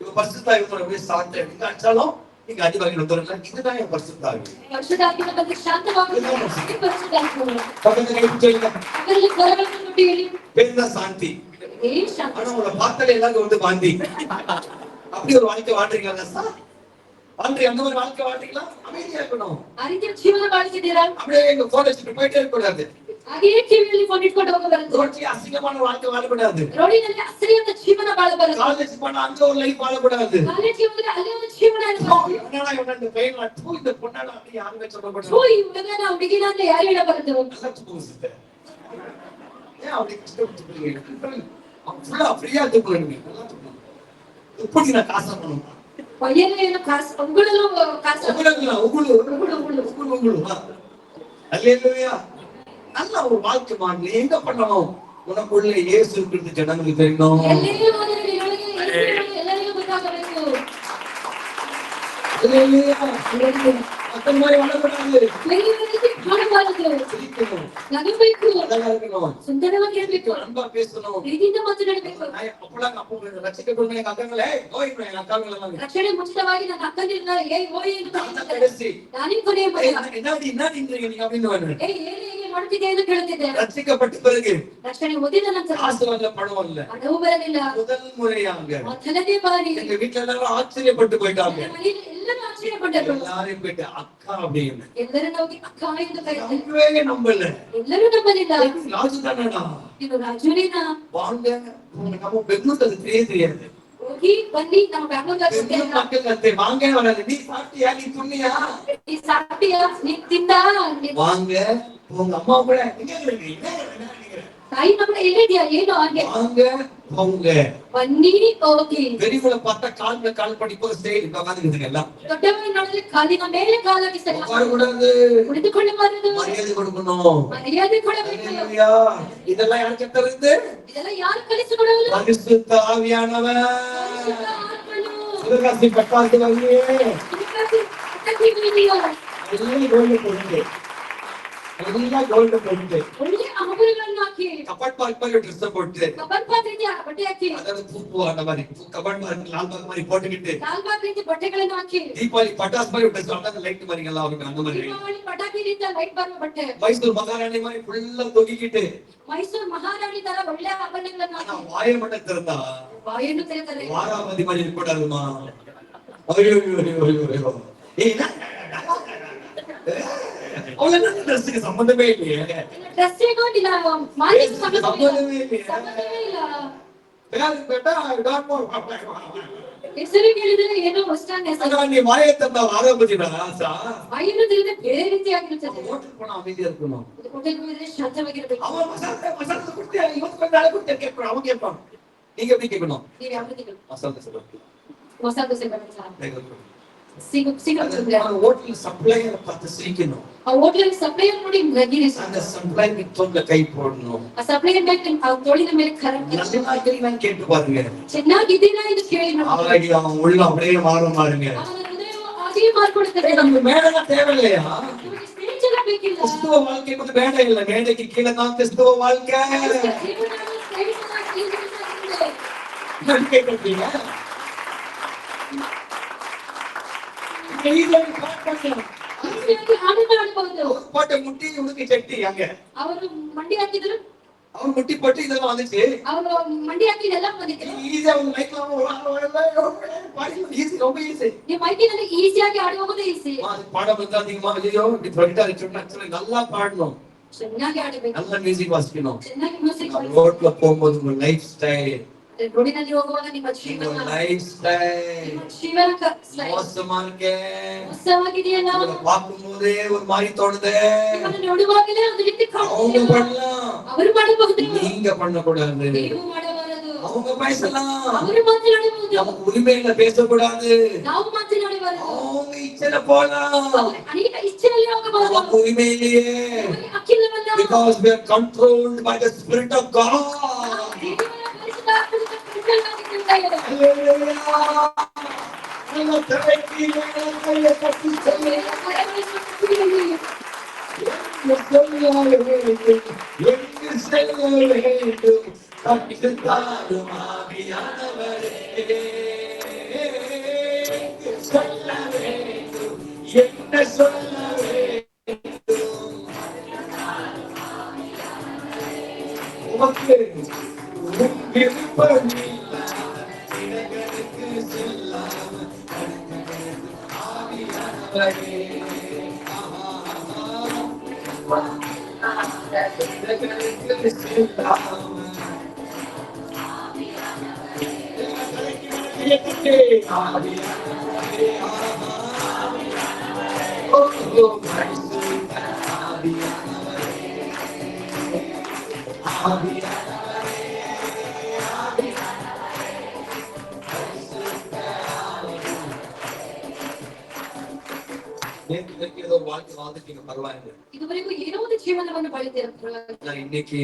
இப்ப பரிசுத்தாவி அப்படியே சாந்தம் எங்க அடிச்சாலும் நீங்க அடிவாங்கி வந்துடல இதுதான் என் பரிசுத்தாவி ವರ್ಷದಾಗಿನ ಬಗ್ಗೆ ಶಾಂತವಾಗುತ್ತೆ பக்கத்துல கை பிடிச்சீங்க ಅದರಲ್ಲಿ ಸ್ವರಗಳನ್ನು ನುಡಿ ಹೇಳಿ பேர் தான் சாந்தி ಏನ್ ಶಾಂತ ஆனா உங்களை பார்த்தாலே எல்லாரும் வந்து வாந்தி அப்படி ஒரு வாழ்க்கை வாழ்றீங்களா சார் வாழ்றீங்க அந்த மாதிரி வாழ்க்கை வாழ்றீங்களா அமைதியா இருக்கணும் ಆ ರೀತಿಯ ಜೀವನ ಬಾಳಿಸಿದ್ದೀರಾ அப்படியே எங்க போன் வச்சுட்டு போயிட்டே இருக்கக்கூடாது ಹಾಗೆಯೇ ಕಿವಿಯಲ್ಲಿ ಫೋನ್ ಇಟ್ಕೊಂಡು ಹೋಗಬಾರದು ரோட்ல அசிங்கமான வாழ்க்கை வாழக்கூடாது ರೋಡಿನಲ್ಲಿ ಅಸಹ್ಯದ ಜೀವನ ಬಾಳಬಾರದು காலேஜ் போனா அங்க ஒரு லைஃப் வாழக்கூடாது ಕಾಲೇಜಿಗೆ ಹೋದ್ರೆ ಅಲ್ಲಿ ಒಂದು ಜೀವನ ಇರಬಾರದು என்னடா இவன் பையன் இந்த பொண்ணால அப்படி யாருமே சொல்லக்கூடாது ಓ ಈ ಹುಡುಗನ ಹುಡುಗಿನ ಅಂತ ಯಾರು ಹೇಳಬಾರದು நல்லா தூங்குது ஏன் அப்படி கஷ்டப்பட்டுக்கிறீங்க ஃபுல்லா ஃப்ரீயா தூங்குறீங்க நல்லா தூங்குங்க இப்படி நான் காசு பண்ணணும் பையನ ಏನು ಕಾಸು ಉಗುಳಲು ಕಾಸು உகுಳು அல்லேலூயா நல்ல ஒரு வாழ்க்கை நீ எங்க பண்ணணும் உனக்குள்ள இயேசு இருக்கிறது ஜனங்களுக்கு தெரியணும் ಎಲ್ಲೇ ಹೋದರೆ ನಿನಗೆ ಎಲ್ಲರಿಗೂ ಗೊತ್ತಾಗಬೇಕು அல்லேலூயா அந்த மாதிரி வாழக்கூடாது ಬೇರೆ ರೀತಿ ಮಾಡಬಾರದು சிரிக்கணும் ನಗಬೇಕು அழகா இருக்கணும் ಸುಂದರವಾಗಿ ಇರಬೇಕು அன்பா பேசணும் ಪ್ರೀತಿಯಿಂದ ಮಾತನಾಡಬೇಕು அப்போ ரசிக்கப்படும் எங்க அக்கங்களே ஓய் எங்க அக்கங்களெல்லாம் ರಕ್ಷಣೆ ಮುಂಚಿತವಾಗಿ ನನ್ನ ಅಕ್ಕನಿಂದ ಓಯ್ ಎಂದು கடைசி ನಾನೇ ಕೊನೆಯ ಮಗ என்ன நீங்க அப்படின்னு ಹೇಗೆ ಮಾಡುತ್ತಿದ್ದೆ ಎಂದು ಕೇಳುತ್ತಿದ್ದೆ ரசிக்கப்பட்ட பிறகு ರಕ್ಷಣೆ ಹೊಂದಿದ ನಂತರ காசு வரல பணம் வரல ಹಣವು ಬರಲಿಲ್ಲ முதல் முறையாக ಮೊದಲನೇ ಬಾರಿ எங்க வீட்டுல எல்லாரும் ஆச்சரியப்பட்டு போயிட்டாங்க ಮನೆಯಲ್ಲಿ ಎಲ್ಲರೂ ಆಶ್ಚರ್ಯಪಟ್ಟರು எல்லாரையும் போயிட்டு அக்கா அப்படின்னு ಎಲ್ಲರೂ ನಾವು ಅಕ್ಕ ಎಂದು ಕರೆಯುತ್ತೇವೆ நம்பவே நம்பல ಎಲ್ಲರೂ ನಂಬಲಿಲ್ಲ ராஜு தானடா ಇದು ರಾಜುನೇನಾ வாங்க நம்ம பெங்களூர் அது தெரியாது ಹೋಗಿ ಬನ್ನಿ ನಮ್ಮ ಬ್ಯಾಂಗ್ಳೂರ್ பெங்களூர் மக்கள் ಅಂತೆ வாங்க வராது நீ சாப்பிட்டியா நீ துண்ணியா ಈ ಸಾಟಿಯ ನೀ ತಿಂದ வாங்க உங்க அம்மா கூட ತಾಯಿ ನಮ್ಮ ಎಲ್ಲಿದ್ಯಾ ಏನು ಹಾಗೆ வாங்க போங்க ಬನ್ನಿ ಹೋಗಿ பெரியவங்களை பார்த்தா கால் படிப்போ ஸ்டேஜ் உட்காந்துக்கிட்டு எல்லாம் ದೊಡ್ಡವರು ನೋಡಿದ್ರೆ ಕಾಲಿನ ಮೇಲೆ ಕಾಲಾಗಿ ಸರಿ உட்காரக்கூடாது ಕುಳಿತುಕೊಳ್ಳಬಾರದು மரியாதை கொடுக்கணும் ಮರ್ಯಾದೆ ಕೊಡಬೇಕು அல்லேலூயா இதெல்லாம் யார் கத்தறது ಇದೆಲ್ಲ ಯಾರು ಕಲಿಸಿಕೊಡಲು பரிசுத்த ஆவியானவர் ಪರಿಶುದ್ಧ ಆತ್ಮನು. சிவகாசி பட்டாசு வந்து ಇದಕ್ಕಾಗಿ ಅಕ್ಕನಿಗೆ எல்லாம் கோல்டு போட்டு எல்லாம் கோல்டு போட்டு ಒಳ್ಳೆ ಆಭರಣಗಳನ್ನು ಹಾಕಿ கபாட் பார்க் மாதிரி ட்ரெஸ் போட்டு ಕಬರ್ಪಾತ್ ರೀತಿಯ ಬಟ್ಟೆ ಹಾಕಿ அதாவது பூ அந்த மாதிரி கபாட் பார்க் லால் பார்க் மாதிரி போட்டுக்கிட்டு ಲಾಲ್ಬಾಗ್ ರೀತಿ ಬಟ್ಟೆಗಳನ್ನು ಹಾಕಿ தீபாவளி பட்டாசு மாதிரி ட்ரெஸ் அந்த லைட் மாதிரி எல்லாம் அவங்க அந்த மாதிரி ದೀಪಾವಳಿ ಪಟಾಕಿ ರೀತಿಯ ಲೈಟ್ ಬರುವ ಬಟ್ಟೆ மைசூர் மகாராணி மாதிரி ஃபுல்லா தொங்கிக்கிட்டு ಮೈಸೂರು ಮಹಾರಾಣಿ ತರ ಒಳ್ಳೆ ಆಭರಣಗಳನ್ನು ஆனா ಹಾಕಿ வாயை மட்டும் திறந்தா ಬಾಯನ್ನು ತೆರೆದರೆ வாராமதி மாதிரி இருக்கக்கூடாதுமா ஐயோ ஐயோ ஐயோ ஐயோ ஏய் அவ்வளவு ட்ரெஸ்ஸுக்கு சம்பந்தமே இல்லையே ಡ್ರೆಸ್ ಹೇಗೋದಿಲ್ಲ ಮಾಲಿಗೆ சம்பந்தமே இல்லையே ಸಂಬಂಧವೇ ಇಲ್ಲ பேர் கேட்டா ಹೆಸರು ಕೇಳಿದ್ರೆ ಏನೋ ಹೊಸ್ತಾನ್ ಹೆಸರು ஆனா நீ வாயை திறந்தா வாராமதிடா ஆசா ಬಾಯನ್ನು ತೆರೆದ್ರೆ ಬೇರೆ ರೀತಿಯಾಗಿರುತ್ತದೆ ಹೋಟೆಲ್ போனா அமைதியா இருக்கணும் ಹೋಟೆಲ್ ಹೋದ್ರೆ ಶಾಂತವಾಗಿರ್ಬೇಕು அவன் மசாலா கொடுத்தியா ಇವತ್ತು கொஞ்ச நாள் கொடுத்தியா கேட்கணும் அவன் கேட்பான் நீங்க எப்படி கேட்கணும் ನೀವ್ ಯಾವ ರೀತಿ மசாலா சொல்லுங்க ಮಸಾಲೆ ದೋಸೆ ಬರುತ್ತೆ சீக்கிரம் சொல்லுங்க. ஹோட்டல் சப்ளையர் பார்த்து சிரிக்கணும். ಆ ಹೋಟೆಲ್ ಸಪ್ಲೈಯರ್ ನೋಡಿ ನಗಿರಿಸಿ. அந்த சப்ளையர் தோல்ல கை போடணும். ಆ ಸಪ್ಲೈಯರ್ ಮೇಲೆ ಆ ತೋಳಿನ ಮೇಲೆ ಕರಂ நல்லா கேட்டு பாருங்க. ಚೆನ್ನಾಗಿದ್ದೀರಾ ಎಂದು ಕೇಳಿ ನೋಡಿ. ஆடி அவன் உள்ள அப்படியே மாறும் பாருங்க. ಅವನ ಹೃದಯ ಹಾಗೆ ಮಾರ್ಕೊಳ್ತಾರೆ. நமக்கு மேடலாம் தேவையில்லையா? ನಿಮಗೆ ಸ್ಟೇಜ್ ಎಲ್ಲ ಬೇಕಿಲ್ಲ. கிறிஸ்துவ வாழ்க்கை வந்து மேடை இல்ல, மேடைக்கு கீழே தான் கிறிஸ்துவ வாழ்க்கை. கேட்கறீங்க? போட்ட முட்டி உனக்கு சட்டி அங்க ಅವರು ಮಂಡಿ ಹಾಕಿದ್ರು. அவன் முட்டி போட்டு இதெல்லாம் வந்துச்சு. ಅವರು ಮಂಡಿ ಹಾಕಿದೆಲ್ಲ ಬಂದಿತ್ತು. ஈஸியா அவங்க மைக்லாம் ஈஸி, ரொம்ப ஈஸி. ನೀವು ಮೈಕಿನಲ್ಲಿ ಈಸಿಯಾಗಿ ಆಡುವುದು ಈಸಿ. பாடம் வந்து அதிகமா இல்லையோ இப்படி சொல்லிட்டு சொன்னா நல்லா பாடணும், ಚೆನ್ನಾಗಿ ಆಡಬೇಕು, நல்ல மியூசிக் வாசிக்கணும். ಚೆನ್ನಾಗಿ ಮ್ಯೂಸಿಕ್ ரோட்ல போகும்போது உங்க லைஃப் ஸ்டைல், ರೋಡಿನಲ್ಲಿ ಹೋಗುವಾಗ ನಿಮ್ಮ ಜೀವನ, உங்க லைஃப் ஸ்டைல் மோசமா இருக்கே, ಮೋಸವಾಗಿದೆಯಲ್ಲ, பார்க்கும்போதே ஒரு மாதிரி தோணுது. ನಿಮ್ಮನ್ನು ನೋಡುವಾಗಲೇ ಒಂದು ರೀತಿ அவங்க ಕಾಣುತ್ತೆ. பண்ணலாம், ಅವರು ಮಾಡಬಹುದು, நீங்க பண்ணக்கூடாது. ನೀವು ಮಾಡಬಾರದು. அவங்க பேசலாம், ಅವರು ಮಾತನಾಡಬಹುದು, நமக்கு உரிமையில பேசக்கூடாது. ನಾವು ಮಾತನಾಡಬಾರದು. அவங்க இச்சையில போலாம், ಅವರು ಅನೇಕ ಇಚ್ಛೆಯಲ್ಲಿ ಹೋಗಬಾರದು. நமக்கு உரிமையிலேயே. ಅವರಿಗೆ ಹಕ್ಕಿಲ್ಲವಲ್ಲ. Because we are controlled by the Spirit of God. ದೇವರ ಪರಿಶುದ್ಧಾತ್ಮನಿಂದ ಪ್ರೇರಿತರಾಗಿದ್ದೇವೆ. Hallelujah. ನಮ್ಮ ತಲೆಗೆ ಕೈಯ ಕಟ್ಟಿ ದೇವರ ಕರಗಳಲ್ಲಿ ಸುತ್ತಿಕೊಳ್ಳಿ. எங்கு செல்ல வேண்டும் கட்டுத்தாரும் ஆவியானவரே, எங்கு செல்ல வேண்டும் என்ன சொல்ல வேண்டும் உமக்கு உன் விருப்பம் இடங்களுக்கு செல்லாமல் ஆவியானவரே, இடங்களுக்கு செல்லாமல் ஆவியானவரே, ஓ பரிசுத்த ஆவியானவரே, ஆவியானவரே, நேற்று ஏதோ வாழ்க்கை வாழ்ந்துட்டீங்க, பரவாயில்லை. ಇದುವರೆಗೂ ಏನೋ ಒಂದು ಜೀವನವನ್ನು ಬಾಳಿದ್ದೀರ. நான் இன்னைக்கு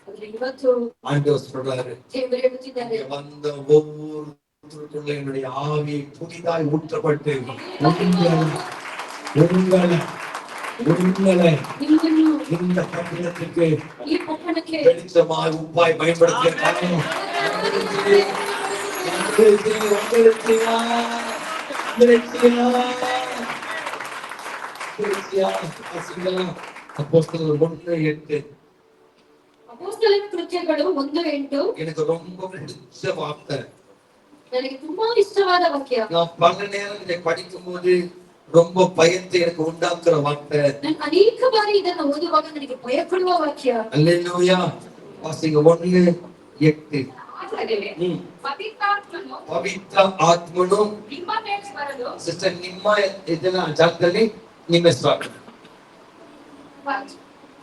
ಆದ್ರೆ ಇವತ್ತು ஆண்டவர் சொல்றாரு, ದೇವರು ಹೇಳುತ್ತಿದ್ದಾರೆ, வந்த ஒவ்வொருத்தருக்குள்ள என்னுடைய ஆவி புதிதாய் ஊற்றப்பட்டு உங்களை ನಿಮ್ಮನ್ನು இந்த பட்டணத்துக்கு ಈ ಪಟ್ಟಣಕ್ಕೆ வெளிச்சமாய் உப்பாய் பயன்படுத்திய காரணம் அப்போஸ்தலர் 1:8 ಅಪೊಸ್ತಲರ ಕೃತ್ಯಗಳು 1:8 எனக்கு ரொம்ப பிடிச்ச வார்த்தை. ನನಗೆ ತುಂಬಾ ಇಷ್ಟವಾದ ವಾಕ್ಯ. நான் பல நேரம் இதை படிக்கும் போது ரொம்ப பயத்தை எனக்கு உண்டாக்குற வார்த்தை. ನಾನು ಅನೇಕ ಬಾರಿ ಇದನ್ನು ಓದುವಾಗ ನನಗೆ ಭಯ ಪಡುವ ವಾಕ್ಯ. அல்லேலூயா. வாசிங்க 1:8. ಪವಿತ್ರ ಆತ್ಮನು ನಿಮ್ಮ ಮೇಲೆ ಬರಲು. ಸಿಸ್ಟರ್ ನಿಮ್ಮ ಇದನ್ನ ಜಾಗದಲ್ಲಿ ನಿಮ್ಮ ಹೆಸರು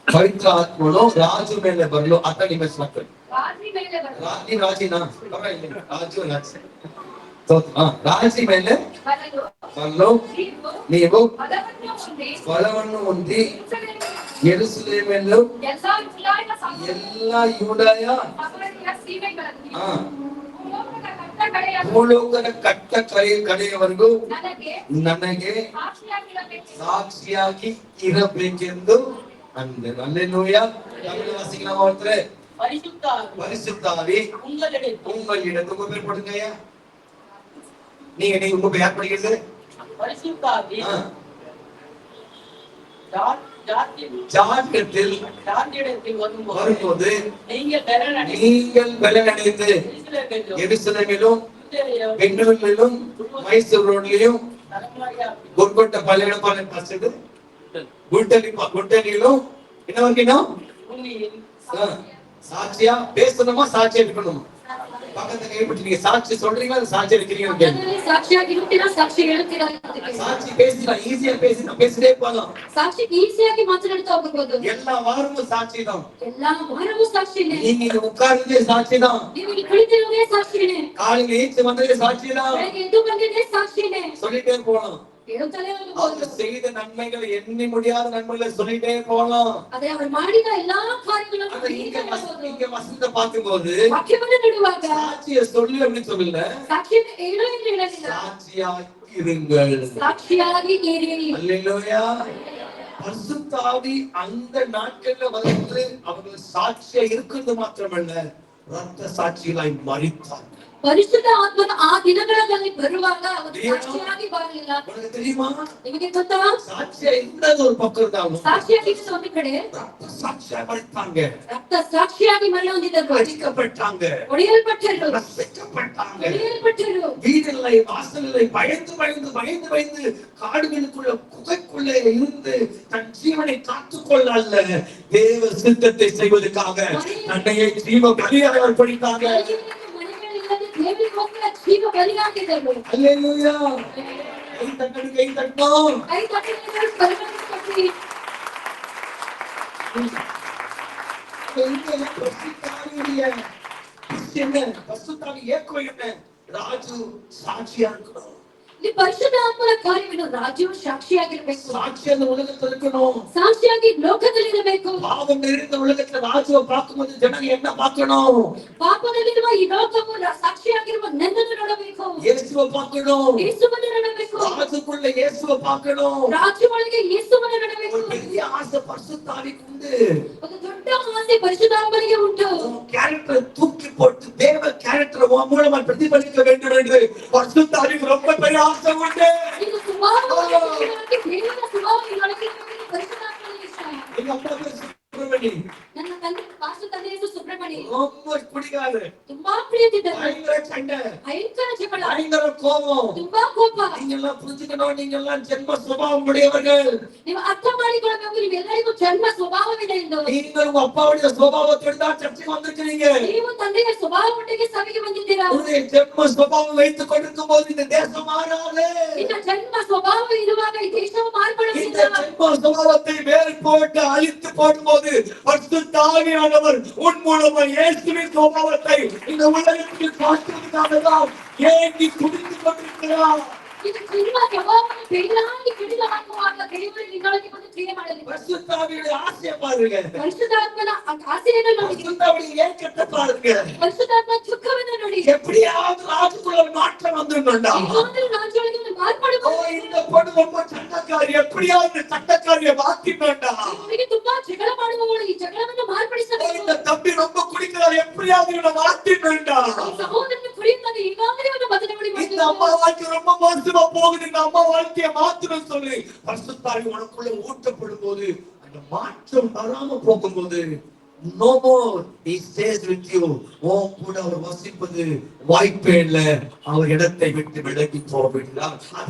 ಪವಿತ್ರ ಆತ್ಮನು ರಾಜು ಮೇಲೆ ಬರಲು ಆತ ನಿಮ್ಮ ಹೆಸರು ರಾಜಿ ಮೇಲೆ ಬರಲು. ರಾಜಿನಾ ರಾಜು ರಾಜಿ ಮೇಲೆ ಬರಲು ನೀವು ಬಲವನ್ನು ಹೊಂದಿ ಯೆರೂಸಲೇಮಲ್ಲೂ ಎಲ್ಲ ಯೂದಾಯ ಭೂಲೋಕದ ಕಟ್ಟ ಕಡೆಯವರೆಗೂ ನನಗೆ ಸಾಕ್ಷಿಯಾಗಿ ಇರಬೇಕೆಂದು ಅಂದೆನು. அல்லேலூயா. தமிழ் வாசிக்கலாம் ஒருத்தர். பரிசுத்த ஆவி உங்களிடம் உங்க பேர் போடுங்கய்யா. நீங்க உங்க பேர் யார் படிக்கிறது? பரிசுத்த ஆவி ஜாதியில் வரும்போது நீங்கள் பலனடைந்து எருசலேமிலும் பெங்களூரிலும் மைசூர் ரோட்லயும் கொல்கொட்ட பள்ளியிடம் பசது குட்டனிலும் என்ன வரைக்கும் சாட்சியா பேசணுமா சாட்சியா இருக்கணுமா? பக்கத்துல கைப்பற்றி நீங்க சாட்சி சொல்றீங்களா சாட்சி இருக்கிறீங்க? ಸಾಕ್ಷಿಯಾಗಿ ಇರುತ್ತೀರಾ ಸಾಕ್ಷಿ ಹೇಳುತ್ತೀರಾ? சாட்சி பேசினா ஈஸியா பேசிட்டே போகலாம். ಸಾಕ್ಷಿ ಈಸಿಯಾಗಿ ಮಾತನಾಡ್ತಾ ಹೋಗಬಹುದು. எல்லா வாரமும் சாட்சி தான். ಎಲ್ಲಾ ವಾರವೂ ಸಾಕ್ಷಿನೇ. நீங்க உட்கார்ந்தே சாட்சி தான். ನೀವು ಇಲ್ಲಿ ಕುಳಿತಿರುವುದೇ ಸಾಕ್ಷಿನೇ. காலையில ஏச்சு வந்ததே சாட்சி தான். ಬೆಳಗ್ಗೆ ಎದ್ದು ಬಂದಿದ್ದೇ ಸಾಕ್ಷಿನೇ. சொல்லிட்டே போகலாம். ಹೇಳುತ್ತಲೇ அவர் ಹೋಗಬಹುದು. செய்த நன்மைகள் எண்ணி முடியாத நன்மைகளை சொல்லிட்டே போகலாம். ಆದರೆ ಅವರು ಮಾಡಿದ ಎಲ್ಲಾ ಕಾರ್ಯಗಳನ್ನು ஆனா ಹೀಗೆ ಹೇಳಬಹುದು. இங்க வசனத்தை பார்க்கும்போது ವಾಕ್ಯವನ್ನು ನೋಡುವಾಗ சாட்சியை சொல்லு அப்படின்னு சொல்லல, ಸಾಕ್ಷಿಯನ್ನು ಹೇಳು ಎಂದು ಹೇಳಲಿಲ್ಲ, சாட்சியாய் இருங்கள். ಸಾಕ್ಷಿಯಾಗಿ ಇರಿ. அல்லேலூயா. பரிசுத்த ஆவி அந்த நாட்கள்ல வந்து அவர்கள் சாட்சியா இருக்கிறது மாத்திரமல்ல, ரத்த சாட்சிகளாய் மரித்தார். ಪರಿಶುದ್ಧ ಆತ್ಮನ ಆ ದಿನಗಳಲ್ಲಿ ಬರುವಾಗ ಅವರು ಸಾಕ್ಷಿಯಾಗಿ ಬರಲಿಲ್ಲ. உனக்கு தெரியுமா, ನಿಮಗೆ ಗೊತ್ತಾ, சாட்சியா இருந்தது ஒரு பக்கம் இருந்தாலும் ಸಾಕ್ಷಿಯಾಗಿ ಒಂದು ಕಡೆ ரத்த சாட்சியா மரித்தாங்க, ರಕ್ತ ಸಾಕ್ಷಿಯಾಗಿ ಮರಣ ಹೊಂದಿದ್ದರು, அடிக்கப்பட்டாங்க, ಹೊಡೆಯಲ್ಪಟ್ಟರು, ரசிக்கப்பட்டாங்க. ಹೊಡೆಯಲ್ಪಟ್ಟರು. வீடில்லை, வாசலில்லை, பயந்து பயந்து பயந்து பயந்து காடுகளுக்குள்ள குகைக்குள்ளே இருந்து தன் ஜீவனை காத்துக்கொள்ள அல்ல, தேவ சித்தத்தை செய்வதற்காக தன்னையே ஜீவ பலியாக அர்ப்பணித்தாங்க. ಮನೆಗಳಿಲ್ಲದೆ ದೇವರಿಗೋಸ್ಕರ ಜೀವ ಬಲಿಯಾಗಿದ್ದರು. அல்லேலூயா. கை தட்டணும், கை தட்டணும். ಕೈ ತಟ್ಟಿದರು, ಪರಿಗಣಿಸಿಕೊಟ್ರಿ. இந்த பரிசுத்தாவியுடைய என்ன, பரிசுத்தாவி ஏக்கம் என்ன? ராஜு சாட்சியா இருக்கணும். ಇಲ್ಲಿ ಪರಿಶುದ್ಧ ಆತ್ಮನ ಕಾರ್ಯವನ್ನು ರಾಜ್ಯವು ಸಾಕ್ಷಿಯಾಗಿರಬೇಕು, சாட்சி அந்த உலகத்துல இருக்கணும். ಸಾಕ್ಷಿಯಾಗಿ ಲೋಕದಲ್ಲಿ ಇರಬೇಕು. பாவம் நிறைந்த உலகத்துல ராஜுவை பார்க்கும்போது ஜனங்க என்ன பார்க்கணும்? ಪಾಪದಲ್ಲಿರುವ ಈ ಲೋಕವು ಸಾಕ್ಷಿಯಾಗಿರುವ ನನ್ನನ್ನು ನೋಡಬೇಕು, இயேசுவை பார்க்கணும். ಯೇಸುವನ್ನು ನೋಡಬೇಕು, ராஜுக்குள்ள இயேசுவை பார்க்கணும். ರಾಜ್ಯ ಒಳಗೆ ಯೇಸುವನ್ನು ನೋಡಬೇಕು. ஒரு பெரிய ஆசை பரிசுத்தாவிக்கு உண்டு. ಒಂದು ದೊಡ್ಡ ಆಸೆ ಪರಿಶುದ್ಧಾತ್ಮನಿಗೆ ಉಂಟು. கேரக்டரை தூக்கி போட்டு தேவ கேரக்டரை மூலமா பிரதிபலிக்க வேண்டும் என்று பரிசுத்தாவிக்கு ரொம்ப பெரிய ஆசை உண்டு. ಇದು ಸ್ವಭಾವವಾಗಿ ದೇವರ ಸ್ವಭಾವವಾಗಿ ಪರಿಶುದ್ಧಾತ್ಮನಿಗೆ ಇಷ್ಟ. எங்க அப்பா பேர் சுப்பிரமணி, ನನ್ನ ತಂದೆ ಪಾಸ್ಟರ್ ತಂದೆ ಹೆಸರು ಸುಬ್ರಹ್ಮಣಿ. ரொம்ப குடிகாரு, ತುಂಬಾ ಪ್ರಿಯತಿದ್ದರು, பயங்கர சண்டை, ಭಯಂಕರ ಜಗಳ, பயங்கர கோபம். ತುಂಬಾ ಕೋಪ. நீங்க எல்லாம் புரிஞ்சுக்கணும், நீங்க எல்லாம் ஜென்ம சுபாவம் உடையவர்கள். ನೀವು ಅರ್ಥ ಮಾಡಿಕೊಳ್ಳಬೇಕು, ನೀವೆಲ್ಲರಿಗೂ ಜನ್ಮ ಸ್ವಭಾವವಿದೆ ಎಂದು. நீங்கள் உங்க அப்பாவுடைய சுபாவத்தோடு தான் சர்ச்சைக்கு வந்திருக்கிறீங்க. ನೀವು ತಂದೆಯ ಸ್ವಭಾವದೊಟ್ಟಿಗೆ ಸಭೆಗೆ ಬಂದಿದ್ದೀರಾ. உங்களுடைய ஜென்ம சுபாவம் வைத்துக் கொண்டிருக்கும் போது இந்த தேசம் மாறாது. ನಿನ್ನ ಜನ್ಮ ಸ್ವಭಾವ ಇರುವಾಗ ಈ ದೇಶವು இந்த ಮಾರ್ಪಡುವುದಿಲ್ಲ. ஜென்ம சுபாவத்தை வேறு போட்டு அழித்து போடும்போது பரிசுத்த ஆவியானவர் உன் மூலமா இயேசுவின் சுபாவத்தை இந்த உலகத்தில் காட்டுவதற்காக தான் ஏங்கி துடித்துக் கொண்டிருக்கிறார். ಇದು ಜನ್ಮ ಸ್ವಭಾವವನ್ನು ಬೆಳ್ಳಾಗಿ ಕಡಿದಾಗುವಾಗ ದೇವರು ನಿನ್ನೊಳಗೆ ಬಂದು ಕ್ರಿಯೆ ಮಾಡಲಿಲ್ಲ. பரிசுத்த ஆவியுடைய ஆசையை பாருங்க, ಪರಿಶುದ್ಧಾತ್ಮನ ಆಸೆಯನ್ನು ನೋಡಿ, பரிசுத்த ஆவியுடைய ஏக்கத்தை பாருங்க. ಪರಿಶುದ್ಧಾತ್ಮ ದುಃಖವನ್ನು ನೋಡಿ. எப்படியாவது ராஜுக்குள்ள ஒரு மாற்றம் வந்துடணும்டா. ಏನಾದರೂ ರಾಜ್ಯೊಳಗೆ ಒಂದು ஓ, ಮಾರ್ಪಡಬಹುದು. இந்த பொண்ணு ரொம்ப சண்டக்காரி, எப்படியாவது சண்டக்காரியை மாத்திடணும்டா. ಇವರಿಗೆ ತುಂಬಾ ಜಗಳ ಮಾಡುವವಳು ಈ ಜಗಳವನ್ನು ஓ, ಮಾರ್ಪಡಿಸಬೇಕು. இந்த தம்பி ரொம்ப குடிக்கிறார், எப்படியாவது இவனை மாத்திடணும்டா. ಈ ಸಹೋದರನು ಕುಡಿಯುತ್ತಾನೆ, ಈಗಾಗಲೇ ಅವನು ಬದಲಾವಣೆ இந்த அம்மா ಮಾಡಬೇಕು. வாழ்க்கை ரொம்ப மோசமா போகுது, இந்த அம்மா வாழ்க்கையை மாத்தணும் சொல்லி பரிசுத்தாவி உனக்குள்ள ஊட்டப்படும் போது அந்த மாற்றம் வராம போகும்போது no more he stays with you. உன் கூட அவர் வசிப்பது வாய்ப்பே இல்ல. அவர் இடத்தை விட்டு விலகி போவிட்டார்.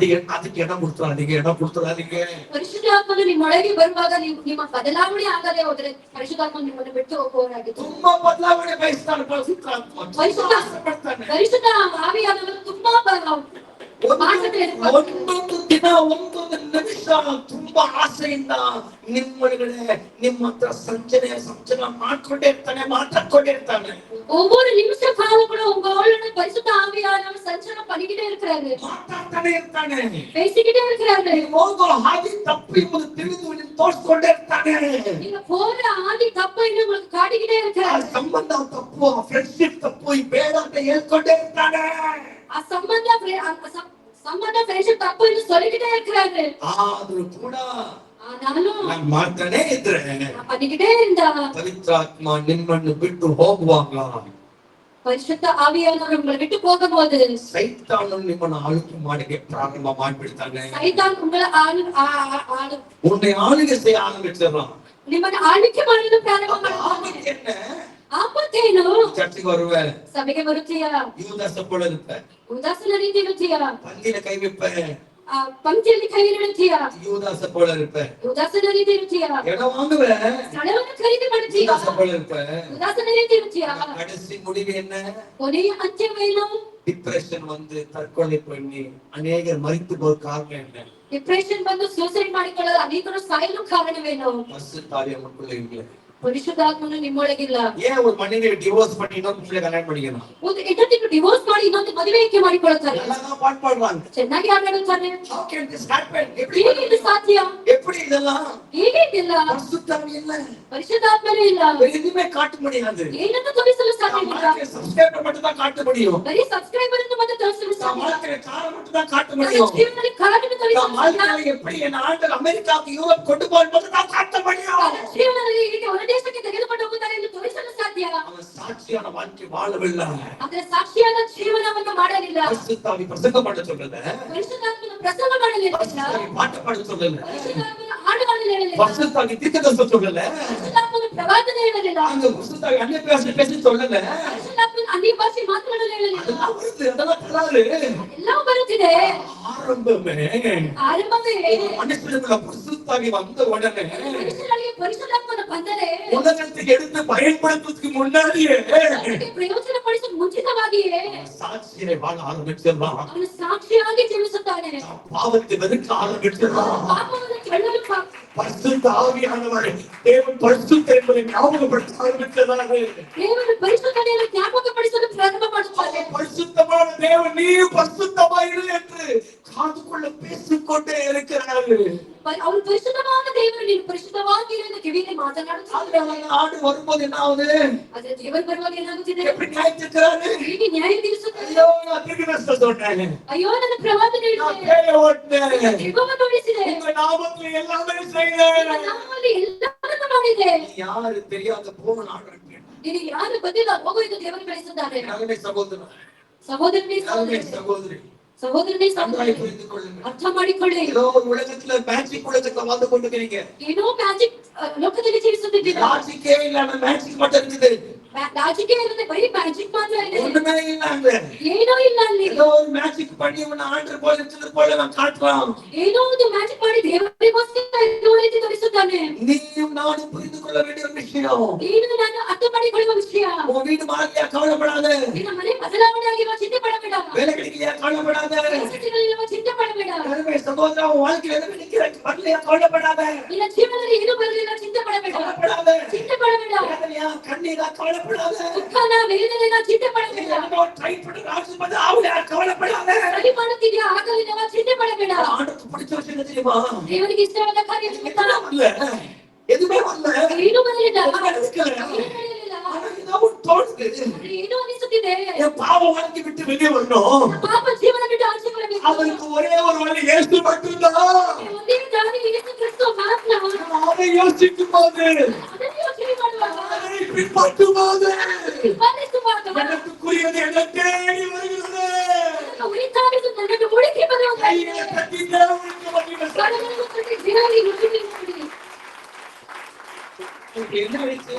அதுக்கு இடம் கொடுத்துறாதீங்க, இடம் கொடுத்துறாதீங்க. ಪರಿಶುದ್ಧಾತ್ಮನು ನಿಮ್ಮೊಳಗೆ ಬರುವಾಗ ನೀವು ನಿಮ್ಮ ಬದಲಾವಣೆ ಆಗದೆ ಹೋದ್ರೆ ಪರಿಶುದ್ಧಾತ್ಮ ನಿಮ್ಮನ್ನು ಬಿಟ್ಟು ಹೋಗುವವರಾಗಿತ್ತು. ತುಂಬಾ ಬದಲಾವಣೆ ಬಯಸ್ತಾನೆ ಪರಿಸುತ್ತಾತ್ಮ, ತುಂಬಾ ಆಸೆಪಡ್ತಾನೆ. ಪರಿಶುದ್ಧ ಆವಿಯಾನವರು ತುಂಬಾ ಒಂದೊಂದು ದಿನ ಒಂದೊಂದು ನಿಮಿಷ ತುಂಬಾ ಆಸೆಯಿಂದ ನಿಮ್ಮೊಳಗಡೆ ನಿಮ್ಮ ಹತ್ರ ಸಂಚನ ಮಾಡ್ಕೊಂಡೇ ಇರ್ತಾನೆ, ಮಾತಾಡ್ಕೊಂಡೇ ಇರ್ತಾನೆ. ஒவ்வொரு நிமிஷ காலங்களும் உங்களோட பரிசுத்த ஆவியானவர் சஞ்சலம் பண்ணிக்கிட்டே இருக்கிறாரு, ಮಾತಾಡ್ತಾನೆ ಇರ್ತಾನೆ, பேசிக்கிட்டே இருக்கிறாரு. ಹೋಗೋ ಹಾದಿ ತಪ್ಪು ಎಂಬುದು ತಿಳಿದು ನಿನ್ನ ತೋರಿಸ್ಕೊಂಡೇ ಇರ್ತಾನೆ. நீங்க போற ஆதி தப்பு என்று உங்களுக்கு காட்டிக்கிட்டே ಆ இருக்கிறாரு. ಸಂಬಂಧ ತಪ್ಪು, ಆ ಫ್ರೆಂಡ್ಶಿಪ್ ತಪ್ಪು, ಈ ಬೇಡ ಅಂತ ಹೇಳ್ಕೊಂಡೇ ಇರ್ತಾನೆ. ಆ ಸಂಬಂಧ ಫ್ರೆಂಡ್ಶಿಪ್ ತಪ್ಪು ಎಂದು சொல்லிக்கிட்டே இருக்கிறாரு. ಆದ್ರೂ ಕೂಡ ஆனாலும் ನಾನು ಮಾಡ್ತಾನೆ ಇದ್ರೆ பண்ணிக்கிட்டே இருந்தா ಪವಿತ್ರಾತ್ಮ ನಿಮ್ಮನ್ನು ಬಿಟ್ಟು ಹೋಗುವಾಗ ಪರಿಶುದ್ಧ ಆವಿಯಾನವರು உங்களை விட்டு போகும்போது ಸೈತಾನು ನಿಮ್ಮನ್ನು ಆಳ್ವಿಕೆ ಮಾಡಿಗೆ ಪ್ರಾರಂಭ ಮಾಡ್ಬಿಡ್ತಾನೆ. சைத்தான் உங்களை உன்னை ஆளுகை செய்ய ஆரம்பிச்சிடறான். ನಿಮ್ಮನ್ನು ಆಳ್ವಿಕೆ ಮಾಡಲು ಪ್ರಾರಂಭ ஆபத்து ಮಾಡ್ತಾನೆ. என்ன? ಆಪತ್ತೇನು? ಚರ್ಚಿಗೆ ಬರುವೆ, ಸಭೆಗೆ ಬರುತ್ತೀಯಾ, ಯೂದಾಸ ಕೊಡಲಿರುತ್ತೆ, ಉದಾಸನ ರೀತಿ ಇರುತ್ತೀಯಾ, ಪಂಗಿನ ಕೈ ವಿಪ್ಪೆ, ಪಂಕ್ತಿಯಲ್ಲಿ ಕೈ ಇಡುತ್ತೀಯಾ, ಯೂದಾಸ ಕೊಡಲಿರುತ್ತೆ, ಉದಾಸನ ರೀತಿ ಇರುತ್ತೀಯಾ, ಎಡ ವಾங்குವೆ, ಸ್ಥಳವನ್ನು ಖರೀದಿ ಮಾಡುತ್ತೀಯಾ, ಯೂದಾಸ ಕೊಡಲಿರುತ್ತೆ. ಉದಾಸನ ರೀತಿ ಇರುತ್ತೀಯಾ. கடைசி முடிவு என்ன? ಕೊನೆಯ ಅಂತ್ಯವೇನು? டிப்ரெஷன் வந்து தற்கொலை பண்ணி அநேகர் மரித்து போக காரணம் என்ன? ಡಿಪ್ರೆಷನ್ ಬಂದು ಸೂಸೈಡ್ ಮಾಡಿಕೊಳ್ಳಲು ಅನೇಕರು ಸಾಯಲು ಕಾರಣವೇನು? பரிசுத்த ஆவி நமக்குள்ள இல்லை. ಪರಿಶುದ್ಧಾತ್ಮನು ನಿಮ್ಮೊಳಗಿಲ್ಲ. ஏன் ஒரு மனிதனை டிவோர்ஸ் பண்ணி இன்னொரு பொண்ணை கல்யாணம் பண்ணிக்கணும்? ಒಂದು ಹೆಂಡತಿಯನ್ನು ಡಿವೋರ್ಸ್ ಮಾಡಿ ಇನ್ನೊಂದು ಮದುವೆಗೆ ಮಾಡಿಕೊಳ್ಳುತ್ತಾರೆ. நல்லா பாட்டு பாடுறாங்க. ಚೆನ್ನಾಗಿ ಹಾಡುತ್ತಾರೆ. How can this happen? எப்படி ಹೇಗೆ ಇದು ಸಾಧ್ಯ? எப்படி இதெல்லாம்? ಹೇಗೆ ಇದೆಲ್ಲ? பரிசுத்தம் இல்ல. ಪರಿಶುದ್ಧಾತ್ಮನೇ ಇಲ್ಲ. வேற எதுவுமே காட்ட முடியாது. ಏನನ್ನು ತೋರಿಸಲು ಸಾಧ್ಯವಿಲ್ಲ. சப்ஸ்கிரைபர் மட்டும் தான் காட்ட முடியும். ಬರೀ ಸಬ್ಸ್ಕ್ರೈಬರ್ ಅನ್ನು ಮಾತ್ರ ತೋರಿಸಲು ಸಾಧ್ಯ. வாழ்க்கையில காரணம் மட்டும் தான் காட்ட முடியும். ಜೀವನದಲ್ಲಿ ಕಾರಣವನ್ನು ತೋರಿಸಲು ಸಾಧ್ಯ. வாழ்க்கையில எப்படி என் ஆண்டவர் அமெரிக்காவுக்கு யூரோப் கொண்டு போறது தான் காட்ட முடியும். ಜೀವನದಲ್ಲಿ ಹೇಗೆ ಹೊರ ದೇಶಕ್ಕೆ ತೆಗೆದುಕೊಂಡು ಹೋಗುತ್ತಾರೆ ಎಂದು ತೋರಿಸಲು ಸಾಧ್ಯ. அவன் சாட்சியான வாழ்க்கை வாழவில்லை. ಅದರ ಸಾಕ್ಷಿಯಾದ ಜೀವನವನ್ನು ಮಾಡಲಿಲ್ಲ. பரிசுத்தாவி பிரசங்கம் பண்ண சொல்லல. ಪರಿಶುದ್ಧಾತ್ಮನ ಪ್ರಸಂಗ ಮಾಡಲಿಲ್ಲ. பரிசுத்தாவி பாட்டு பாட சொல்லல. ಪರಿಶುದ್ಧಾತ್ಮನ ಹಾಡು ಮಾಡಲಿಲ್ಲ. பரிசுத்தாவி தீர்க்கதரிசனம் சொல்லல. ಪರಿಶುದ್ಧಾತ್ಮನ ಪ್ರವಾದನೆ ಹೇಳಲಿಲ್ಲ. அங்க பரிசுத்தாவி அந்நிய பாஷை பேசி சொல்லல. ಪರಿಶುದ್ಧಾತ್ಮನ ಅನ್ಯ ಭಾಷೆ ಮಾತನಾಡಲು ಹೇಳಲಿಲ್ಲ. அதெல்லாம் வருது, அதெல்லாம் தராரு. ಎಲ್ಲವೂ ಬರುತ್ತಿದೆ. ஆரம்பமே ಆರಂಭವೇ மனுஷனுக்குள்ள பரிசுத்தாவி வந்த உடனே ಮನುಷ್ಯರಲ್ಲಿ ಪರಿಶುದ್ಧಾತ್ಮನ ಬಂದರೆ உலகத்துக்கு எடுத்து பயன்படுத்துறதுக்கு முன்னாடியே ಅದಕ್ಕೆ ಪ್ರಯೋಜನ ಪಡಿಸುವ ಮುಂಚಿತವಾಗಿಯೇ சாட்சியை வாழ ஆரம்பிச்சிடலாம். ಅವನು ಸಾಕ್ಷಿಯಾಗಿ ಜೀವಿಸುತ್ತಾನೆ. பாவத்தை வெறுக்க ஆரம்பிச்சிடலாம். ಪಾಪವನ್ನು ಕೆಡವಲು பரிசுத்த ஆவியானவர் தேவன் பரிசுத்த என்பதை ஞாபகப்படுத்த ஆரம்பித்ததாக ದೇವರು ಪರಿಶುದ್ಧತೆಯನ್ನು ಜ್ಞಾಪಕಪಡಿಸಲು ಪ್ರಾರಂಭ ಮಾಡುತ್ತಾನೆ. பரிசுத்தமான தேவன் நீ பரிசுத்தமாயிரு என்று காதுக்குள்ள பேசிக்கொண்டே இருக்கிறாரு. ಅವರು ಪರಿಶುದ್ಧವಾದ ದೇವರು ನೀನು ಪರಿಶುದ್ಧವಾಗಿರು ಎಂದು ಕಿವಿಯಲ್ಲಿ ಮಾತನಾಡುತ್ತಾರೆ. ஆண்டு வரும்போது என்ன ஆகுது? ಆದರೆ ದೇವರು ಬರುವಾಗ ಏನಾಗುತ್ತಿದೆ? எப்படி நியாயத்திருக்கிறாரு? ಹೀಗೆ ನ್ಯಾಯ ತೀರಿಸುತ್ತಾರೆ. ஐயோ நான் திருநஷ்டம் சொன்னேன். ಅಯ್ಯೋ ನನ್ನ ಪ್ರವಾದನೆ நான் பேய ஓட்டினேன். ದೈವವನ್ನು ಉಳಿಸಿದೆ. உங்க நாமத்துல எல்லாமே செய்தேன். ನಮ್ಮಲ್ಲಿ ಎಲ್ಲವನ್ನೂ ಮಾಡಿದೆ. யாரு தெரியாத போன நாடு ನೀನು ಯಾರು ಬಂದಿಲ್ಲ ಹೋಗು ಎಂದು ದೇವರು ಕಳಿಸಿದ್ದಾರೆ. நகமே சகோதரன், ಸಹೋದರನೇ நகமே ಸಹೋದರಿ, சகோதரி, ಸಹೋದರನೇ நன்றாய் ಸಹೋದರಿ, புரிந்து கொள்ளுங்க. ಅರ್ಥ ಮಾಡಿಕೊಳ್ಳಿ. ஏதோ ஒரு உலகத்துல மேஜிக் உலகத்துல வாழ்ந்து கொண்டிருக்கிறீங்க. ಏನೋ ಮ್ಯಾಜಿಕ್ ಲೋಕದಲ್ಲಿ ಜೀವಿಸುತ್ತಿದ್ದೀರಾ. லாஜிக்கே இல்லாம மேஜிக் மட்டும் இருக்குது. ರಾಜಕೀಯ ಇರುತ್ತೆ, ಬರೀ ಮ್ಯಾಜಿಕ್ ಮಾತ್ರ ಇದೆ. ஒண்ணுமே இல்லாங்க. ಏನೋ ಇಲ್ಲ ಅಲ್ಲಿ. ஏதோ ஒரு மேஜிக் பண்ணி உன்னை ஆண்டு போல சிலர் போல நான் காட்டுறான். ಏನೋ ಒಂದು ಮ್ಯಾಜಿಕ್ ಮಾಡಿ ದೇವರಿಗೋಸ್ಕರ ಇದು ರೀತಿ ತೋರಿಸುತ್ತಾನೆ. நீயும் நானும் புரிந்து கொள்ள வேண்டிய ஒரு விஷயம். ನೀನು ನಾನು ಅರ್ಥ ಮಾಡಿಕೊಳ್ಳುವ ವಿಷಯ. உன் வீடு மாறியா கவலைப்படாத. ನಿನ್ನ ಮನೆ ಬದಲಾವಣೆ ಆಗಿರುವ ಚಿಂತೆ ಪಡಬೇಡ. வேலை கிடைக்கலையா கவலைப்படாத. ಕೆಲಸಗಳಿರುವ ಚಿಂತೆ ಪಡಬೇಡ. நகமே சகோதரன், உன் வாழ்க்கையில எதுவும் கிடைக்கல வரலையா கவலைப்படாத. ನಿನ್ನ ಜೀವನದಲ್ಲಿ ಏನು ಬರಲಿಲ್ಲ ಚಿಂತೆ ಪಡಬೇಡ. கவலைப்படாத. ಚಿಂತೆ ಪಡಬೇಡ. வேதனையா கண்ணீரா கவலைப்படாத. ದುಃಖನ ವೇದನೆನ ಚಿಂತೆ ಪಡಬೇಡ. என்னமோ ட்ரை பண்ணி ராஜ்யபதி ஆவலையா கவலைப்படாத. ಸರಿ ಮಾಡುತ್ತಿದ್ಯಾ ಆಗಲಿಲ್ಲವ ಚಿಂತೆ ಪಡಬೇಡ. ஆண்டுக்கு பிடிச்ச விஷயம் என்ன தெரியுமா? ದೇವರಿಗೆ ಇಷ್ಟವಾದ ಕಾರ್ಯ எதுவுமே வரல. ಏನು ಬರಲಿಲ್ಲ. எதுவுமே நடக்கல. ಏನು ನಡೆಯಲಿಲ್ಲ. ஆனா ஏதோ ஒண்ணு தோணுது. ಏನು ಅನಿಸುತ್ತಿದೆ? என் பாவ வாழ்க்கை விட்டு வெளியே வரணும். ಪಾಪ ಜೀವನ ಬಿಟ್ಟು ಆಚೆ ಬರಬೇಕು. அவருக்கு ஒரே ஒரு வழி இயேசு மட்டும்தான். ಒಂದೇ ದಾರಿ ಯೇಸು ಕ್ರಿಸ್ತ ಮಾತ್ರ. அதை யோசிக்கும் போது, ಅದನ್ನು ಯೋಚನೆ ಮಾಡುವಾಗ, அதை பின்பற்றும் போது ಪಾಲಿಸುವಾಗ, எனக்குரியது என்னை தேடி வருகிறது. ನನ್ನ ಉಳಿತಾಯದ ನನಗೆ ಹುಡುಕಿ ಬರುವಾಗ, கையை தட்டி தேவனுக்கு மகிமை செலுத்து. ಕರಗಳನ್ನು ತಟ್ಟಿ ದೇವರಿಗೆ ನುಡಿದು ನೋಡಿ. உங்களுக்கு என்ன ஆயிடுச்சு?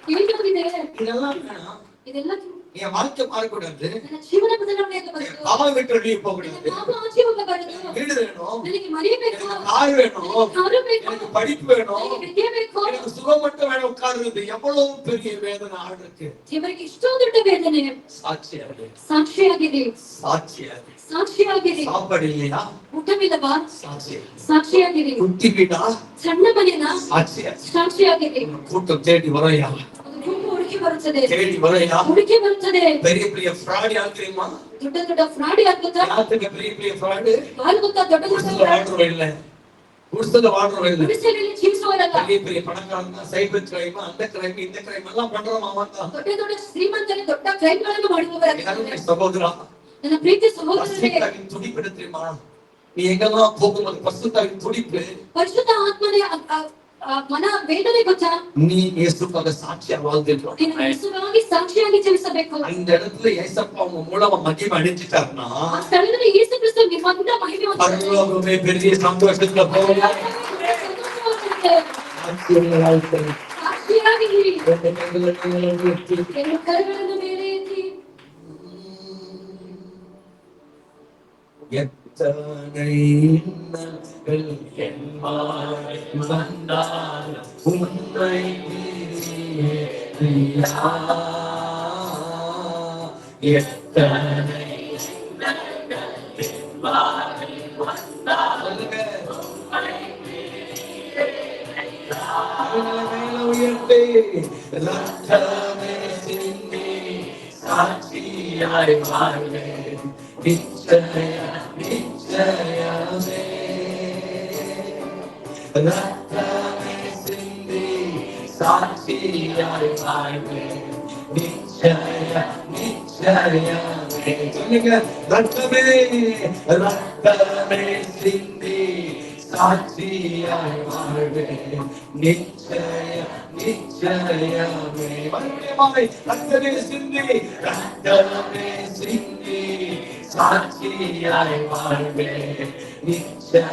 ಹೇಗಾಗಿದೆ? இதெல்லாம் வேணாம். ಇದೆಲ್ಲ என் வாழ்க்கை மாறக்கூடாது. ನನ್ನ ಜೀವನ ಬದಲಾವಣೆಯಾಗ என் ಬರುವುದು. பாவம் விட்டு வெளியே ನನ್ನ போகக்கூடாது. ಪಾಪ ಆಚೆ ಹೋಗಬಾರದು. வீடு வேணும். ನನಗೆ ಮನೆ ಬೇಕು. எனக்கு கார் வேணும். ಕಾರು ಬೇಕು. எனக்கு படிப்பு வேணும். ನನಗೆ ವಿದ್ಯೆ ಬೇಕು. எனக்கு சுகம் மட்டும் வேணும். உட்கார்றது எவ்வளவு பெரிய வேதனை ஆடுக்கு. ದೇವರಿಗೆ ಇಷ್ಟೋ ದೊಡ್ಡ ವೇದನೆ. சாட்சியாது, ಸಾಕ್ಷಿಯಾಗಿದೆ. சாட்சியாது. ಸಾಕ್ಷಿಯಾಗಿದೆ. சாப்பாடு இல்லையா? ಊಟವಿಲ್ಲವಾ? சாட்சியாது. ಸಾಕ್ಷಿಯಾಗಿದೆ. குட்டி வீடா? ಸಣ್ಣ ಮನೆನ? சாட்சியாது. ಸಾಕ್ಷಿಯಾಗಿದೆ. கூட்டம் தேடி வரையா? ಅದು ಗುಂಪು ಹುಡುಕಿ ಬರುತ್ತದೆ. தேடி வரையா? ಹುಡುಕಿ ಬರುತ್ತದೆ. பெரிய பெரிய ஃப்ராட் யார் தெரியுமா? ದೊಡ್ಡ ದೊಡ್ಡ ಫ್ರಾಡ್ ಯಾಗುತ್ತಾ? யாருக்கு பெரிய பெரிய ஃப்ராடு? ಯಾರು ಗೊತ್ತಾ? ದೊಡ್ಡ ದೊಡ್ಡ குடிசைல வாழ்றவங்க இல்ல. குடிசைல வாழ்றவங்க இல்ல. ಗುಡಿಸಲಲ್ಲಿ ಜೀವಿಸುವವರಲ್ಲ. பெரிய பெரிய பணக்காரங்க சைபர் கிரைம், அந்த கிரைம், இந்த கிரைம் எல்லாம் பண்றோம் அவன் தான். ದೊಡ್ಡ ದೊಡ್ಡ ಶ್ರೀಮಂತರು ದೊಡ್ಡ ಕ್ರೈಮ್ಗಳನ್ನು ಮಾಡುವವರಾಗಿದ್ದಾರೆ. யாருமே சகோதரா, ನನ್ನ ಪ್ರೀತಿ ಸಹೋದರರೇ, பரிசுத்தாவின் துடிப்பு என்ன தெரியுமா? நீ எங்கெல்லாம் போகும்போது பரிசுத்தாவின் துடிப்பு, ಪರಿಶುದ್ಧ ಆತ್ಮನೇ ಮನ ವೇದನೆ ಗೊತ್ತಾ? நீ இயேசுக்காக சாட்சியா வாழ்ந்துட்டு ನೀನು ಯೇಸುವಾಗಿ ಸಾಕ್ಷಿಯಾಗಿ ಜೀವಿಸಬೇಕು. அந்த இடத்துல ஏசப்பா உங்க மூலமா மகிமை அடைஞ்சிட்டாருன்னா ಆ ಸ್ಥಳದಲ್ಲಿ ಯೇಸು ಕ್ರಿಸ್ತ ನಿಮ್ಮಿಂದ ಮಹಿಮೆ ಹೊಂದುತ್ತಾನೆ. பரலோகமே பெரிய சந்தோஷத்துல போகும். ಸಾಕ್ಷಿಯಾಗಿರಿ. ಎರಡು ಕರಗಳನ್ನು ಮೇಲೆ ಎತ್ತಿ. எத்தனை இன்னல்கள் என் வாழ்வில் வந்தால் உன்னை பிரியா. எத்தனை இன்னல்கள் என் வாழ்வில் வந்தால் சொல்லுங்க. மேல உயர்த்தி ரத்தமே சிந்தி சாட்சியாய் வாழ்வேன் நிச்சய நிச்சயமே ரத்தமே சிந்தி சாட்சியாய் வாழ்வேன் நிச்சய நிச்சயமே சொல்லுங்க ரத்தமே ரத்தமே சிந்தி சாட்சியாய் வாழ்வேன் நிச்சய நிச்சயமே மறுபடியுமாய் ரத்தமே சிந்தி ரத்தமே சிந்தி சாட்சியாய் வாழ்வேன் நிச்சய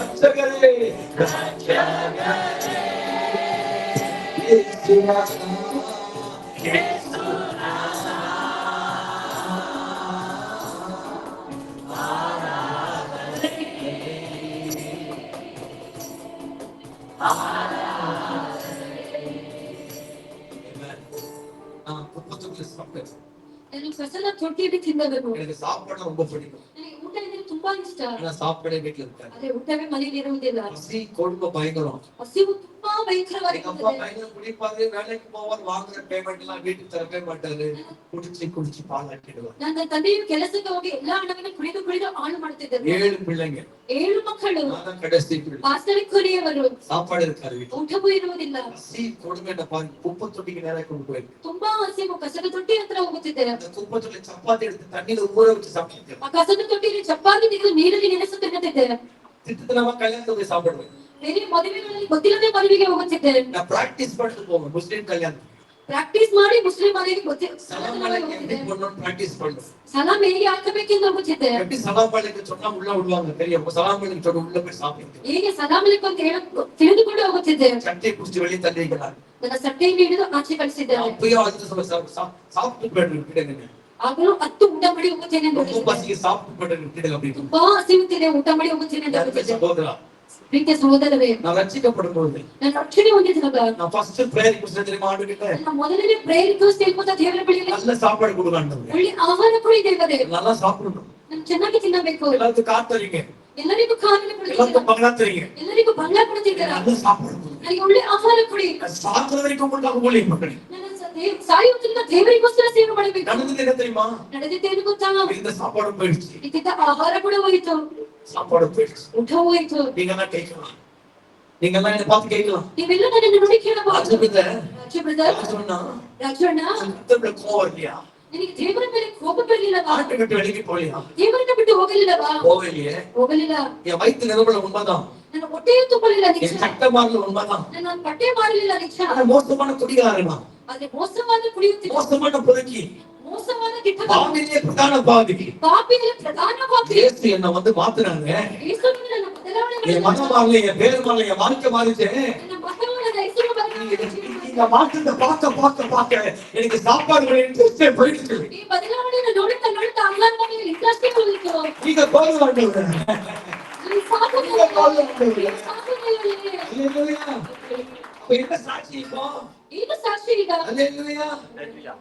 ரட்சகரே குப்பத்துக்குள்ள சாப்பிட்டேன் ನಾನು ಕಸದ ತೊಟ್ಟಿಯಲ್ಲಿ ತಿನ್ನಬೇಕು. எனக்கு சாப்பாடு ரொம்ப பிடிக்கும் ನನಗೆ ಊಟ ಅಂದ್ರೆ ತುಂಬಾ ಇಷ್ಟ. ஆனா சாப்பாடே வீட்டுல இருக்காது ಅದೇ ಊಟವೇ ಮನೆಯಲ್ಲಿ ಇರುವುದಿಲ್ಲ. பசி கொடுமை பயங்கரம் ಹಸಿವು ತುಂಬಾ எங்க அப்பா ಭಯಂಕರವಾಗಿರುತ್ತದೆ. பயங்கரம் குடிப்பாரு வேலைக்கு போவார் வாங்குற பேமெண்ட் எல்லாம் வீட்டுக்கு தரவே மாட்டாரு குடிச்சு குடிச்சு பாலாட்டிடுவார் ನನ್ನ ತಂದೆಯು ಕೆಲಸಕ್ಕೆ ಹೋಗಿ ಎಲ್ಲಾ ಹಣವನ್ನು ಕುಡಿದು ಕುಡಿದು ಹಾಳು ಮಾಡುತ್ತಿದ್ದರು. 7 பிள்ளைங்க 7 ಮಕ್ಕಳು. நான் தான் கடைசி பிள்ளை ಪಾಸ್ಟರ್ ಕೊನೆಯವರು. சாப்பாடு இருக்காது வீட்டுல ಊಟವೂ ಇರುವುದಿಲ್ಲ. பசி கொடுமை பாருங்க குப்பை தொட்டிக்கு நேரம் கொண்டு போயிருக்கு ತುಂಬಾ ಹಸಿವು ಕಸದ ತೊಟ್ಟಿ ಹತ್ರ ಹೋಗುತ್ತಿದ್ದೆ. அந்த குப்பை தொட்டி சப்பாத்தி எடுத்து தண்ணியில ஊற வச்சு சாப்பிட்டு ಆ ಕಸದ ತೊಟ್ಟಿಯಲ್ಲಿ ಚಪಾತಿ ತೆಗೆದು ನೀರಲ್ಲಿ ನೆನೆಸು ತಿನ್ನುತ್ತಿದ್ದೆ. திட்டத்துல கல்யாணத்துக்கு போய் சாப்பிடுவேன் ಬೇರೆ ಮದುವೆಗಳಲ್ಲಿ ಗೊತ್ತಿಲ್ಲದೆ ಮದುವೆಗೆ ಹೋಗುತ್ತಿದ್ದೆ. நான் பிராக்டிஸ் பண்ணிட்டு போவேன் முஸ்லீம் கல்யாணம் ಪ್ರಾಕ್ಟೀಸ್ ಮಾಡಿ ಮುಸ್ಲಿಂ ಮನೆಗೆ சலாம் அலைக்கும் எப்படி பண்ணணும் பிராக்டிஸ் பண்ணுவேன் ಸಲಾಮ್ ಹೇಗೆ ಹಾಕಬೇಕೆಂದು ಹೋಗುತ್ತಿದ್ದೆ. எப்படி சலாம் அலைக்கும் சொன்னா உள்ள விடுவாங்க தெரியும் சலாம் அலைக்கும் சொன்னா உள்ள போய் சாப்பிட்டு ಹೇಗೆ ಸಲಾಮ್ ಅಲೈಕುಂ ಅಂತ ತಿಳಿದುಕೊಂಡು ಹೋಗುತ್ತಿದ್ದೆ. சட்டை குடிச்சு வெளியே தள்ளி வைக்கிறாங்க ನನ್ನ ಸಟ್ಟೆಯನ್ನು ಹಿಡಿದು ಆಚೆ ಕಳಿಸಿದ್ದೇನೆ. அப்பயும் அது சாப்பிட்டு போயிட்டு விட்டுடுங்க ಆಗಲೂ 10 ಊಟ ಮಾಡಿ ಹೋಗುತ್ತೇನೆ ಎಂದು ரொம்ப பசிக்கு சாப்பிட்டு போயிட்டு விட்டுடுங்க அப்படின்னு ತುಂಬಾ ಹಸಿವುತ್ತಿದೆ ಊಟ ಮಾಡಿ ಹೋಗುತ್ತೇನೆ ಎಂದು யாருக்கு ಹೋಗುತ್ತಿದ್ದೆ. சகோதரா ಪ್ರೀತಿಯ ಸಹೋದರರೇ, நான் ரட்சிக்கப்படும் போது ನನ್ನ ರಕ್ಷಣೆ ಹೊಂದಿದಾಗ நான் ஃபர்ஸ்ட் பிரேயர் குடிச்ச தெரியுமா ஆண்டுகிட்ட ನನ್ನ ಮೊದಲನೇ ಪ್ರೇಯರ್ ರಿಕ್ವೆಸ್ಟ್ ಹೇಳ್ಕೊತ ದೇವರ ಬಳಿಯಲ್ಲಿ நல்ல சாப்பாடு கொடுக்காண்டது ಒಳ್ಳೆ ಆಹಾರ ಕೊಡಿ ದೇವರೇ. நல்லா சாப்பிடணும் ನಾನು ಚೆನ್ನಾಗಿ ತಿನ್ನಬೇಕು. எல்லாத்துக்கும் காத்தறீங்க ಎಲ್ಲರಿಗೂ ಕಾಣಿಕೆ ಕೊಡುತ್ತೀರಾ, எல்லாத்துக்கும் பங்களாத்தறீங்க ಎಲ್ಲರಿಗೂ ಬಂಗ್ಲಾ ಕೊಡುತ್ತಿದ್ದೀರಾ. நல்ல சாப்பாடு கொடுங்க. ನನಗೆ ಒಳ್ಳೆ ಆಹಾರ ಕೊಡಿ. சாப்பிடுற வரைக்கும் உங்களுக்கு ஒளி மக்களே ನನ್ನ ಸಾಯುವುದರಿಂದ ದೇವರಿಗೋಸ್ಕರ ಸೇವೆ ಮಾಡಬೇಕು. நடந்தது என்ன தெரியுமா ನಡೆದಿದ್ದೇನು ಗೊತ್ತಾ? இந்த சாப்பாடு போயிடுச்சு ಇದ್ದಿದ್ದ ಆಹಾರ ಕೂಡ ಹೋಯಿತು, சாப்பாடு போயிடுச்சு ಊಟ ಹೋಯಿತು. நீங்க எல்லாம் கேட்கலாம் நீங்க எல்லாம் என்ன பார்த்து கேட்கலாம் ನೀವೆಲ್ಲ ನನ್ನನ್ನು ನೋಡಿ ಕೇಳಬಹುದು. ராஜு ಬ್ರದರ್, சொன்னா ರಾಜಣ್ಣ, கர்த்தருடைய கோவம் இல்லையா ನಿನಗೆ ದೇವರ ಮೇಲೆ ಕೋಪ ಬರಲಿಲ್ಲವಾ? ஆட்டு விட்டு வெளியே போலியா ದೇವರನ್ನ ಬಿಟ್ಟು ಹೋಗಲಿಲ್ಲವಾ? போகலையே ಹೋಗಲಿಲ್ಲ. என் வயிற்று நிரம்பல உண்மைதான் ನನ್ನ ಹೊಟ್ಟೆಯೂ ತುಂಬಲಿಲ್ಲ என் ನಿಜ. சட்டை மாறல உண்மைதான் ನನ್ನ ಬಟ್ಟೆ ಮಾಡಲಿಲ್ಲ ನಿಜ. ஆனா மோசமான குடிகாரனா ಆದ್ರೆ ಮೋಸವಾದ ಕುಡಿಯುತ್ತಿದ್ದ, மோசமான புதுக்கி ಮೋಸವಾದ ಕಿಟ್ಟದ, பாவிலே பிரதான பாவி ಪಾಪಿಯಲ್ಲಿ ಪ್ರಧಾನ ಪಾಪಿ. இயேசு என்ன வந்து மாத்துறாங்க ಯೇಸುವಿನ ನನ್ನ ಬದಲಾವಣೆ என் மனம் மாறல என் பேர் மாறல என் வாழ்க்கை மாறிச்சு ನನ್ನ ಮಹತ್ವದ ಹೆಸರು ಬದಲಾವಣೆ. நீங்க மாற்றத்தை பார்க்க எனக்கு சாப்பாடு இன்ட்ரெஸ்டே போயிடுச்சு ಈ ಬದಲಾವಣೆಯನ್ನು ನೋಡುತ್ತಾ ನೋಡುತ್ತಾ ಆಹಾರ ಮೇಲೆ ಇಂಟ್ರೆಸ್ಟ್ ಹೋಗಿತ್ತು. நீங்க கோல் வாழ்க்கை ಈ ಸಾಧನೆ என்ன சாட்சி இப்போ ಏನು ಸಾಕ್ಷಿ ಈಗ? அல்லேலூயா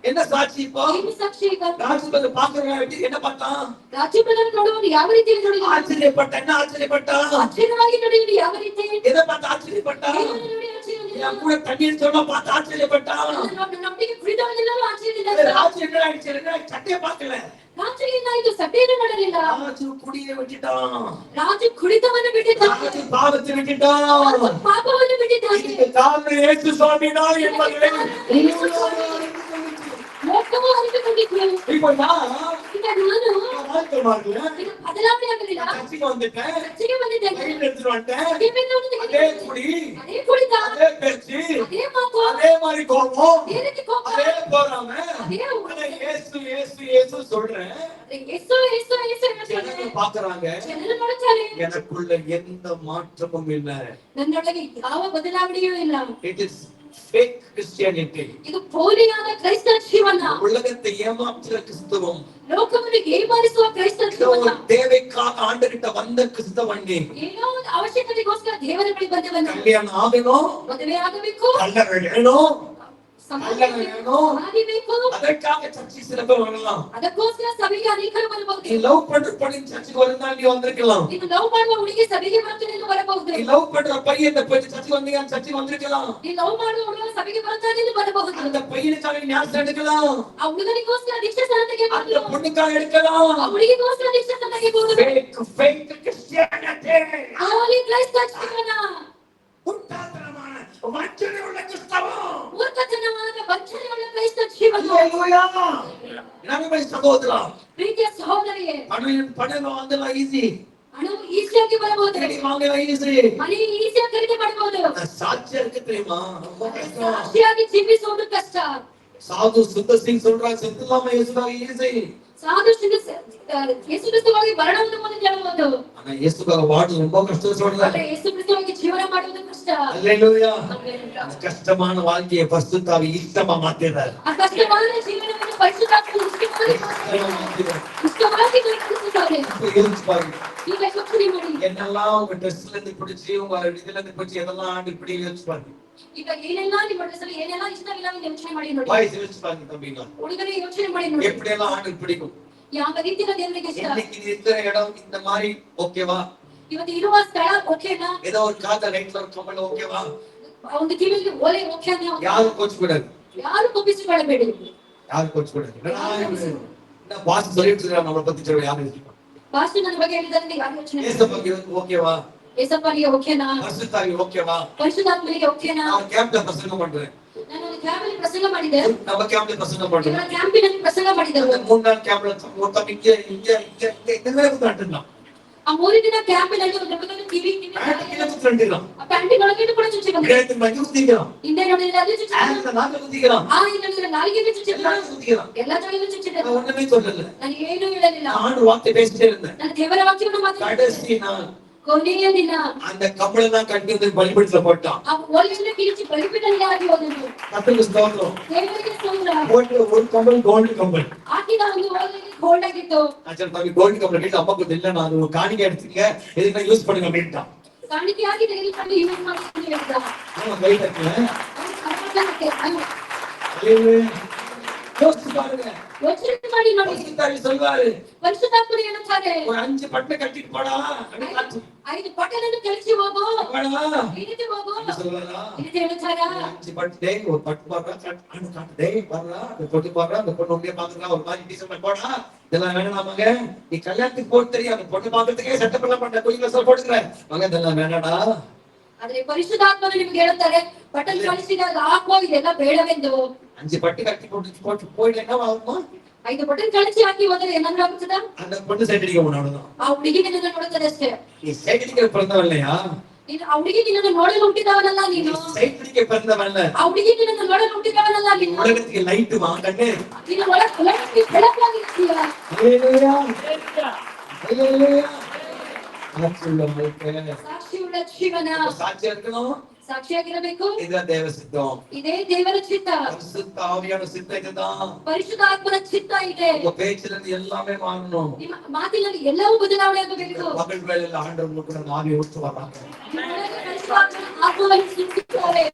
என்ன சாட்சி இப்போ ಏನು ಸಾಕ್ಷಿ ಈಗ? ராஜபதி பாக்குறாங்க என்ன பார்த்தான் ರಾಜ್ಯಗಳನ್ನು ನೋಡುವನು ಯಾವ ರೀತಿಯಲ್ಲಿ ನೋಡಿದ? ஆச்சரியப்பட்ட என்ன ஆச்சரியப்பட்டா ಆಶ್ಚರ್ಯವಾಗಿ ನೋಡಿದನು ಯಾವ ರೀತಿ? எதை பார்த்து ஆச்சரியப்பட்டா ದೇವರನ್ನು ನೋಡಿ ಆಶ್ಚರ್ಯಗೊಂಡನು. என் கூட தண்ணீர் சொன்னா பார்த்து ஆச்சரியப்பட்டா ನಮ್ಮೊಟ್ಟಿಗೆ ಕುಡಿದವನೆಲ್ಲರೂ ಆಶ್ಚರ್ಯದಿಂದಾಗಿದ್ದರು. ராஜு என்ன ஆயிடுச்சு என்ன சட்டையை பார்க்கல ರಾಜು ಏನಾಯಿತು? ಸಭೆಯನ್ನು ಮಾಡಲಿಲ್ಲ. ராஜு குடியை விட்டுட்டான் ರಾಜು ಕುಡಿತವನ್ನು ಬಿಟ್ಟಿದ್ದಾನೆ, ராஜு பாவத்தை விட்டுட்டான் ರಾಜು ಪಾಪವನ್ನು ಬಿಟ್ಟಿದ್ದಾನೆ. இதுக்கு காரணம் இயேசு சுவாமி தான் என்பதை ಲೋಕವು ಅರಿತುಕೊಂಡಿತು. இப்போ நான் ಈಗ ನಾನು வாழ்க்கை மாறல ಇದು ಬದಲಾವಣೆ ಆಗಲಿಲ್ಲ. கட்சிக்கு வந்துட்டேன் ಚರ್ಚೆಗೆ ಬಂದಿದ್ದೇನೆ. கையில் எடுத்துட்டு வந்துட்டேன் ಅದೇನೆಲ್ಲವೂ அதே ತೆಗೆದುಕೊಂಡು குடி ಅದೇ ಕುಡಿತ, அதே பேச்சு ಅದೇ ಮಾತು, அதே மாதிரி கோபம் ಅದೇ ರೀತಿ ಕೋಪ, அதே போறாம ಅದೇ ஆனா இயேசு இயேசு இயேசு சொல்றேன் ಯೇಸು ಯೇಸು ಯೇಸು ஜனங்க ಹೇಳ್ತಾರೆ. பாக்குறாங்க ಜನರು ನೋಡುತ್ತಾರೆ, எனக்குள்ள எந்த மாற்றமும் இல்ல ನನ್ನೊಳಗೆ ಯಾವ ಬದಲಾವಣೆಯೂ ಇಲ್ಲ. இட் இஸ் fake Christianity ಇದು ಪೋಲಿಯಾದ ಕ್ರೈಸ್ತರ ಜೀವನ, உலகத்தை ஏமாற்றுற கிறிஸ்தவம், ಲೋಕವನ್ನು ಏಮಾರಿಸುವ ಕ್ರೈಸ್ತರ ಜೀವನ, ஒரு தேவைக்காக ஆண்டவர்கிட்ட வந்த கிறிஸ்தவன் நீ. ಏನೋ ಒಂದು ಅವಶ್ಯಕತೆಗೋಸ್ಕರ ದೇವರ ಬಳಿ ಬಂದವನು. கல்யாணம் ஆகணும், ಮದುವೆ ಆಗಬೇಕು, கல்யாணம் வேணும், ಸಂಬಂಧ ಆಗಬೇಕು, அதற்காக சர்ச்சை சில பேர் வரலாம். ಅದಕ್ಕೋಸ್ಕರ ಸಭೆಗೆ ಅನೇಕರು ಬರಬಹುದು. நீ லவ் பண்ற பொண்ணு சர்ச்சுக்கு வரணும், நீ வந்திருக்கலாம். ನೀನು ಲವ್ ಮಾಡುವ ಹುಡುಗಿ ಸಭೆಗೆ ಬರುತ್ತಾನೆ ಎಂದು ಬರಬಹುದು. நீ லவ் பண்ற பையன் போய் சர்ச்சுக்கு வந்தீங்க, சர்ச்சுக்கு வந்திருக்கலாம். ನೀನು ಲವ್ ಮಾಡುವ ಹುಡುಗ ಸಭೆಗೆ ಬರುತ್ತಾನೆ ಎಂದು ಬರಬಹುದು. அந்த பையனுக்காக நீ ஞாபகம் எடுக்கலாம், ಆ ಹುಡುಗನಿಗೋಸ್ಕರ ದೀಕ್ಷಾ ಸ್ಥಾನ அந்த ತೆಗೆಯಬಹುದು, பொண்ணுக்காக எடுக்கலாம். ಆ ಹುಡುಗಿಗೋಸ್ಕರ ದೀಕ್ಷಾ ಸ್ಥಾನ ತೆಗೆಯಬಹುದು. fake Christianity, ಹಾಲಿ ಕ್ರೈಸ್ತ ಜೀವನ, முட்டாள்தனமான வஞ்சனை உள்ள கிறிஸ்தவம். ಮೂರ್ಖತನವಾದ ವಂಚನೆಯುಳ್ಳ ಕ್ರೈಸ್ತ ಜೀವನ. ஹalleluya. நண்பரே சகோதரா, ಪ್ರೀತಿಯ ಸಹೋದರಿಯೇ, பணம் வாங்கலாம் ஈஸி, ಹಣವು ಈಸಿಯಾಗಿ ಬರಬಹುದು, தேடி வாங்கலாம் ஈஸி. ಮನೆ ಈಸಿಯಾಗಿ ಖರೀದಿ ಮಾಡಬಹುದು. சாட்சியா இருக்கு தெரியுமா, ரொம்ப கஷ்டம். ಸಾಕ್ಷಿಯಾಗಿ ಜೀವಿಸುವುದು ಕಷ್ಟ. சாது சுத்த சிங் சொல்றாங்க, செத்துலாம இயேசுவாக ஈஸி. ಸಾಧು ಯೇಸು ಕ್ರಿಸ್ತವಾಗಿ ಮರಣವನ್ನು ಹೊಂದಿ ಹೇಳಬಹುದು, ஆனா இயேசுக்காக வாடு ரொம்ப கஷ்டம் சொல்றாங்க. ಆದರೆ ಯೇಸು ಕ್ರಿಸ್ತವಾಗಿ ಜೀವನ ಮಾಡುವುದು ಕಷ್ಟ. ஹalleluya. அந்த கஷ்டமான வாழ்க்கையை பரிசுத்தாவி இஷ்டமா மாத்திறார். ಆ ಕಷ್ಟವಾದ ಜೀವನವನ್ನು ಪರಿಶುದ್ಧಾತ್ಮನು ಇಷ್ಟವಾಗಿ ನಡೆಸುತ್ತಾರೆ. யோசிச்சு பாருங்க, ಈಗ ಯೋಚನೆ ಮಾಡಿ, என்னெல்லாம் உங்க ட்ரெஸ்ல இருந்து பிடிச்சி உங்க இதுல இருந்து பிடிச்சி எதெல்லாம் ஆண்டு இப்படி யோசிச்சு பாருங்க. ಈಗ ಏನೆಲ್ಲ ನಿಮ್ಮ ಡ್ರೆಸ್ಸಲ್ಲಿ ಏನೆಲ್ಲ ಇಷ್ಟವಿಲ್ಲ ಎಂದು ಯೋಚನೆ ಮಾಡಿ ನೋಡಿ. வாய்ஸ் யோசிச்சு பாருங்க தம்பிங்க, ಹುಡುಗರೇ ಯೋಚನೆ ಮಾಡಿ ನೋಡಿ, எப்படி எல்லாம் ஆண்டு பிடிக்கும். ಯಾವ ರೀತಿಯ ದೇವರಿಗೆ ಇಷ್ಟ. இன்னைக்கு நீ இருக்கிற இடம் இந்த மாதிரி ஓகேவா, ಇವತ್ತು ಇರುವ ಸ್ಥಳ ಓಕೆನಾ, ஏதோ ஒரு காத ரைட்ல ஒரு கம்பல் ஓகேவா, ಒಂದು ಕಿವಿಯಲ್ಲಿ ಓಲೆ ಓಕೆನಾ, யாரும் கோச்சு கூடாது, ಯಾರು ತಪ್ಪಿಸಿಕೊಳ್ಳಬೇಡಿ. யாரும் கோச்சு கூடாது. என்ன பாஸ் சொல்லிட்டு இருக்காங்க நம்மளை பத்தி சொல்ல யாரும் இருக்கு. ಪಾಸ್ಟರ್ ನನ್ನ ಬಗ್ಗೆ ಹೇಳಿದ್ರೆ ಯಾರು ಯೋಚನೆ ஏசு பத்தி ஓகேவா, ಏಸಪ್ಪನಿಗೆ ಓಕೆನಾ, பரிசுத்தாவி ஓகேவா. ಪರಿಶುದ್ಧಾತ್ಮನಿಗೆ ಓಕೆನಾ. நான் கேம்ப்ல பிரசங்கம் பண்றேன், ನಾನು ಒಂದು ಕ್ಯಾಂಪಲ್ಲಿ ಪ್ರಸಂಗ ಮಾಡಿದೆ, நம்ம கேம்ப்ல பிரசங்கம் பண்றேன். ಇವರ ಕ್ಯಾಂಪಿನಲ್ಲಿ ಪ್ರಸಂಗ ಮಾಡಿದರು. அந்த 3 நாள் கேம்ப்ல மொத்தம் இங்க இந்த குத்துறான், ಆ 3 ದಿನ ಕ್ಯಾಂಪಿನಲ್ಲಿ ಒಂದು ಹುಡುಗನ ಕಿವಿ குத்துறான், ಆ ಪ್ಯಾಂಟಿನ ಒಳಗೆ ಕೂಡ ಚುಚ್ಚಿ ಬಂದಿದೆ. இடத்துல மஞ்சள் குத்திக்கிறான், ಹಿಂದೆ ನೋಡಿದ್ರೆ ಅಲ್ಲಿ ಚುಚ್ಚಿ ஆத்துல நாக்கு குத்திக்கிறான், ಆ ಇನ್ನೊಂದು ನಾಲಿಗೆಗೆ ಚುಚ್ಚಿ எல்லாம் குத்திக்கிறான். ಎಲ್ಲ ಜಾಗದಲ್ಲೂ ಚುಚ್ಚಿದೆ. நான் ஒண்ணுமே சொல்லல, ನಾನು ಏನು ಹೇಳಲಿಲ್ಲ, நான் வார்த்தை பேசிட்டே இருந்தேன். ನಾನು ದೇವರ ವಾಕ್ಯವನ್ನು ಮಾತಾಡಿದೆ. கடைசி நாள் ಕೊನೆಯ ದಿನ அந்த கம்பளை தான் கட்டி வந்து பலிபீடத்துல போட்டான். ಆ ಓಲೆಯನ್ನು ಕಿರಿಚಿ ಬಲಿಪೀಠದಲ್ಲಿ ಹಾಕಿ ಹೋದನು. கர்த்தருக்கு ஸ்தோத்திரம். ದೇವರಿಗೆ ಸ್ತೋತ್ರ. போட்டு ஒரு கம்பல் கோல்டு கம்பல், ಹಾಕಿದ ಒಂದು ಓಲೆಯಲ್ಲಿ ಗೋಲ್ಡ್ ಆಗಿತ್ತು. ஆச்சர் தம்பி கோல்டு கம்பல் கேட்டு அம்மா கிட்ட இல்ல, நான் ஒரு காணிக்கை எடுத்துங்க, எதுக்கு யூஸ் பண்ணுங்க அப்படின்ட்டான். ಕಾಣಿಕೆ ಆಗಿ ತೆಗೆದುಕೊಂಡು ಯೂಸ್ ಮಾಡಿ ಅಂತ ಹೇಳಿದ. நான் கை தட்டல. ಅವ್ನು ಕರ್ಕೊಂಡೋಗಕ್ಕೆ ಅವ್ನು யோசிச்சு பாருங்க, ಯೋಚನೆ ಮಾಡಿ ನೋಡಿ. பரிசுத்தாவி சொல்வாரு, ಪರಿಶುದ್ಧಾತ್ಮರು ಹೇಳುತ್ತಾರೆ, ஒரு 5 பட்டை கட்டிட்டு போடா அப்படின்னு 5 ಪಟ್ಟಣವನ್ನು ಕಳಿಸಿ ಹೋಗು, போடா ಈ ರೀತಿ ಹೋಗು அப்படி சொல்லுவாரா. ಈ ರೀತಿ ಹೇಳುತ್ತಾರಾ. 5 பட்டு ஒரு பட்டு போடுறா, காட்டு வர்றா, அந்த பொட்டு போடுறா, அந்த பொண்ணு உடனே பாத்துக்கலாம், ஒரு மாதிரி டிசைன் போடா, இதெல்லாம் வேணாமாங்க, நீ கல்யாணத்துக்கு போட்டு தெரியும், அந்த பொண்ணு பாக்குறதுக்கே செட்டப் எல்லாம் பண்ண குயில போட்டுக்கிறேன் மங்க, இதெல்லாம் வேணாடா. ಆದ್ರೆ ಪರಿಶುದ್ಧಾತ್ಮರು ನಿಮ್ಗೆ ಹೇಳುತ್ತಾರೆ, ಪಟ್ಟಣ ಕಳಿಸಿದಾಗ ಹಾಕೋ, ಇದೆಲ್ಲ ಬೇಡವೆಂದು. 5 பட்டு கட்டி போட்டு போயிட்டு என்ன ஆகுமா, 5 ಪಟ್ಟಣ ಕಳಿಸಿ ಹಾಕಿ ಹೋದರೆ ಏನಾದ್ರೂ ಆಗುತ್ತದ? அந்த பொண்ணு சைட் அடிக்க முடியும். ಆ ಹುಡುಗಿ ನಿನ್ನನ್ನು ನೋಡುತ್ತದೆ ಅಷ್ಟೇ. நீ சைட் அடிக்க பிறந்தவன் இல்லையா, ನೀನು ಆ ಹುಡುಗಿ ನಿನ್ನನ್ನು ನೋಡಲು ಹುಟ್ಟಿದವನಲ್ಲ ನೀನು. சைட் அடிக்க பிறந்தவன் இல்ல, ಆ ಹುಡುಗಿ ನಿನ್ನನ್ನು ನೋಡಲು ಹುಟ್ಟಿದವನಲ್ಲ ನೀನು. உலகத்துக்கு லைட் வாங்கன்னு. ನೀನು ಒಳಗೆ ಬೆಳಕಾಗಿರ್ತೀಯ. ஹalleluya, ஹalleluya. சாட்சியுள்ள வாழ்க்கை, ಸಾಕ್ಷಿಯುಳ್ಳ ಜೀವನ, சாட்சியா இருக்கணும். ಸಾಕ್ಷಿಯಾಗಿರಬೇಕು. இதுதான் தேவ சித்தம். ಇದೇ ದೇವರ ಚಿತ್ತ, பரிசுத்த ஆவியான சித்தம் இதுதான். ಪರಿಶುದ್ಧ ಆತ್ಮನ ಚಿತ್ತ ಇದೆ. உங்க பேச்சுல இருந்து எல்லாமே மாறணும். ನಿಮ್ಮ ಮಾತಿನಲ್ಲಿ ಎಲ್ಲವೂ ಬದಲಾವಣೆ ಆಗಬೇಕು. மகள் வேலையில ஆண்டவர் கூட ஆவியை ஊற்று வராங்க, ನಿಮ್ಮೊಳಗೆ ಪರಿಶುದ್ಧಾತ್ಮನ ಆತ್ಮವನ್ನು ಸುರಿಸುತ್ತಾರೆ.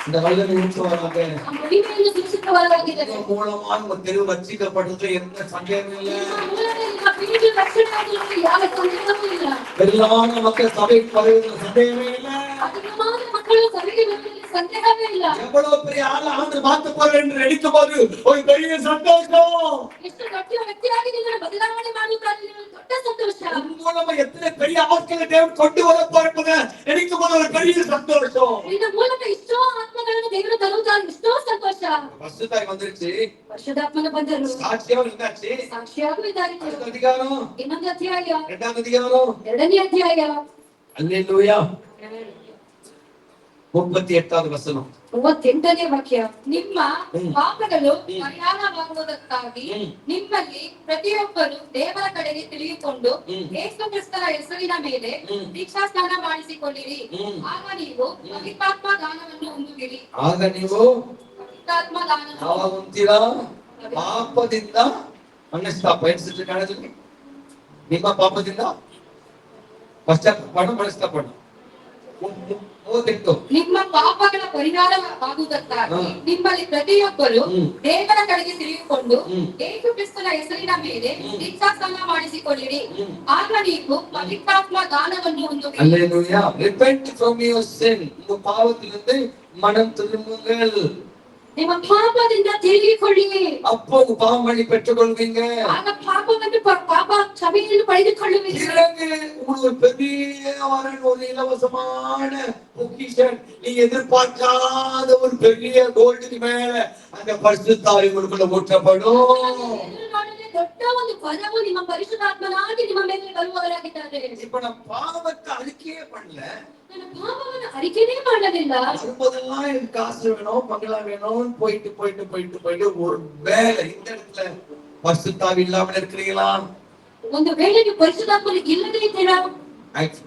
இந்த வல்லமை ஊற்று வராங்க. ಆ ಮಹಿಮೆಯನ್ನು ಸುರಿಸುತ್ತವರಾಗಿದೆ. இதன் மூலமா உங்க தெருவு ரட்சிக்கப்படுறது எந்த சந்தேகமும் இல்ல. ನಿಮ್ಮ ಮೂಲಕ ಪ್ರೀತಿ ರಕ್ಷಣೆ ಆಗುವುದರಲ್ಲಿ ಯಾವ ಸಂದೇಹವೂ ಇಲ್ಲ. பெரும்பாலான மக்கள் சபைக்கு வருவதில் சந்தேகமே இல்ல. ಅಧಿಕವಾದ ಮಕ್ಕಳು ಸಭೆಗೆ ಬರುವುದರಲ್ಲಿ ಸಂದೇಹವೇ ಇಲ್ಲ. எவ்வளவு பெரிய ஆள் ஆண்டு மாத்த போறேன் என்று நினைக்கும் போது ஒரு பெரிய சந்தோஷம். ಎಷ್ಟು ದೊಡ್ಡ ವ್ಯಕ್ತಿಯಾಗಿ ನಿನ್ನನ್ನು ಬದಲಾವಣೆ ಮಾಡುತ್ತಾರೆ, ದೊಡ್ಡ ಸಂತೋಷ. உன் மூலமா எத்தனை பெரிய ஆட்களை தேவன் கொண்டு வர போறப்ப நினைக்கும் போது ஒரு பெரிய சந்தோஷம். ನಿನ್ನ ಮೂಲಕ ಎಷ್ಟೋ ಆತ್ಮಗಳನ್ನು ದೇವರು ತರುತ್ತಾರೆ, ಎಷ್ಟೋ ಸಂತೋಷ. பரிசுத்தாவி வந்துருச்சு, ಪರಿಶುದ್ಧಾತ್ಮನ ಬಂದರು, சாட்சியா இருந்தாச்சு. ಸಾಕ್ಷಿಯಾಗೂ ಇದ್ದಾಯಿತು. அடுத்த அதிகாரம், ಇನ್ನೊಂದು ಅಧ್ಯಾಯ, 2வது அதிகாரம். 2ನೇ ಅಧ್ಯಾಯ, அல்லேலூயா. 38வது வசனம். 38ನೇ ವಾಕ್ಯ. ನಿಮ್ಮ ಪಾಪಗಳು ಹ್ಮ್. ಪರಿಹಾರವಾಗುವುದಕ್ಕಾಗಿ ಹ್ಮ್. ನಿಮ್ಮಲ್ಲಿ ಪ್ರತಿಯೊಬ್ಬರು ದೇವರ ಕಡೆಗೆ ತಿಳಿದುಕೊಂಡು ಹ್ಮ್. ಯೇಸು ಕ್ರಿಸ್ತನ ಹೆಸರಿನ ಮೇಲೆ ಹ್ಮ್. ದೀಕ್ಷಾ ಸ್ನಾನ ಮಾಡಿಸಿಕೊಳ್ಳಿರಿ. ಹ್ಮ್. ಆಗ ನೀವು ಪವಿತ್ರಾತ್ಮ ದಾನವನ್ನು ಹೊಂದುವಿರಿ. ஆக நீவோ ಪರಿಶುದ್ಧಾತ್ಮ ದಾನವು ಯಾವಾಗ ಹೊಂದ್ತೀರಾ? ಪಾಪದಿಂದ ಮನಸ್ತಾಪ. ಎನ್ಸಿದ್ರೆ ಕಾಣದಲ್ಲಿ ನಿಮ್ಮ ಪಾಪದಿಂದ ಪಶ್ಚಾತ್ತಾಪ ಮನಸ್ತಾಪ. 38 ನಿಮ್ಮ ಪಾಪಗಳ ಪರಿಹಾರವಾಗುವುದಕ್ಕಾಗಿ ನಿಮ್ಮಲ್ಲಿ ಪ್ರತಿಯೊಬ್ಬರು ದೇವರ ಕಡೆಗೆ ತಿರುಗಿಕೊಂಡು ಯೇಸು ಕ್ರಿಸ್ತನ ಹೆಸರಿನ ಮೇಲೆ ದೀಕ್ಷಾಸ್ನಾನ ಮಾಡಿಸಿಕೊಳ್ಳಿರಿ. ಆಗ ನೀವು ಪವಿತ್ರಾತ್ಮ ದಾನವನ್ನು ಹೊಂದುವಿರಿ. அல்லேலூயா. Repent from your sin. உங்க பாவத்திலிருந்து மனம் திரும்புங்கள். ನಿಮ್ಮ ಪಾಪದಿಂದ ತಿರುಗಿಕೊಳ್ಳಿ. அப்போ உங்க பாவ மன்னிப்பு பெற்றுக்கொள்வீங்க. ಆಗ ಪಾಪವನ್ನು ಪಾಪ ಕ್ಷಮೆಯನ್ನು ಪಡೆದುಕೊಳ್ಳುವಿರಿ. பிறகு உங்களுக்கு பெரிய ஒரு இலவசமான பொக்கிஷன், நீங்க எதிர்பார்க்காத ஒரு பெரிய கோல்டுக்கு மேல அந்த பரிசுத்த ஆவி உங்களுக்குள்ள ஊற்றப்படும். ದೊಡ್ಡ ಒಂದು ವರವು ನಿಮ್ಮ ಪರಿಶುದ್ಧಾತ್ಮನಾಗಿ ನಿಮ್ಮ ಮೇಲೆ ಬರುವವರಾಗಿದ್ದಾರೆ. இப்ப நான் பாவத்தை அறிக்கையே பண்ணல, ನನ್ನ ಪಾಪವನ್ನು ಅರಿಕೆನೇ ಮಾಡಲಿಲ್ಲ. வரும்போதெல்லாம் எனக்கு காசு வேணும், பங்களா வேணும், போயிட்டு போயிட்டு போயிட்டு போயிட்டு ஒரு வேலை இந்த இடத்துல பரிசுத்த ஆவி இல்லாம இருக்கிறீங்களா? ಒಂದು ವೇಳೆ ನೀವು ಪರಿಶುದ್ಧಾತ್ಮನು ಇಲ್ಲದೇ ಇದ್ದೀರಾ?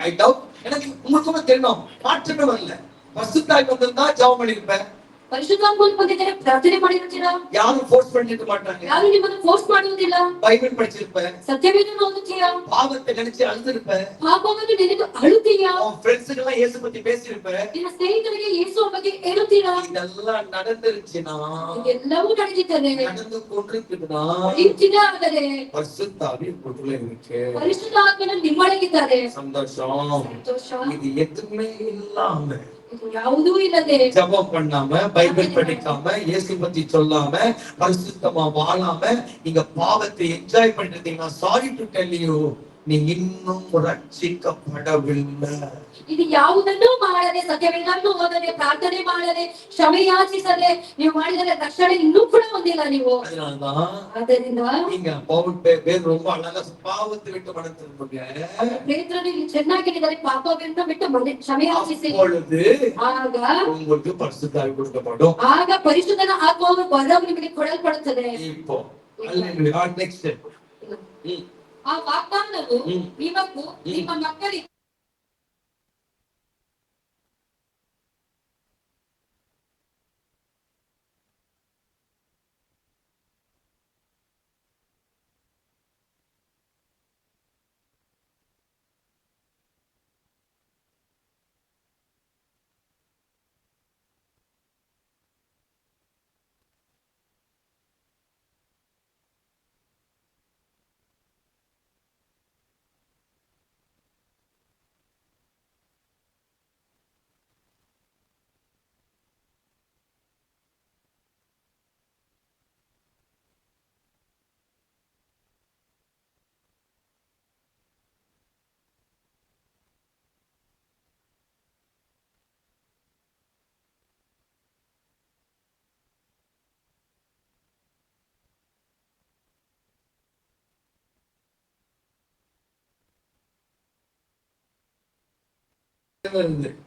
I doubt. எனக்கு உங்களுக்கு தெரியணும், மாற்றமே வரல. பரிசுத்த ஆவி வந்திருந்தா ஜெபம் பண்ணிருப்பேன். ಪರಿಶುದ್ಧಾತ್ಮನು ಬಂದಿದ್ದರೆ ಪ್ರಾರ್ಥನೆ ಮಾಡಿರ್ತೀರಾ? யாரும் ஃபோர்ஸ் பண்ணிருக்க மாட்டாங்க. ಯಾರು ನಿಮ್ಮನ್ನು ಫೋರ್ಸ್ ಮಾಡುವುದಿಲ್ಲ. பைபிள் படிச்சிருப்பேன். ಸತ್ಯವೇದವನ್ನು ಓದುತ್ತೀಯಾ? பாவத்தை நினைச்சு அழுதுருப்பேன். ಪಾಪವನ್ನು ನೆನೆದು ಅಳುತ್ತೀಯಾ? உன் ஃப்ரெண்ட்ஸ்க்கு எல்லாம் இயேசு பத்தி பேசியிருப்பேன். ನಿನ್ನ ಸ್ನೇಹಿತರಿಗೆ ಯೇಸುವ ಬಗ್ಗೆ ಹೇಳುತ್ತೀರಾ? இதெல்லாம் நடந்துருச்சுனா, ಎಲ್ಲವೂ ನಡೆದಿದ್ದರೆ, நடந்து கொண்டிருக்குதுன்னா, ನಿಂತಿದ್ದಾರೆ, பரிசுத்த ஆவி உங்களுக்குள்ள இருக்கு. ಪರಿಶುದ್ಧಾತ್ಮನು ನಿಮ್ಮೊಳಗಿದ್ದಾರೆ. சந்தோஷம். ಸಂತೋಷ. இது எதுவுமே இல்லாம, ಇದು ಯಾವುದೂ ಇಲ್ಲದೆ, ஜெபம் பண்ணாம, பைபிள் படிக்காம, இயேசு பத்தி சொல்லாம, பரிசுத்தமா வாழாம நீங்க பாவத்தை என்ஜாய் பண்ணிட்டீங்கன்னா, சாரி டு டெல் யூ, நீங்க இன்னும் ரட்சிக்கப்படவில்லை. ಇದು ಯಾವುದನ್ನೂ ಮಾಡದೆ, ಸತ್ಯವೇದವನ್ನು ಓದದೆ, ಪ್ರಾರ್ಥನೆ ಮಾಡದೆ, ಕ್ಷಮೆ ಯಾಚಿಸದೆ ನೀವು ಮಾಡಿದರೆ ರಕ್ಷಣೆ ಇನ್ನೂ ಕೂಡ ಹೊಂದಿಲ್ಲ ನೀವು. அதனாலதான் ಆದ್ದರಿಂದ நீங்க பேர் ரொம்ப அழகா பாவத்தை விட்டு மனம் திரும்புங்க. ಪೇತ್ರನು ಇಲ್ಲಿ ಚೆನ್ನಾಗಿ ಹೇಳಿದ್ದಾರೆ, ಪಾಪವನ್ನು ಬಿಟ್ಟು ಕ್ಷಮೆ ಯಾಚಿಸಿ. அப்பொழுது ಆಗ உங்களுக்கு பரிசுத்த ஆவி கொடுக்கப்படும். ಆಗ ಪರಿಶುದ್ಧನ ಆತ್ಮವು ವರವು ನಿಮಗೆ ಕೊಡಲ್ಪಡುತ್ತದೆ. இப்போ அல்லேலூயா. நெக்ஸ்ட் ಆ ವಾಗ್ದಾನವು ನಿಮಗೂ ನಿಮ್ಮ ಮಕ್ಕಳಿಗೆ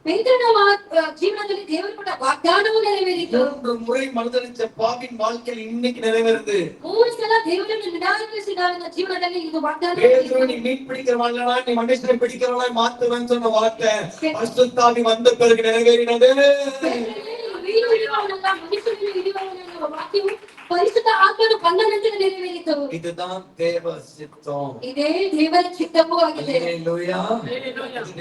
ಪೇತ್ರನ ಜೀವನದಲ್ಲಿ ದೇವರು ಕೊಟ್ಟ ವಾಗ್ದಾನವು ನೆರವೇರಿತು. 3 முறை மறுதலிச்ச பாவியின் வாழ்க்கையில் இன்னைக்கு நிறைவேறுது. 3 ಸಲ ದೇವರನ್ನು ನಿರಾಕರಿಸಿದವನ ಜೀವನದಲ್ಲಿ ಇದು ವಾಗ್ದಾನ. பேதுரு, நீ மீன் பிடிக்கிறவனா, நீ மனுஷனை பிடிக்கிறவனா மாத்துவேன்னு சொன்ன வார்த்தை பரிசுத்த ஆவி வந்த பிறகு நிறைவேறினது. வாக்கியம் ಪರಿಶುದ್ಧ ಆತ್ಮನು ಬಂದ ನಂತರ ನೆರವೇರಿತು. இதுதான் தேவ சித்தம். ಇದೇ ದೇವರ ಚಿತ್ತವೂ ಆಗಿದೆ. அல்லேலூயா. இது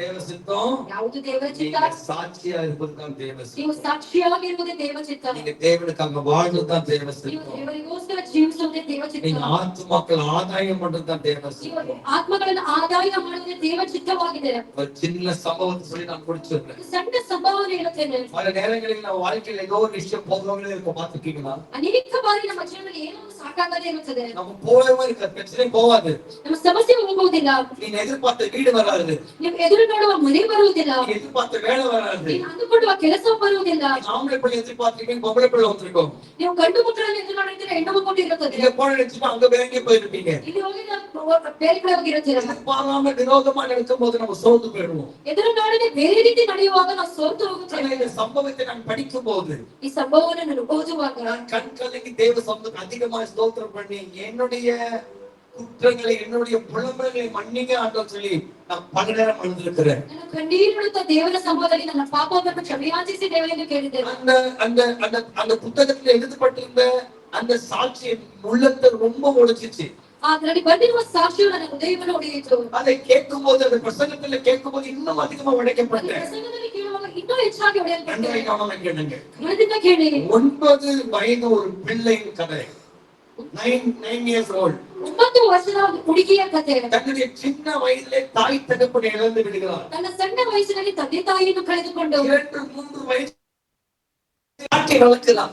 தேவ சித்தம். ಯಾವುದು ದೇವರ ಚಿತ್ತ? நீங்க சாட்சியா இருப்பதுதான் தேவ சித்தம். ನೀವು ಸಾಕ್ಷಿಯಾಗಿರುವುದೇ ದೇವ ಚಿತ್ತ. நீங்க தேவனுக்காக வாழ்றதுதான் தேவ ನೀವು சித்தம். ದೇವರಿಗೋಸ್ಕರ ಜೀವಿಸುವುದೇ ದೇವ ಚಿತ್ತ. நீங்க ஆத்துமாக்கள் ஆதாயம் பண்றதுதான் தேவ சித்தம். ನೀವು ಆತ್ಮಗಳನ್ನು ಆದಾಯ ಮಾಡುವುದೇ ದೇವ ಚಿತ್ತವಾಗಿದೆ. ஒரு சின்ன சம்பவத்தை சொல்லி நான் முடிச்சிடுறேன். ಸಣ್ಣ ಸಂಭಾವನೆ ಹೇಳುತ್ತೇನೆ. பல நேரங்களில் நம்ம வாழ்க்கையில ஏதோ ஒரு விஷயம் போகவே இருக்க பார்த்துக்கீங்களா? ಅನೇಕ ಬಾರಿ ನಮ್ಮ ಜೀವನದಲ್ಲಿ ಏನೋ ಸಾಕಾಗದೇ ಇರುತ್ತದೆ. நம்ம போகவே இருக்க பிரச்சனை போகாது. ನಮ್ಮ ಸಮಸ್ಯೆ ಹೋಗುವುದಿಲ್ಲ. நீங்க எதிர்பார்த்த வீடு வராது. ನೀವು ಎದುರು ನೋಡುವ ಮನೆ ಬರುವುದಿಲ್ಲ. நீங்க எதிர்பார்த்த வேலை வராது. ನೀವು ಅಂದುಕೊಳ್ಳುವ ಕೆಲಸ ಬರುವುದಿಲ್ಲ. ஆம்பளை பிள்ளை எதிர்பார்த்தீங்க, பொம்பளை பிள்ளை வந்திருக்கும். ನೀವು ಗಂಡು ಮಕ್ಕಳನ್ನು ಎದುರು ನೋಡಿದ್ರೆ ಹೆಣ್ಣು ಮಕ್ಕಳು ಇರುತ್ತದೆ. நீங்க போன நினைச்சுட்டு அங்க வேலைக்கு போயிருப்பீங்க. ಇಲ್ಲಿ ಹೋಗಿ ಬೇರೆ ಕಡೆ ಹೋಗಿರುತ್ತೀರ. எதிர்பாராம விரோதமா நினைக்கும் போது நம்ம சோர்ந்து போயிடுவோம். ಎದುರು ನೋಡದೆ ಬೇರೆ ರೀತಿ ನಡೆಯುವಾಗ ನಾವು ಸೋತು ಹೋಗುತ್ತೇವೆ. இந்த சம்பவத்தை நான் படிக்கும் போது, ಈ ಸಂಭವವನ್ನು ನಾನು ಓದುವಾಗ நான் கண் கலங்கி தேவ சமூகத்துக்கு அதிகமாக ஸ்தோத்திரம் பண்ணி, என்னுடைய குற்றங்களை என்னுடைய புலம்பல்களை மன்னிங்க ஆண்டவர் சொல்லி நான் பல நேரம் அழுந்திருக்கிறேன். ನಾನು ಕಣ್ಣೀರಿಡುತ್ತಾ ದೇವರ ಸಮ್ಮುಖದಲ್ಲಿ ನನ್ನ ಪಾಪವನ್ನು ಕ್ಷಮೆಯಾಚಿಸಿ ದೇವರಿಂದ ಕೇಳಿದ್ದೇನೆ. அந்த அந்த அந்த அந்த புத்தகத்துல எழுதப்பட்டிருந்த அந்த சாட்சி என் உள்ளத்தை ரொம்ப உடைச்சிச்சு. ಅದರಲ್ಲಿ ಬಂದಿರುವ ಸಾಕ್ಷಿಯು ನನ್ನ ಹೃದಯವನ್ನು ಹೊಡೆಯಿತು. அதை கேட்கும்போது அந்த பிரசங்கத்துல கேட்கும்போது இன்னும் அதிகமா ಅದು உடைக்கப்பட்டேன். ಪ್ರಸಂಗದಲ್ಲಿ ಕೇಳುವಾಗ ಇನ್ನೂ ಹೆಚ್ಚಾಗಿ ಹೊಡೆಯಲ್ಪಟ್ಟೆ. நன்றாக கவனம் கேளுங்க. ಗಮನದಿಂದ ಕೇಳಿ. 9 வயது ஒரு பிள்ளையின் கதை. 9 years old. 9 ವರ್ಷದ ಒಂದು ಹುಡುಗಿಯ ಕಥೆ. தன்னுடைய சின்ன வயதிலே தாய் தகப்பனை இழந்து விடுகிறார். ತನ್ನ ಸಣ್ಣ ವಯಸ್ಸಿನಲ್ಲಿ ತಂದೆ ತಾಯಿಯನ್ನು ಕಳೆದುಕೊಂಡು 2-3 வயது பாட்டி வளர்க்கலாம்.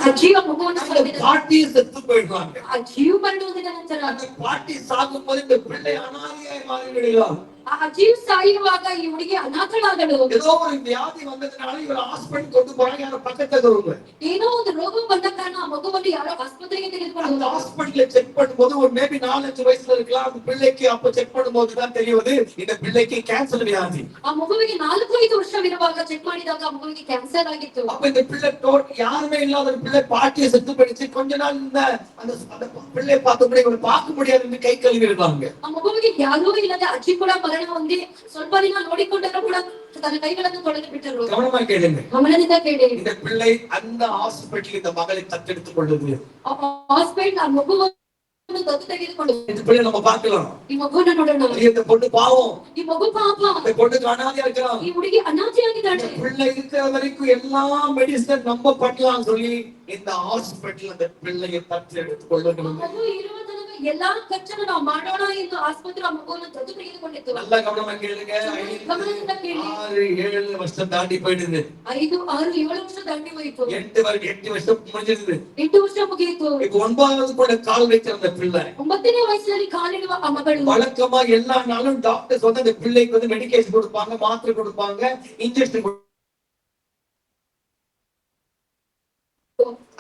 ಅಜ್ಜಿಯ ಮಗುವನ್ನು ಕಳೆದಿದ್ದ. பாட்டி செத்து போயிடுவாங்க. ಅಜ್ಜಿಯು ಮರಣ ಹೊಂದಿದ ನಂತರ அந்த பாட்டி சாகும்போது இந்த பிள்ளை அனாதையாய் மாறி விடுகிறார். ಆ ಅಜ್ಜಿಯು ಸಾಯುವಾಗ ಈ ಹುಡುಗಿ ಅನಾಥಳಾದಳು. ஏதோ ஒரு வியாதி வந்ததுனால இவர் ஹாஸ்பிடல் கொண்டு போறாங்க. யார பக்கத்துல வருவாங்க. ಏನೋ ಒಂದು ರೋಗ ಬಂದ ಕಾರಣ ಆ ಮಗುವನ್ನು ಯಾರೋ ಆಸ್ಪತ್ರೆಗೆ ತೆಗೆದುಕೊಂಡು அந்த ஹாஸ்பிடல்ல செக் பண்ணும்போது ஒரு மேபி 4-5 வயசுல இருக்கலாம். அந்த பிள்ளைக்கு அப்ப செக் பண்ணும்போது தான் தெரியுது இந்த பிள்ளைக்கு கேன்சர் வியாதி. ಆ ಮಗುವಿಗೆ 4-5 ವರ್ಷವಿರುವಾಗ ಚೆಕ್ ಮಾಡಿದಾಗ ಆ ಮಗುವಿಗೆ ಕ್ಯಾನ್ಸರ್ ಆಗಿತ್ತು. அப்ப இந்த பிள்ளை யாருமே இல்லாத ஒரு பிள்ளை பாட்டியை செத்து போயிடுச்சு. கொஞ்ச நாள் இந்த அந்த பிள்ளையை பார்த்தபடி இவரை பார்க்க முடியாது கை கழுவி இருக்காங்க. ಆ ಮಗುವಿಗೆ ಯಾರೂ ಇಲ್ಲದೆ ಅಜ್ಜಿ ಕೂಡ ಮರಣ ಹೊಂದಿ ಸ್ವಲ್ಪ ದಿನ ನೋಡಿಕೊಂಡರೂ ಕೂಡ ತನ್ನ ಕೈಗಳನ್ನು ತೊಳೆದು ಬಿಟ್ಟರು. கவனமா கேளுங்க. ಗಮನದಿಂದ ಕೇಳಿ. இந்த பிள்ளை அந்த ஹாஸ்பிடல் இந்த மகளை தத்தெடுத்துக் கொள்ளுது. ಹಾಸ್ಪಿಟಲ್ ಆ ಮಗುವನ್ನು ದತ್ತು ತೆಗೆದುಕೊಂಡು இந்த பிள்ளை நம்ம பார்க்கலாம். ಈ ಮಗುವನ್ನು ನೋಡೋಣ. இந்த பொண்ணு பாவம். ಈ ಮಗು ಪಾಪ. இந்த பொண்ணுக்கு அனாதையா இருக்கலாம். ಈ ಹುಡುಗಿ ಅನಾಥಿಯಾಗಿದ್ದಾಳೆ. பிள்ளை இருக்கிற வரைக்கும் எல்லா மெடிசன் நம்ம பண்ணலாம் சொல்லி இந்த ஹாஸ்பிடல் அந்த பிள்ளையை தத்தெடுத்துக் கொள்ளுது. ಮಗು ಇರುವ ತನಕ ಎಲ್ಲಾ ಖರ್ಚನ್ನು ನಾವು ಮಾಡೋಣ ಎಂದು ಆಸ್ಪತ್ರೆ ಆ ಮಗುವನ್ನು ದತ್ತು ತೆಗೆದುಕೊಂಡಿತ್ತು. நல்ல கவனமா கேளுங்க. ಗಮನದಿಂದ ಕೇಳಿ. 6-7 வருஷம் தாண்டி போயிடுது. 5, 6, 7 ವರ್ಷ ದಾಟಿ ಹೋಯಿತು. 8 வருஷம் முடிஞ்சிருது. 8 ವರ್ಷ ಮುಗಿಯಿತು. இப்ப 9வது கூட கால் வைக்கிற அந்த பிள்ளை 9ನೇ ವಯಸ್ಸಿನಲ್ಲಿ ಕಾಲಿಡುವ ಆ ಮಗಳು வழக்கமா எல்லா நாளும் டாக்டர்ஸ் வந்து அந்த பிள்ளைக்கு வந்து மெடிகேஷன் கொடுப்பாங்க, மாத்திரை கொடுப்பாங்க, இன்ஜெக்ஷன்.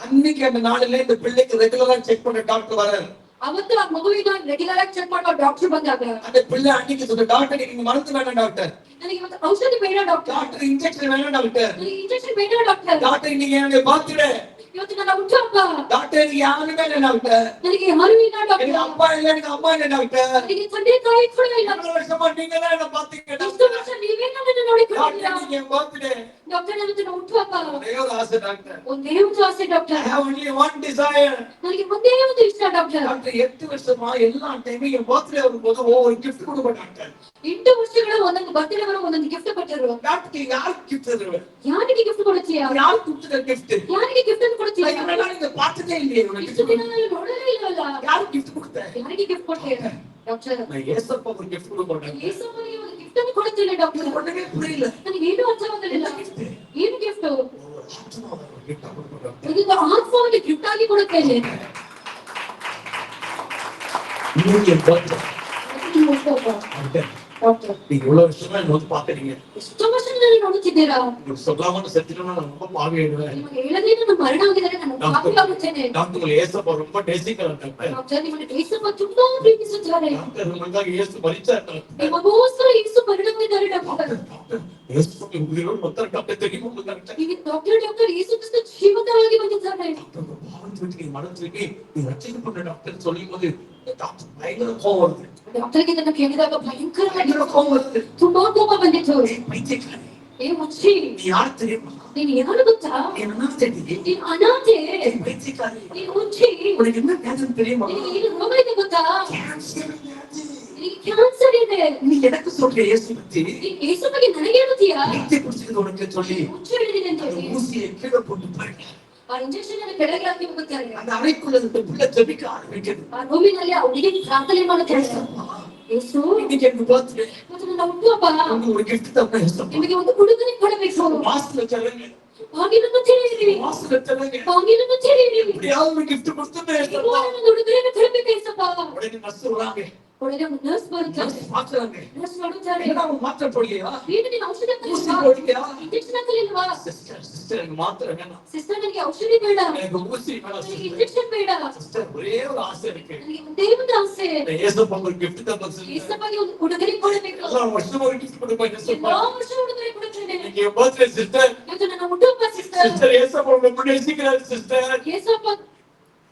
அன்னைக்கு அந்த நாளில இந்த பிள்ளைக்கு ரெகுலரா செக் பண்ண டாக்டர் வராரு. ಅವತ್ತು ಆ ಮಗುವಿನ ರೆಗ್ಯುಲರ್ ಆಗಿ ಚೆಕ್ ಮಾಡುವ ಡಾಕ್ಟರ್ ಬಂದಾಗ அந்த பிள்ளை அன்னைக்கு சொல்ற டாக்டர் நீங்க மருந்து வேணாம் டாக்டರ್. ನನಗೆ ಇವತ್ತು ಔಷಧಿ ಬೇಡ ಡಾಕ್ಟರ್. டாக்டர் இன்ஜெக்ஷன் வேணாம் டாக்டர். ನನಗೆ ಇಂಜೆಕ್ಷನ್ ಬೇಡ ಡಾಕ್ಟರ್. டாக்டர் நீங்க என்னை பாத்துடு. ಇವತ್ತು ನನ್ನ ಹುಟ್ಟುಹಬ್ಬ. டாக்டர் நீங்க யாருமே இல்ல டாக்டர். ನನಗೆ ಯಾರೂ ಇಲ್ಲ எனக்கு ಡಾಕ್ಟರ್. அப்பா இல்ல, எனக்கு அம்மா இல்ல டாக்டர். ನನಗೆ ತಂದೆ ತಾಯಿ ಕೂಡ ಇಲ್ಲ. இவ்வளவு வருஷமா நீங்க தான் என்ன பாத்தீங்க ಇಷ್ಟು டாக்டர். ವರ್ಷ ನೀವೇ ನನ್ನನ್ನು ನೋಡಿಕೊಂಡಿದ್ದೀರಾ. டாக்டர் நீங்க பாத்துடு. ಡಾಕ್ಟರ್ ಇವತ್ತು ನನ್ನ ಹುಟ್ಟುಹಬ್ಬ. ஒரே ஒரு ஆசை டாக்டர். ಒಂದೇ ಒಂದು ಆಸೆ I doctor. have only one desire. ನನಗೆ ಒಂದೇ ಒಂದು ಇಷ್ಟ ಡಾಕ್ಟರ್. டாக்டர் 8 வருஷமா எல்லா டைமும் என் பர்த்டே வரும்போது ஒவ்வொரு கிஃப்ட் கொடுப்ப டாக்டர். 8 ವರ್ಷಗಳು ಒಂದೊಂದು ಬರ್ತ್ಡೇ ಬರೋ ಒಂದೊಂದು ಗಿಫ್ಟ್ ಕೊಟ್ಟರು. டாக்டர் யாருக்கு கிஃப்ட் தருவேன்? ಯಾರಿಗೆ ಗಿಫ್ಟ್ ಕೊಡ್ತೀಯಾ? யார் கொடுத்த கிஃப்ட்? ಯಾರಿಗೆ ಗಿಫ್ಟ್ ಅನ್ನು ಕೊಡ್ತೀಯಾ? இதெல்லாம் நீங்க பார்த்ததே இல்லையே. உனக்கு ಇಷ್ಟು ದಿನ ನಾನು ನೋಡಲೇ ಇಲ್ಲವಲ್ಲ. யார் கிஃப்ட் கொடுத்த? ಯಾರಿಗೆ ಗಿಫ್ಟ್ ಕೊಟ್ಟೆ ಡಾಕ್ಟರ್? நான் ஏசப்பா ஒரு கிஃப்ட் கொடுப்பேன். ಯೇಸುವಿಗೆ ಒಂದು ಗಿಫ್ಟ್ ಅನ್ನು ಕೊಡುತ್ತೇನೆ ಡಾಕ್ಟರ್. ஒண்ணுமே புரியல. ನನಗೆ ಏನು ಅರ್ಥವಾಗಲಿಲ್ಲ. ಏನು ಗಿಫ್ಟ್? ஆத்மாவை கிஃப்ட் கொடுப்பேன். ಇದನ್ನು ಆತ್ಮವನ್ನು ಗಿಫ್ಟ್ ಆಗಿ ಕೊಡುತ್ತೇನೆ. நீங்க பர்த்டே ಡಾಕ್ಟರ್ நீங்க இவ்வளவு வருஷமா என்ன வந்து பாக்குறீங்க. ಎಷ್ಟು ವರ್ಷದಲ್ಲಿ ನೋಡುತ್ತಿದ್ದೀರಾ? உங்களுக்கு சொல்லாம செத்துட்டா நான் ரொம்ப பாவிடுவேன். ನಿಮಗೆ ಹೇಳದೇ ನನ್ನ ಮರಣ ಆಗಿದರೆ ನಾನು ಪಾಪಿಯಾಗುತ್ತೇನೆ. டாக்டர் ஏசப்பா ரொம்ப டெசிக்கல் டாக்டர். ಡಾಕ್ಟರ್ ನಿಮ್ಮನ್ನು ಯೇಸುವನ್ನು ತುಂಬಾ ಪ್ರೀತಿಸುತ್ತಾರೆ. டாக்டர் நமக்காக இயேசு மரிச்சார் டாக்டர். ನಿಮಗೋಸ್ಕರ ಯೇಸು ಮರಣ ಹೊಂದಿದ್ದಾರೆ ಡಾಕ್ಟರ್. இயேசுக்கு உயிரோடு மொத்தம் டாக்டர் தெரியுமா டாக்டர்? ಈಗ ಡಾಕ್ಟರ್ ಯೇಸು ಕ್ರಿಸ್ತ ಜೀವಂತವಾಗಿ ಬಂದಿದ್ದಾರೆ. டாக்டர் பாவத்துக்கு மனத்துக்கு நீ ரட்சிக்கப்பட்ட டாக்டர் சொல்லும்போது டாக்டர் பயங்கர கோவம் வருது. ಡಾಕ್ಟರ್ಗೆ ಇದನ್ನು ಕೇಳಿದಾಗ ಭಯಂಕರವಾಗಿ பயங்கர கோவம் வருது. ತುಂಬಾ ಕೋಪ ಬಂದಿತ್ತು. பைத்தியக்காரி ಏ ಮುಚ್ಚಿ, நீ யார் தெரியுமா? ನೀನು ಯಾರು ಗೊತ್ತಾ? என்ன தெரியுது? ನೀನು ಅನಾಥೆ. பைத்தியக்காரி ನೀನು ಮುಚ್ಚಿ, உனக்கு என்ன வியாதி தெரியுமா? ನಿನಗೆ ಏನು ರೋಗ ಇದೆ ಗೊತ್ತಾ? கேன்சர் வியாதி. ನಿನಗೆ ಕ್ಯಾನ್ಸರ್ ಇದೆ. நீ எனக்கு சொல்ற இயேசு பத்தி ನೀನು ಯೇಸು ಬಗ್ಗೆ ನನಗೆ ಹೇಳ್ತೀಯಾ? பைத்திய பிடிச்சது உனக்கு சொல்லி ಮುಚ್ಚಿ ಹಿಡಿದಿದೆ ಅಂತ அந்த ಹೇಳಿ ஊசியை கீழே போட்டு பாருங்க. ಆ ಇಂಜೆಕ್ಷನ್ ಅನ್ನು ಕೆಳಗೆ ಹಾಕಿ ಹೋಗುತ್ತಾರೆ. அந்த அறைக்குள்ள இந்த பிள்ளை ஜெபிக்க ஆரம்பிக்குது. ಆ ರೂಮಿನಲ್ಲಿ ಆ ಹುಡುಗಿ ಪ್ರಾರ್ಥನೆ ಮಾಡುತ್ತಾರೆ. ಯೇಸು, இன்னைக்கு எனக்கு பர்த்டே. ಇವತ್ತು ನನ್ನ ಹುಟ್ಟುಹಬ್ಬ. உங்களுக்கு ஒரு gift தரேன் இயேசு. ನಿಮಗೆ ಒಂದು ಉಡುಗೊರೆ ಕೊಡಬೇಕು. வாசல்ல தரேங்க. ಬಾಗಿಲನ್ನು ತೆರೆಯಿರಿ. வாசல்ல தரேங்க. ಬಾಗಿಲನ್ನು ತೆರೆಯಿರಿ. எப்படியாவது ஒரு gift கொடுத்துட்டே ನೀವು இருக்கணும். ಒಂದು ಉಡುಗೊರೆಯನ್ನು ತರಬೇಕು ಯೇಸಪ್ಪ. உடனே நர்ஸ் வராங்க. ಒಳಗೆ ಒಂದು ನರ್ಸ್ ಬರುತ್ತಾರೆ. நர்ஸ் பாக்குறாங்க. ನರ್ಸ್ ನೋಡುತ್ತಾರೆ. என்ன அவன் மாத்திரை போடலையா? ಏನು ನೀನು ಔಷಧಿ ஊசி ಹಾಕಲಿಲ್ವಾ? போடலையா? ಇಂಜೆಕ್ಷನ್ ಹಾಕಲಿಲ್ವಾ? சிஸ்டர் எனக்கு மாத்திரை வேணாம். ಸಿಸ್ಟರ್ ನನಗೆ ಔಷಧಿ ಬೇಡ. எனக்கு ஊசி வேணாம் ನನಗೆ சிஸ்டர். ಇಂಜೆಕ್ಷನ್ ಬೇಡ. சிஸ்டர் ஒரே ஒரு ஆசை இருக்கு. ನನಗೆ ಒಂದೇ ಒಂದು ಆಸೆ. இந்த இயேசுப்பா ஒரு gift தரணும் சிஸ்டர். ಯೇಸಪ್ಪಗೆ ಒಂದು ಉಡುಗೊರೆ ಕೊಡಬೇಕು. எல்லா வருஷமும் ஒரு gift கொடுப்பேன் இயேசுப்பா. ಎಲ್ಲಾ ವರ್ಷ ಉಡುಗೊರೆ ಕೊಡುತ್ತೇನೆ. இன்னைக்கு என் birthday சிஸ்டர். ಇವತ್ತು ನನ್ನ ಹುಟ್ಟುಹಬ್ಬ ಸಿಸ್ಟರ್. சிஸ்டர் இயேசுப்பா ரொம்ப நேசிக்கிறார் சிஸ்டர். ಯೇಸಪ್ಪ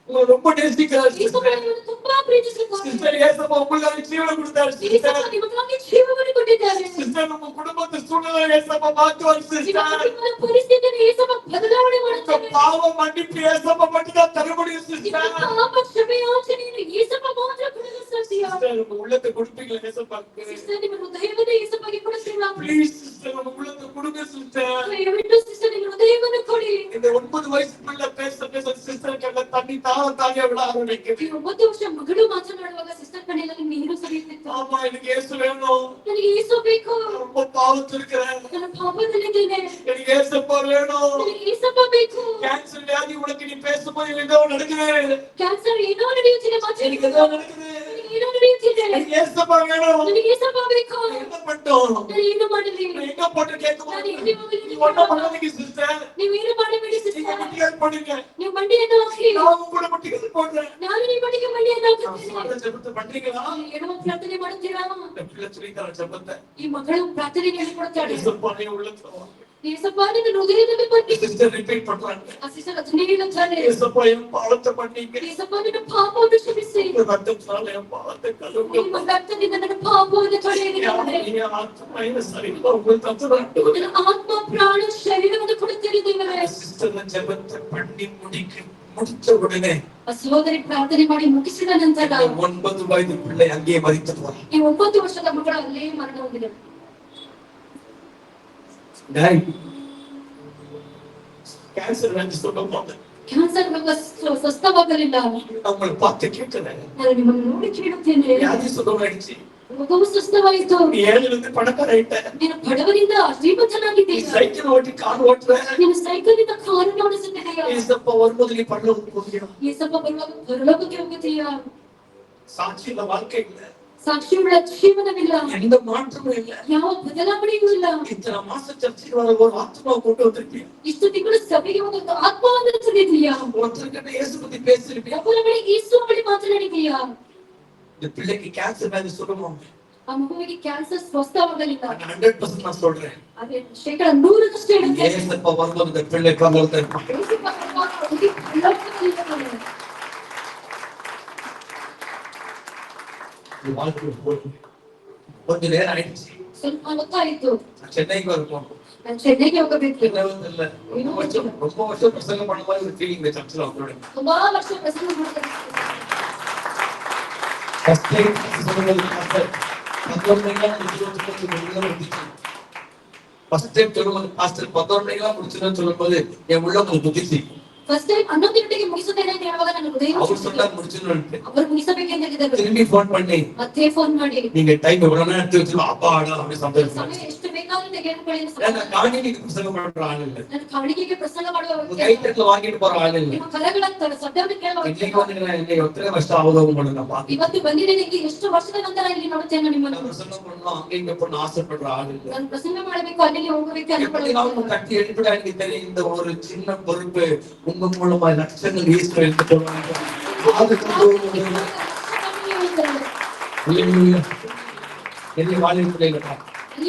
உங்களை ரொம்ப நேசிக்கிறார் ಯೇಸಪ್ಪ ನಿಮ್ಮನ್ನು ತುಂಬಾ ಪ್ರೀತಿಸುತ್ತಾರೆ. சிஸ்டர் ஏசப்பா உங்களுக்காக ஜீவனை கொடுத்தார் சிஸ்டர் ಯೇಸಪ್ಪ ನಿಮಗಾಗಿ ಜೀವವನ್ನು ಕೊಟ್ಟಿದ್ದಾರೆ. சிஸ்டர் நம்ம குடும்பத்தை சூழ்நிலை ஏசப்பா மாத்துவார் ನಿಮ್ಮ சிஸ்டர் ಕುಟುಂಬದ ಪರಿಸ್ಥಿತಿಯನ್ನು ಯೇಸಪ್ಪ ಬದಲಾವಣೆ உங்க ಮಾಡುತ್ತಾರೆ. பாவம் மன்னிப்பு ஏசப்பா மட்டும் தான் தர முடியும் ನಿಮ್ಮ சிஸ்டர் ಪಾಪ ಕ್ಷಮೆಯಾಚನೆಯನ್ನು ಯೇಸಪ್ಪ ಮಾತ್ರ ಕೊಡಲು ಸಾಧ್ಯ. சிஸ்டர் உங்க உள்ளத்தை கொடுப்பீங்களா ஏசப்பாக்கு ಸಿಸ್ಟರ್ ನಿಮ್ಮ ಹೃದಯವನ್ನು ಯೇಸಪ್ಪಗೆ ಕೊಡುತ್ತೀರಾ? ப்ளீஸ் சிஸ்டர் உங்க உள்ளத்தை கொடுங்க சிஸ்டர் ದಯವಿಟ್ಟು ಸಿಸ್ಟರ್ ನಿಮ್ಮ ಹೃದಯವನ್ನು ಕೊಡಿ. இந்த 9 வயசு பிள்ளை பேச சிஸ்டர் கண்ட தண்ணி தானே விட ஆரம்பிக்குது ಈ 9 ವರ್ಷ ಮಗಳು ಮಾತನಾಡುವಾಗ ಸಿಸ್ಟರ್ ಕಣ್ಣಲ್ಲಿ ನೀರು ಸುರಿಯುತ್ತಿತ್ತು. ஆமா எனக்கு ஏசு வேணும் ನನಗೆ ಯೇಸು ಬೇಕು. ரொம்ப பாவத்தில் இருக்கிறேன் ನನ್ನ ಪಾಪದಲ್ಲಿದ್ದೇನೆ. எனக்கு ஏசப்பா வேணும் ನನಗೆ ಯೇಸಪ್ಪ ಬೇಕು. கேன்சர் வியாதி உனக்கு நீ பேசும்போது ஏதோ நடக்குது ಕ್ಯಾನ್ಸರ್ ಏನೋ ನಡೆಯುತ್ತಿದೆ எனக்கு ஏதோ நடக்குது ನನಗೆ ಏನೋ ನಡೆಯುತ್ತಿದೆ. எனக்கு ஏசப்பா வேணும் ನನಗೆ ಯೇಸಪ್ಪ ಬೇಕು. என்ன பண்ணட்டும் ನಾನು ಏನು ಮಾಡಲಿ? நான் எங்க போட்டு கேட்கும் ನಾನು ಎಲ್ಲಿ ಹೋಗಲಿ? நீ ஒன்னும் பண்ணாதீங்க சிஸ்டர் ನೀವೇನು ಮಾಡಬೇಡಿ நீங்க ಸಿಸ್ಟರ್. முட்டிகள் போடுங்க ನೀವು ಮಂಡಿಯನ್ನು ಹಾಕಿ. நான் உங்களோட முட்டிகள் போடுறேன் ನಾನು ನಿಮ್ಮೊಟ್ಟಿಗೆ ಮಂಡಿಯನ್ನು ಹಾಕುತ್ತೇನೆ. அந்த ஜெபத்தை பண்றீங்களா ಏನೋ ಪ್ರಾರ್ಥನೆ ಮಾಡುತ್ತೀರಾ? இந்த பிள்ளை சொல்லித்தர ஜெபத்தை ಈ ಮಗಳು ಪ್ರಾರ್ಥನೆ ಹೇಳಿಕೊಡ್ತಾಳೆ. ஏசப்பா நீ உள்ளத்துல ಯೇಸಪ್ಪ ನಿನ್ನ ಹೃದಯದಲ್ಲಿ ಬನ್ನಿ. சிஸ்டர் ரிப்பீட் பண்றாங்க ಆ ಸಿಸ್ಟರ್ ಅದನ್ನೇ ಹೇಳುತ್ತಾರೆ. ஏசப்பா என் பாவத்தை பண்ணீங்க ಯೇಸಪ್ಪ ನಿನ್ನ ಪಾಪವನ್ನು ಕ್ಷಮಿಸಿ. உங்க ரத்தத்தால என் பாவத்தை கழுவுங்க ನಿಮ್ಮ ರಕ್ತದಿಂದ ನನ್ನ ಪಾಪವನ್ನು ತೊಳೆಯಿರಿ. என் ஆத்மாவில சரியில்லை உங்க தத்துறாங்க ನನ್ನ ಆತ್ಮ ಪ್ರಾಣ ಶರೀರವನ್ನು ಕೊಡುತ್ತೀರಿ ದೇವರೇ. சிஸ்டர் ஜெபத்தை பண்ணி முடிச்ச உடனே ಆ ಸಹೋದರಿ ಪ್ರಾರ್ಥನೆ ಮಾಡಿ ಮುಗಿಸಿದ ನಂತರ இந்த 9 வயது பிள்ளை அங்கேயே மரித்து போறான் ಈ 9 ವರ್ಷದ ಮಗಳು ಅಲ್ಲೇ ಮರಣ ಹೊಂದಿದೆ. கேன்சர் வந்து சொல்லும் போது ಕ್ಯಾನ್ಸರ್ ಸ್ವಸ್ಥವಾಗಲಿಲ್ಲ. அவங்களை பார்த்து கேட்கிறேன் ನಾನು ನಿಮ್ಮನ್ನು ನೋಡಿ ಕೇಳುತ್ತೇನೆ. வியாதி சுகமாயிடுச்சு ಮಗುವು ಸ್ವಸ್ಥವಾಯಿತು. நீ ஏழிலிருந்து பணக்காராயிட்ட ನೀನು ಬಡವರಿಂದ நீ ಶ್ರೀಮಂತನಾಗಿದ್ದೀಯ. சைக்கிள் ஓட்டி கார் ஓட்டுற ನೀನು ಸೈಕಲ್ನಿಂದ ಕಾರನ್ನು ಓಡಿಸುತ್ತಿದ್ದೀಯ. ஏசப்பா வரும்போது நீ பரலோகம் போகியா ಯೇಸಪ್ಪ ಬರುವಾಗ ಪರಲೋಕಕ್ಕೆ ಹೋಗುತ್ತೀಯ. சாட்சி இல்ல வாழ்க்கை இல்ல ಸಾಕ್ಷಿಯುಳ್ಳ ಜೀವನವಿಲ್ಲ. எந்த மாற்றமும் இல்ல ಯಾವ ಬದಲಾವಣೆಯೂ ಇಲ್ಲ. இத்தனை மாசம் சர்ச்சைக்கு வர ஒரு ஆத்மாவை கொண்டு வந்திருப்பியா ಇಷ್ಟು ತಿಂಗಳು ಸಭೆಗೆ ಒಂದು ಆತ್ಮವನ್ನು ತಂದಿದ್ದೀಯಾ? ஒருத்தர்கிட்ட இயேசு பத்தி பேசிருப்பியா ಒಬ್ಬರ ಬಳಿ ಯೇಸು ಬಳಿ ಮಾತನಾಡಿದ್ದೀಯಾ? இந்த பிள்ளைக்கு கேன்சர் வியாதி சுகமாகும் ಆ ಮಗುವಿಗೆ ಕ್ಯಾನ್ಸರ್ ಸ್ವಸ್ಥವಾಗಲಿಲ್ಲ. 100% நான் சொல்றேன் ಅದೇ 100% ಹೇಳುತ್ತೇನೆ. ஏசப்பா வரும்போது இந்த பிள்ளை பரலோகத்தை இருப்பான். ಯೇಸಪ್ಪ ಬರುವಾಗ ಹುಡುಗಿ ಪರಲೋಕದಲ್ಲಿ ಇದ್ದಾನೆ. இந்த வாழ்க்கை கொஞ்ச நேரம் ஆயிடுச்சு ಸ್ವಲ್ಪ ಹೊತ್ತಾಯಿತು. சென்னைக்கு வரப்போம் ನಾನು ಚೆನ್ನೈಗೆ ಹೋಗಬೇಕು. இல்ல ரொம்ப வருஷம் பிரசங்கம் பண்ண மாதிரி ஒரு ஃபீலிங் இந்த சர்ச்சில் அவங்களோட ತುಂಬಾ ವರ್ಷ ಪ್ರಸಂಗ ಮಾಡಿದ್ದೇನೆ. ஃபர்ஸ்ட் டைம் சொல்லும்போது பாஸ்டர் 11 மணிக்கெல்லாம் ஃபர்ஸ்ட் டைம் சொல்லும்போது பாஸ்டர் 11 மணிக்கெல்லாம் முடிச்சிருன்னு சொல்லும்போது என் உள்ள கொஞ்சம் புத்திச்சு ಫಸ್ಟ್ ಟೈಮ್ 11 ಗಂಟೆಗೆ ಮುಗಿಸುತ್ತೇನೆ ಅಂತ ಹೇಳುವಾಗ ನನ್ನ ಹೃದಯ அவர் சொன்னா முடிச்சிருன்னு ಅವರು ಮುಗಿಸಬೇಕೆಂದು ಹೇಳಿದರು. திரும்பி ஃபோன் பண்ணி ಮತ್ತೆ ಫೋನ್ ಮಾಡಿ நீங்க டைம் எவ்வளவு நேரம் எடுத்து வச்சிருக்கோம் அப்பாடா அப்படி சந்தோஷம் ಸಮಯ ಎಷ್ಟು ಬೇಕಾದ್ರೂ ತೆಗೆದುಕೊಳ್ಳಿ. நான் காணிக்கு பிரசங்கம் பண்ற ஆள் இல்ல ನಾನು ಕಾಣಿಕೆಗೆ ಪ್ರಸಂಗ ಮಾಡುವ உங்க கைத்தட்டுல வாங்கிட்டு போற ஆள் இல்ல ನಿಮ್ಮ ಕಲೆಗಳ ಸದ್ಯವನ್ನು ಕೇಳುವ இன்னைக்கு வந்து என்னை எத்தனை வருஷம் ஆகுதவும் பண்ண நான் பாத்து ಇವತ್ತು ಬಂದಿದೆ ನಿಮಗೆ ಎಷ್ಟು ವರ್ಷದ ನಂತರ ಇಲ್ಲಿ ನೋಡುತ್ತೇನೆ ನಿಮ್ಮನ್ನು. பிரசங்கம் பண்ணலாம் அங்க இங்க பண்ண ஆசைப்படுற ஆள் இல்ல ನಾನು ಪ್ರಸಂಗ ಮಾಡಬೇಕು ಅಲ್ಲಿಗೆ ಹೋಗಬೇಕು எப்படி நான் கட்டி எழுப்பிட எனக்கு தெரியும் இந்த ஒரு சின்ன பொறுப்பு உங்க மூலமா லட்சங்கள் ஈஸ்வரர் எடுத்து போடுவாங்க என்னை வாழை பிள்ளைங்க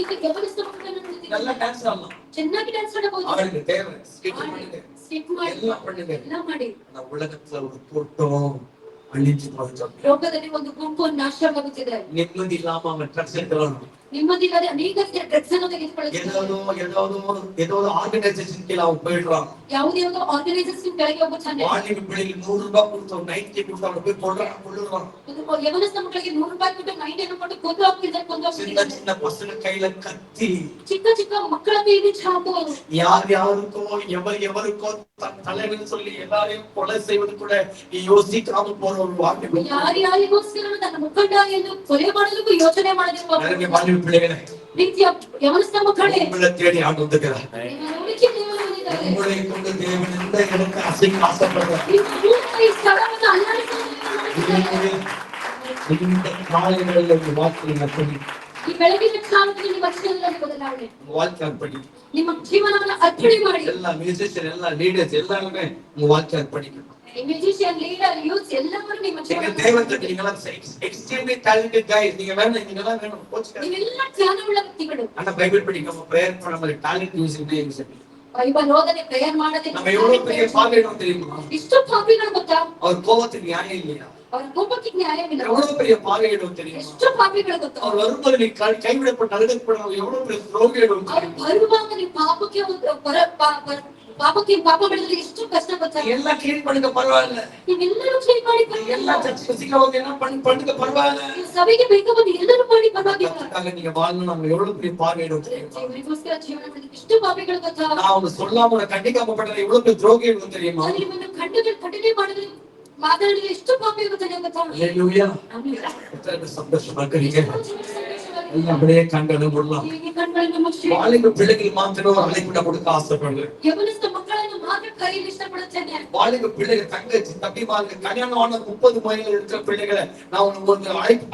ಈಗ ಗಮನಿಸಿದ ಮಕ್ಕಳನ್ನು ನೋಡಿದ್ದೀವಿ. நல்லா டான்ஸ் ஆடலாம் ಚೆನ್ನಾಗಿ ಡ್ಯಾನ್ಸ್ ಮಾಡಬಹುದು. அவருக்கு தேவை ஸ்கிட் பண்ணுங்க ಸ್ಕಿಪ್ ಮಾಡಿ எல்லாம் பண்ணுங்க ಎಲ್ಲ ಮಾಡಿ. ஆனா உலகத்துல ஒரு கூட்டம் அழிஞ்சு போச்சு ಲೋಕದಲ್ಲಿ ಒಂದು ಗುಂಪು ನಾಶವಾಗುತ್ತಿದೆ. நிம்மதி இல்லாம அவன் ட்ரக்ஸ் எடுக்கிறான் ನಿಮ್ಮದಿಲ್ಲದೆ ಅನೇಕ ಡ್ರಗ್ಸ್ ಅನ್ನು ತೆಗೆದುಕೊಳ್ಳುತ್ತಿದ್ದಾರೆ. ஏதோ ஆர்கனைசேஷன் கீழே அவன் போயிடுறான் ಯಾವುದೇ ಒಂದು ಆರ್ಗನೈಸೇಷನ್ ಕೆಳಗೆ ಹೋಗುತ್ತಾನೆ. வாலிப பிள்ளைக்கு 100 ரூபாய் கொடுத்து 90 கொடுத்து அவனை போய் கொள்ளுறான் ಯವನಸ್ಥ ಮಕ್ಕಳಿಗೆ 100 ರೂಪಾಯಿ ಕೊಟ್ಟು 90 ಅನ್ನು ಕೊಟ್ಟು ಕೊಂದು ಹಾಕ್ತಿದ್ದಾರೆ. சின்ன சின்ன பசங்க கையில கத்தி ಚಿಕ್ಕ ಚಿಕ್ಕ ಮಕ್ಕಳ ಮೇಲೆ ಚಾಕು. யாருக்கோ எவருக்கோ தன் தலைவன் சொல்லி எல்லாரையும் கொலை செய்வது கூட யோசிக்காம போற ஒரு வாலிப ಯಾರಿಗೋಸ್ಕರ ನನ್ನ ಮುಖಂಡ ಎಂದು ಕೊಲೆ ಮಾಡಲು ಯೋಚನೆ ಮಾಡದಿರುವ வாலிப பிள்ளைகளை ರೀತಿಯ ಯವನಸ್ಥ ಮಕ್ಕಳೇ உங்களை தேடி ஆண்டு வந்துக்கிறார் ನಿಮ್ಮ ಹುಡುಕಿ ದೇವರು ಬಂದಿದ್ದಾರೆ. உங்களை கொண்டு தேவன் எந்த எனக்கு ஆசைப்படுறார் ನಿಮ್ಮ ಮೂಲಕ ಈ ಸ್ಥಳವನ್ನು ಅಲ್ಲಾಡಿಸುವುದನ್ನು இந்த காலைகளில் ஒரு வார்த்தை அப்படி ಈ ಬೆಳಗಿನ ಕಾಲದಲ್ಲಿ ನಿಮ್ಮ ಜೀವನದಲ್ಲಿ ಬದಲಾವಣೆ. உங்க வாழ்க்கை அர்ப்பணி ನಿಮ್ಮ ಜೀವನವನ್ನು ಅರ್ಪಣೆ ಮಾಡಿ. எல்லா மியூசிஷியன் எல்லா லீடர்ஸ் எல்லாருமே உங்க வாழ்க்கை அர்ப்பணிக்கணும். ಮ್ಯೂಸಿಷಿಯನ್ ಲೀಡರ್ ಯೂತ್ ಎಲ್ಲರೂ ನಿಮ್ಮ நீங்க ಜೀವನ தேவனுக்கு நீங்க எக்ஸ்ட்ரீம்லி டேலண்டட் गाइस நீங்க வேணும் கோச் ನೀವೆಲ್ಲ ಜ್ಞಾನವುಳ್ಳ ವ್ಯಕ್ತಿಗಳು. ஆனா பைபிள் படிக்காம பிரேயர் பண்ணாம டாலன்ட் யூஸ் பண்ணி ಬೈಬಲೋದನೆ ಪ್ರೇಯರ್ ಮಾಡದೆ நம்ம எவ்வளவு பெரிய பாவிடம் தெரியுமா? ಇಷ್ಟು ಪಾಪಿಗಳು ಗೊತ್ತಾ? அவர் கோபத்துக்கு நியாயம் இல்லையா? ಅವ್ರ ಕೋಪಕ್ಕೆ ನ್ಯಾಯವಿಲ್ಲ. எவ்வளவு பெரிய பாவிடம் தெரியுமா? ಎಷ್ಟು ಪಾಪಿಗಳು ಗೊತ್ತಾ? அவர் வரும்போது நீ கைவிடப்பட்டு அழுகப்படும் எவ்வளவு பெரிய துரோகியிடம் ಅವ್ರು ಬರುವಾಗ ನೀವು ಪಾಪಕ್ಕೆ ಪಾಪ ಮಾಡಿದ್ರೆ ಎಷ್ಟು ಕಷ್ಟ ಗೊತ್ತಾ? எல்லாம் கிளீன் பண்ணுங்க பரவாயில்ல, ನೀವೆಲ್ಲರೂ ಕ್ಲೀನ್ ಮಾಡಿ எல்லா சர்ச்சுக்கு சீக்கிரம் என்ன பண்ணுங்க பரவாயில்ல, ಸಭೆಗೆ ಬೇಗ ಬಂದು ಎಲ್ಲರೂ ಮಾಡಿ ಪರವಾಗಿಲ್ಲ. அதுக்காக நீங்க வாழணும். நம்ம எவ்வளவு பெரிய பாவிடம் தெரியுமா? ದೇವರಿಗೋಸ್ಕರ ಜೀವನ ಮಾಡಿದ್ರೆ ಎಷ್ಟು ಪಾಪಿಗಳು ಗೊತ್ತಾ? நான் உன்னை சொல்லாம உன்னை கண்டிக்காம பண்றது எவ்வளவு பெரிய துரோகியிடம் தெரியுமா? ನಾನು ನಿಮ್ಮನ್ನು ಖಂಡನೆ ಮಾಡಿದ್ರೆ ಮಾತಾಡಿದ್ರೆ ಎಷ್ಟು ಪಾಪಿ ಗೊತ್ತಾ ಗೊತ್ತಾ? ஹல்லேலூயா. எத்தனை சந்தோஷமா இருக்கீங்க. எல்லாம் அப்படியே கண்களை மூடலாம். ಈ ಕಣ್ಣುಗಳನ್ನು ಮುಚ್ಚಿ வாலிப பிள்ளைகள் மாத்திரம் ஒரு அழைப்பு கொடுக்க ஆசைப்படுறேன். ಯವನಸ್ಥ ಮಕ್ಕಳನ್ನು ಮಾತ್ರ ಕರೆಯಲು ಇಷ್ಟಪಡುತ್ತೇನೆ. வாலிப பிள்ளைகள் தங்கச்சி தம்பிமார்கள் கல்யாணம் ஆன 30 வயதில் இருக்கிற பிள்ளைகளை நான் ஒரு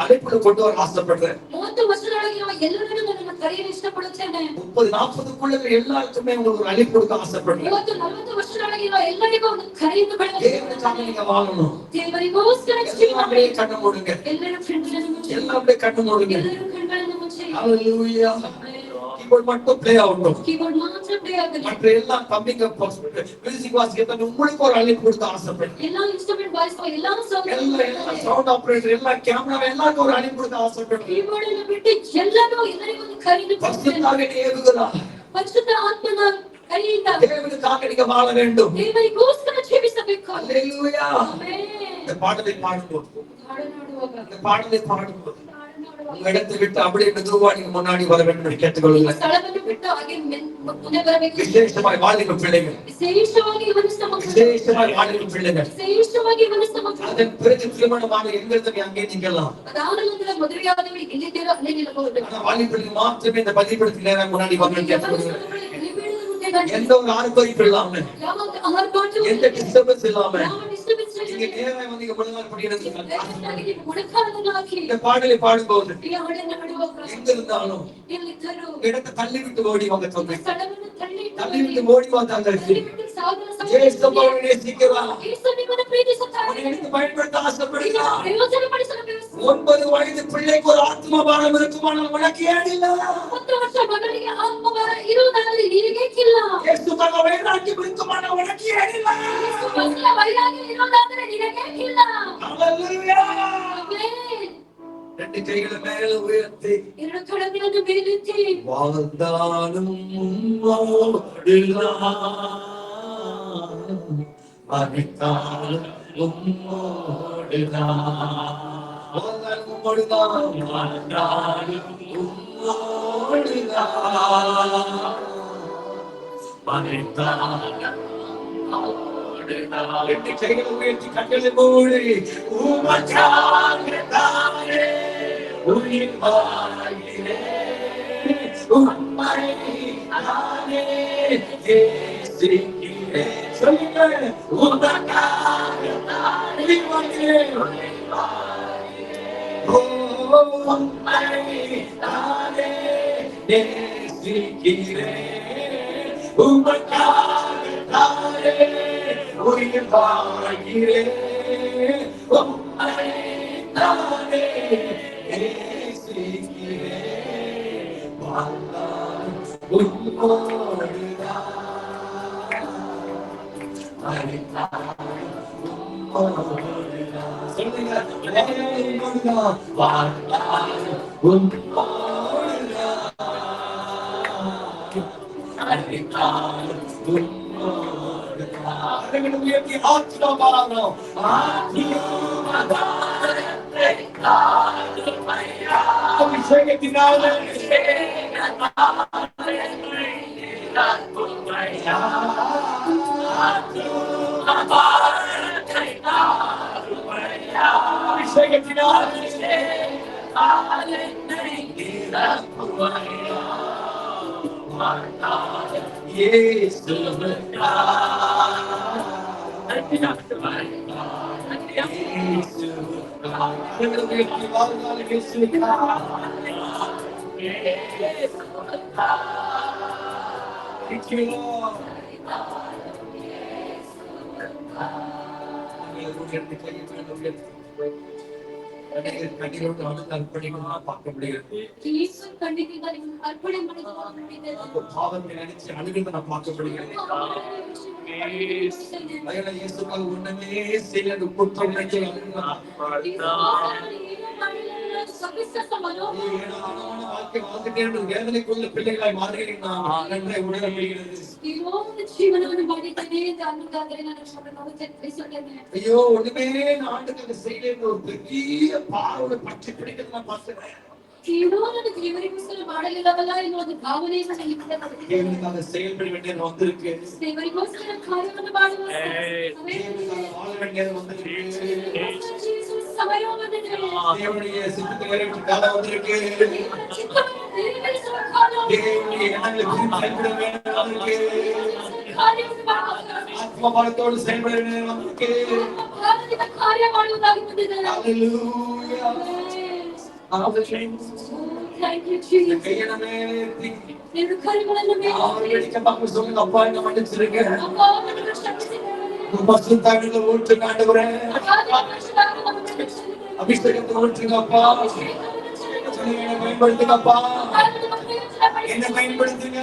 அழைப்புல கொண்டு வர ஆசைப்படுறேன். 30 ವರ್ಷದೊಳಗಿರುವ ಎಲ್ಲರನ್ನೂ ನಾನು ಕರೆಯಲು ಇಷ್ಟಪಡುತ್ತೇನೆ. 30-40 எல்லாருக்குமே உங்களுக்கு ஒரு அழைப்பு கொடுக்க ஆசைப்படுறேன். 30-40 ವರ್ಷದೊಳಗಿರುವ ಎಲ್ಲರಿಗೂ ಒಂದು ಕರೆಯನ್ನು தேவனுக்காக நீங்க வாழணும். ದೇವರಿಗೋಸ್ಕರ ಜೀವನ அப்படியே கண்ணு மூடுங்க. ಎಲ್ಲರೂ ಕಣ್ಣುಗಳನ್ನು ಮುಚ್ಚಿ எல்லாம் அப்படியே கண்ணு மூடுங்க. ಎಲ್ಲರೂ ಕಣ್ಣುಗಳನ್ನು ಮುಚ್ಚಿ ஹல்லேலூயா. கீபோர்ட் மட்டும் ப்ளே ஆகட்டும். ಕೀಬೋರ್ಡ್ ಮಾತ್ರ ಪ್ಲೇ ಆಗಲಿ. மற்ற எல்லாம் தம்பிங்க மியூசிக் வாசிக்கிறது உங்களுக்கு ஒரு அழைப்பு கொடுக்க ஆசைப்படுறேன். எல்லா இன்ஸ்ட்ருமெಂಟ್ ಬಾರಿಸುವ ಎಲ್ಲಾ எல்லாம் சவுண்ட் ஆபரேட்டர் எல்லாம் கேமரா எல்லாருக்கும் ஒரு அழைப்பு கொடுக்க ஆசைப்படுறேன். ಕೀಬೋರ್ಡ್ ಅನ್ನು ಬಿಟ್ಟು ಎಲ್ಲರೂ ಎಲ್ಲರಿಗೂ ಒಂದು ಕರೆಯನ್ನು பரிசுத்தாவியை ஏவுகிறா. ಪರಿಶುದ್ಧ ಆತ್ಮನ ಕರೆಯಿಂದ தேவனுக்காக நீங்க வாழ வேண்டும். ದೇವರಿಗೋಸ್ಕರ ಜೀವಿಸಬೇಕು. ஹல்லேலூயா. ಆಮೆನ್. இந்த பாடலை பாடும்போது ಹಾಡು ಹಾಡುವಾಗ இந்த பாடலை பாடும்போது உங்க இடத்தை விட்டு அப்படியே மெதுவா நீங்க முன்னாடி வர வேண்டும் என்று கேட்டுக்கொள்ளுங்க. ಸ್ಥಳವನ್ನು ಬಿಟ್ಟು ಹಾಗೆ ಮುಂದೆ ಬರಬೇಕು. விசேஷமாய் வாலிப பிள்ளைகள், ವಿಶೇಷವಾಗಿ ಯವನಸ್ಥ ಮಕ್ಕಳು, விசேஷமாய் வாலிப பிள்ளைகள், ವಿಶೇಷವಾಗಿ ಯವನಸ್ಥ ಮಕ್ಕಳು. அதன் பிறகு திருமணமான எங்கிருந்து அங்கே நீங்கலாம். ಅದಾದ ನಂತರ ಮದುವೆಯಾದವರು ಎಲ್ಲಿದ್ದೀರೋ ಅಲ್ಲೇ ನಿಲ್ಲಬಹುದು. ஆனா வாலிபர்கள் மாத்திரமே இந்த பதிப்பெடுத்து நேரம் முன்னாடி வந்து கேட்டுக்கொள்ளுங்க. ಬಲಿಪೀಠದ ಮುಂದೆ ಗಂಟೆ எந்த ஒரு ஆர்ப்பாய்ப்பு இல்லாம, ಯಾವ ಆರ್ಭಟವೂ எந்த டிஸ்டர்பன்ஸ் இல்லாம ಯಾವ disturbance நீங்க நேரா வந்து இங்க முழங்கால் படியிடுங்க. ಇಲ್ಲ. ಮುಖಕಾಲನ್ನು ಹಾಕಿ இந்த பாடலை பாடும்போது ಈ ಹಾಡನ್ನು ಹಾಡುವಾಗ எங்க இருந்தாலும் ಎಲ್ಲಿದ್ದರೂ இடத்தை தள்ளி விட்டு ஓடி வாங்க சொன்னேன். ಸ್ಥಳವನ್ನು தள்ளி விட்டு ஓடி வந்தாங்க. ತಳ್ಳಿಬಿಟ್ಟು ಸಾವಿರ ஏசப்பாவை நேசிக்கிறா. ಯೇಸು ನಿಮ್ಮನ್ನು ಪ್ರೀತಿಸುತ್ತಾರೆ. உன்னை எடுத்து பயன்படுத்த ஆசைப்படுகிறார். ಪ್ರಯೋಜನಪಡಿಸಲು ಬಯಸುತ್ತಾರೆ. 9 வயது பிள்ளைக்கு ஒரு ஆத்மபாரம் இருக்குமானால் உனக்கு ஏன் இல்ல? 10 ವರ್ಷ ಮಗಳಿಗೆ ಆತ್ಮಭಾರ ಇರುವುದಾದರೆ ನಿನಗೇಕಿಲ್ಲ? ಯೇಸು ತನ್ನ ವೈರಾಗ್ಯ இருக்குமானால் உனக்கு ஏன் இல்ல? ಯೇಸುವಿನ ವೈರಾಗ್ಯ ಇರುವುದಾದರೆ ನಿನಗೇಕಿಲ್ಲ? ஹல்லேலூயா. ಆಮೆನ್. ரெண்டு கைகளை மேல உயர்த்தி ಎರಡು ಕರಗಳನ್ನು ಮೇಲೆತ್ತಿ வாழ்ந்தாலும் உம்மோடுதான், மரித்தாலும் உம்மோடுதான், வாழ்ந்தாலும் உம்மோடுதான், வாழ்ந்தாலும் உம்மோடுதான், மரித்தாலும் உம்மோடுதான். ரெண்டு கைகளை உயர்த்தி கண்களை மூடி உமக்காகத்தானே உயிர் வாழ்கிறேன், உம்மை நானே நேசிக்கிறேன். சொல்லுங்க, உமக்காகத்தானே உயிர் வாழ்கிறேன், உம்மை நானே நேசிக்கிறேன், உமக்காகத்தானே உயிர் வாழ்கிறேன், உம்மை நானே நேசிக்கிறேன், வாழ்ந்தால் உம்மோடுதான், மரித்தால் உம்மோடுதான். சொல்லுங்க, உம்மோடுதான், வாழ்ந்தால் உம்மோடுதான், மரித்தால் உம்மோடுதான். கரங்களை உயர்த்தி ஆத்மபாரம், ஆத்மபாரத்தை தாருமையா. அபிஷேகத்தினாலே தாருமையா. ஆத்மபாரத்தை தாருமையா. அபிஷேகத்தினாலே தாருமையா. கண்ணீரோடு அர்ப்பணிக்கணும்னா பார்க்க முடியாது. இயேசு கண்டிப்பாக அர்ப்பணம் பண்ணிட்டு அந்த பாவத்தை நினைச்சு அழுகிறத நான் பார்க்க முடியாது. அதனால இயேசுக்காக ஒண்ணுமே செய்யல குற்றம் நினைச்சு வாழ்க்கை வாழ்ந்துட்டே வேதனைக்குள்ள பிள்ளைகளாய் மாறுகிறீங்கன்னா நன்றை உணர முடிகிறது. ஐயோ ஒண்ணுமே நாட்டுக்கு செய்யல ஒரு பெரிய பாவனை பற்றி பிடிக்கிறது நான் பார்க்கிறேன். தேவனுக்காக செயல்பட வேண்டியது வந்திருக்கு. வாழ வேண்டியது வந்திருக்கு. தேவனுடைய சித்தத்தை நிறைவேற்ற காலம் வந்திருக்கு. தேவனுடைய எண்ணங்களை செயல்பட வேண்டியது வந்திருக்கு. ஆத்ம பலத்தோடு செயல்பட வேண்டியது வந்திருக்கு. Thank you, Jesus. அப்பா என்ன மன்னிச்சிருக்கேன். பசுத்தாவில ஊற்றுங்க ஆண்டவரே. அபிஷேகத்தை ஊற்றுங்க அப்பா. என்னை பயன்படுத்துங்க அப்பா. என்னை பயன்படுத்துங்க.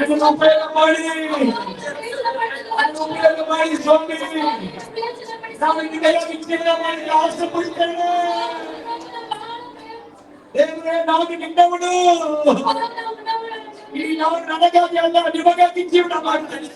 என்ன உபயோகமாடி. உபயோகமாடி சுவாமி. நான் இந்த கையால் ஆசைப்படுகிறேன். ದೇವರೇ ನಾವು ನಿನ್ನವನು ಈ ನಾವು ನನಗಾಗಿ ಅಲ್ಲ ನಿಮಗಾಗಿ ಜೀವನ ಮಾಡ್ತೇನೆ.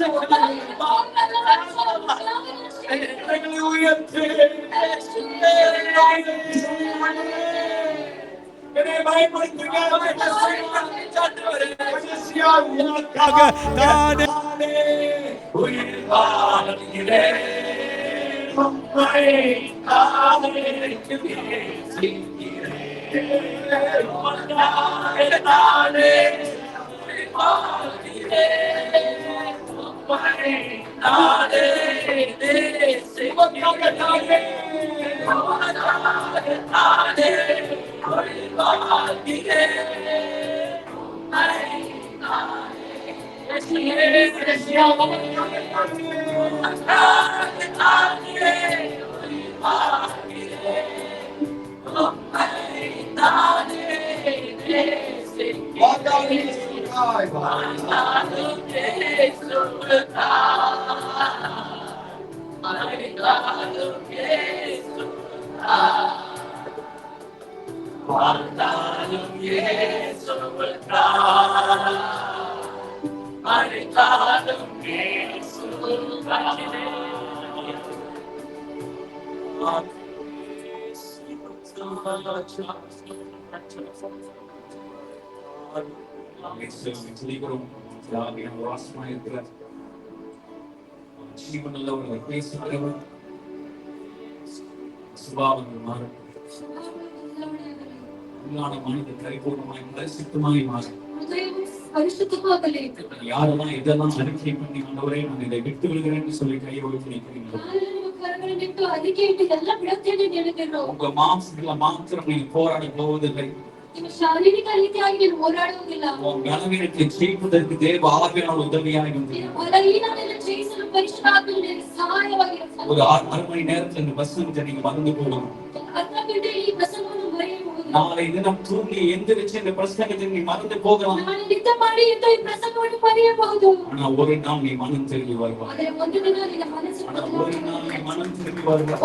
ஜீவனுள்ளவர்கள் பேசுகிறவர் சுபாவங்கள் மாறும். மனித பரிபூர்ணமாய் பரிசுத்தமாய் மாறும். யாரெல்லாம் இதெல்லாம் அறிக்கை பண்ணி ஆண்டவரே நான் இதை விட்டு விடுகிறேன்னு சொல்லி கையை ஒழுக்கி நிற்கிறீங்களோ உங்க மாம்சத்துல மாத்திரம் நீங்க போராட போவதில்லை. உன் கனவீனத்தை ஜெயிப்பதற்கு தேவ ஆவியானவர் உதவியாக இருந்தது. ஒரு 6 மணி நேரத்துல இந்த பஸ் நீங்க மறந்து போகணும். நாளை தினம் தூங்கி எந்திரிச்சு இந்த பிரசங்கத்தை நீ மறந்து போகலாம். ஆனா ஒரு நாள் நீ மனம் திரும்பி வருவாய். ஒரு நாள் நீ மனம் திரும்பி வருவாய்.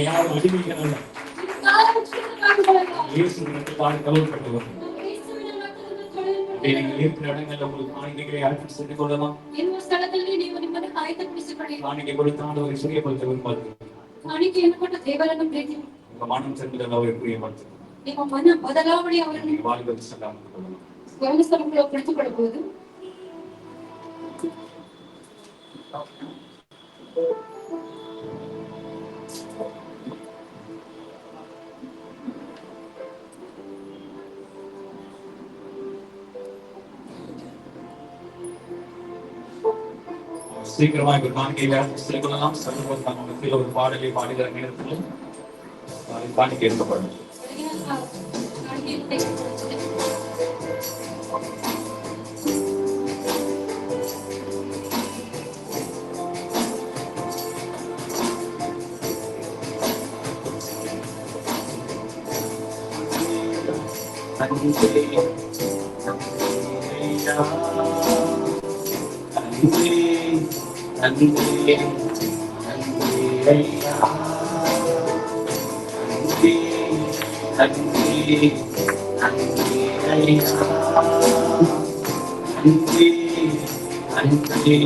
யாரும் அடிமைகள் இயேசு கலவப்பட்டவர். இருக்கிற இடங்கள்ல உங்களுக்கு காணிக்கைகளை அழைத்து சென்று கொள்ளலாம். காணிக்கை கொடுத்தால் அவரை சூரியப்படுத்த விரும்பாது. உங்க மனம் சென்றுதல் அவரை பிரியப்படுத்தும். வாழ்வது செல்லாமல் சீக்கிரமாக ஒரு காணிக்கையில செல்லலாம். சமூகத்தில் ஒரு பாடலை பாடுகிற நேரத்தில் காணிக்கை எடுக்கப்படும். நன்றி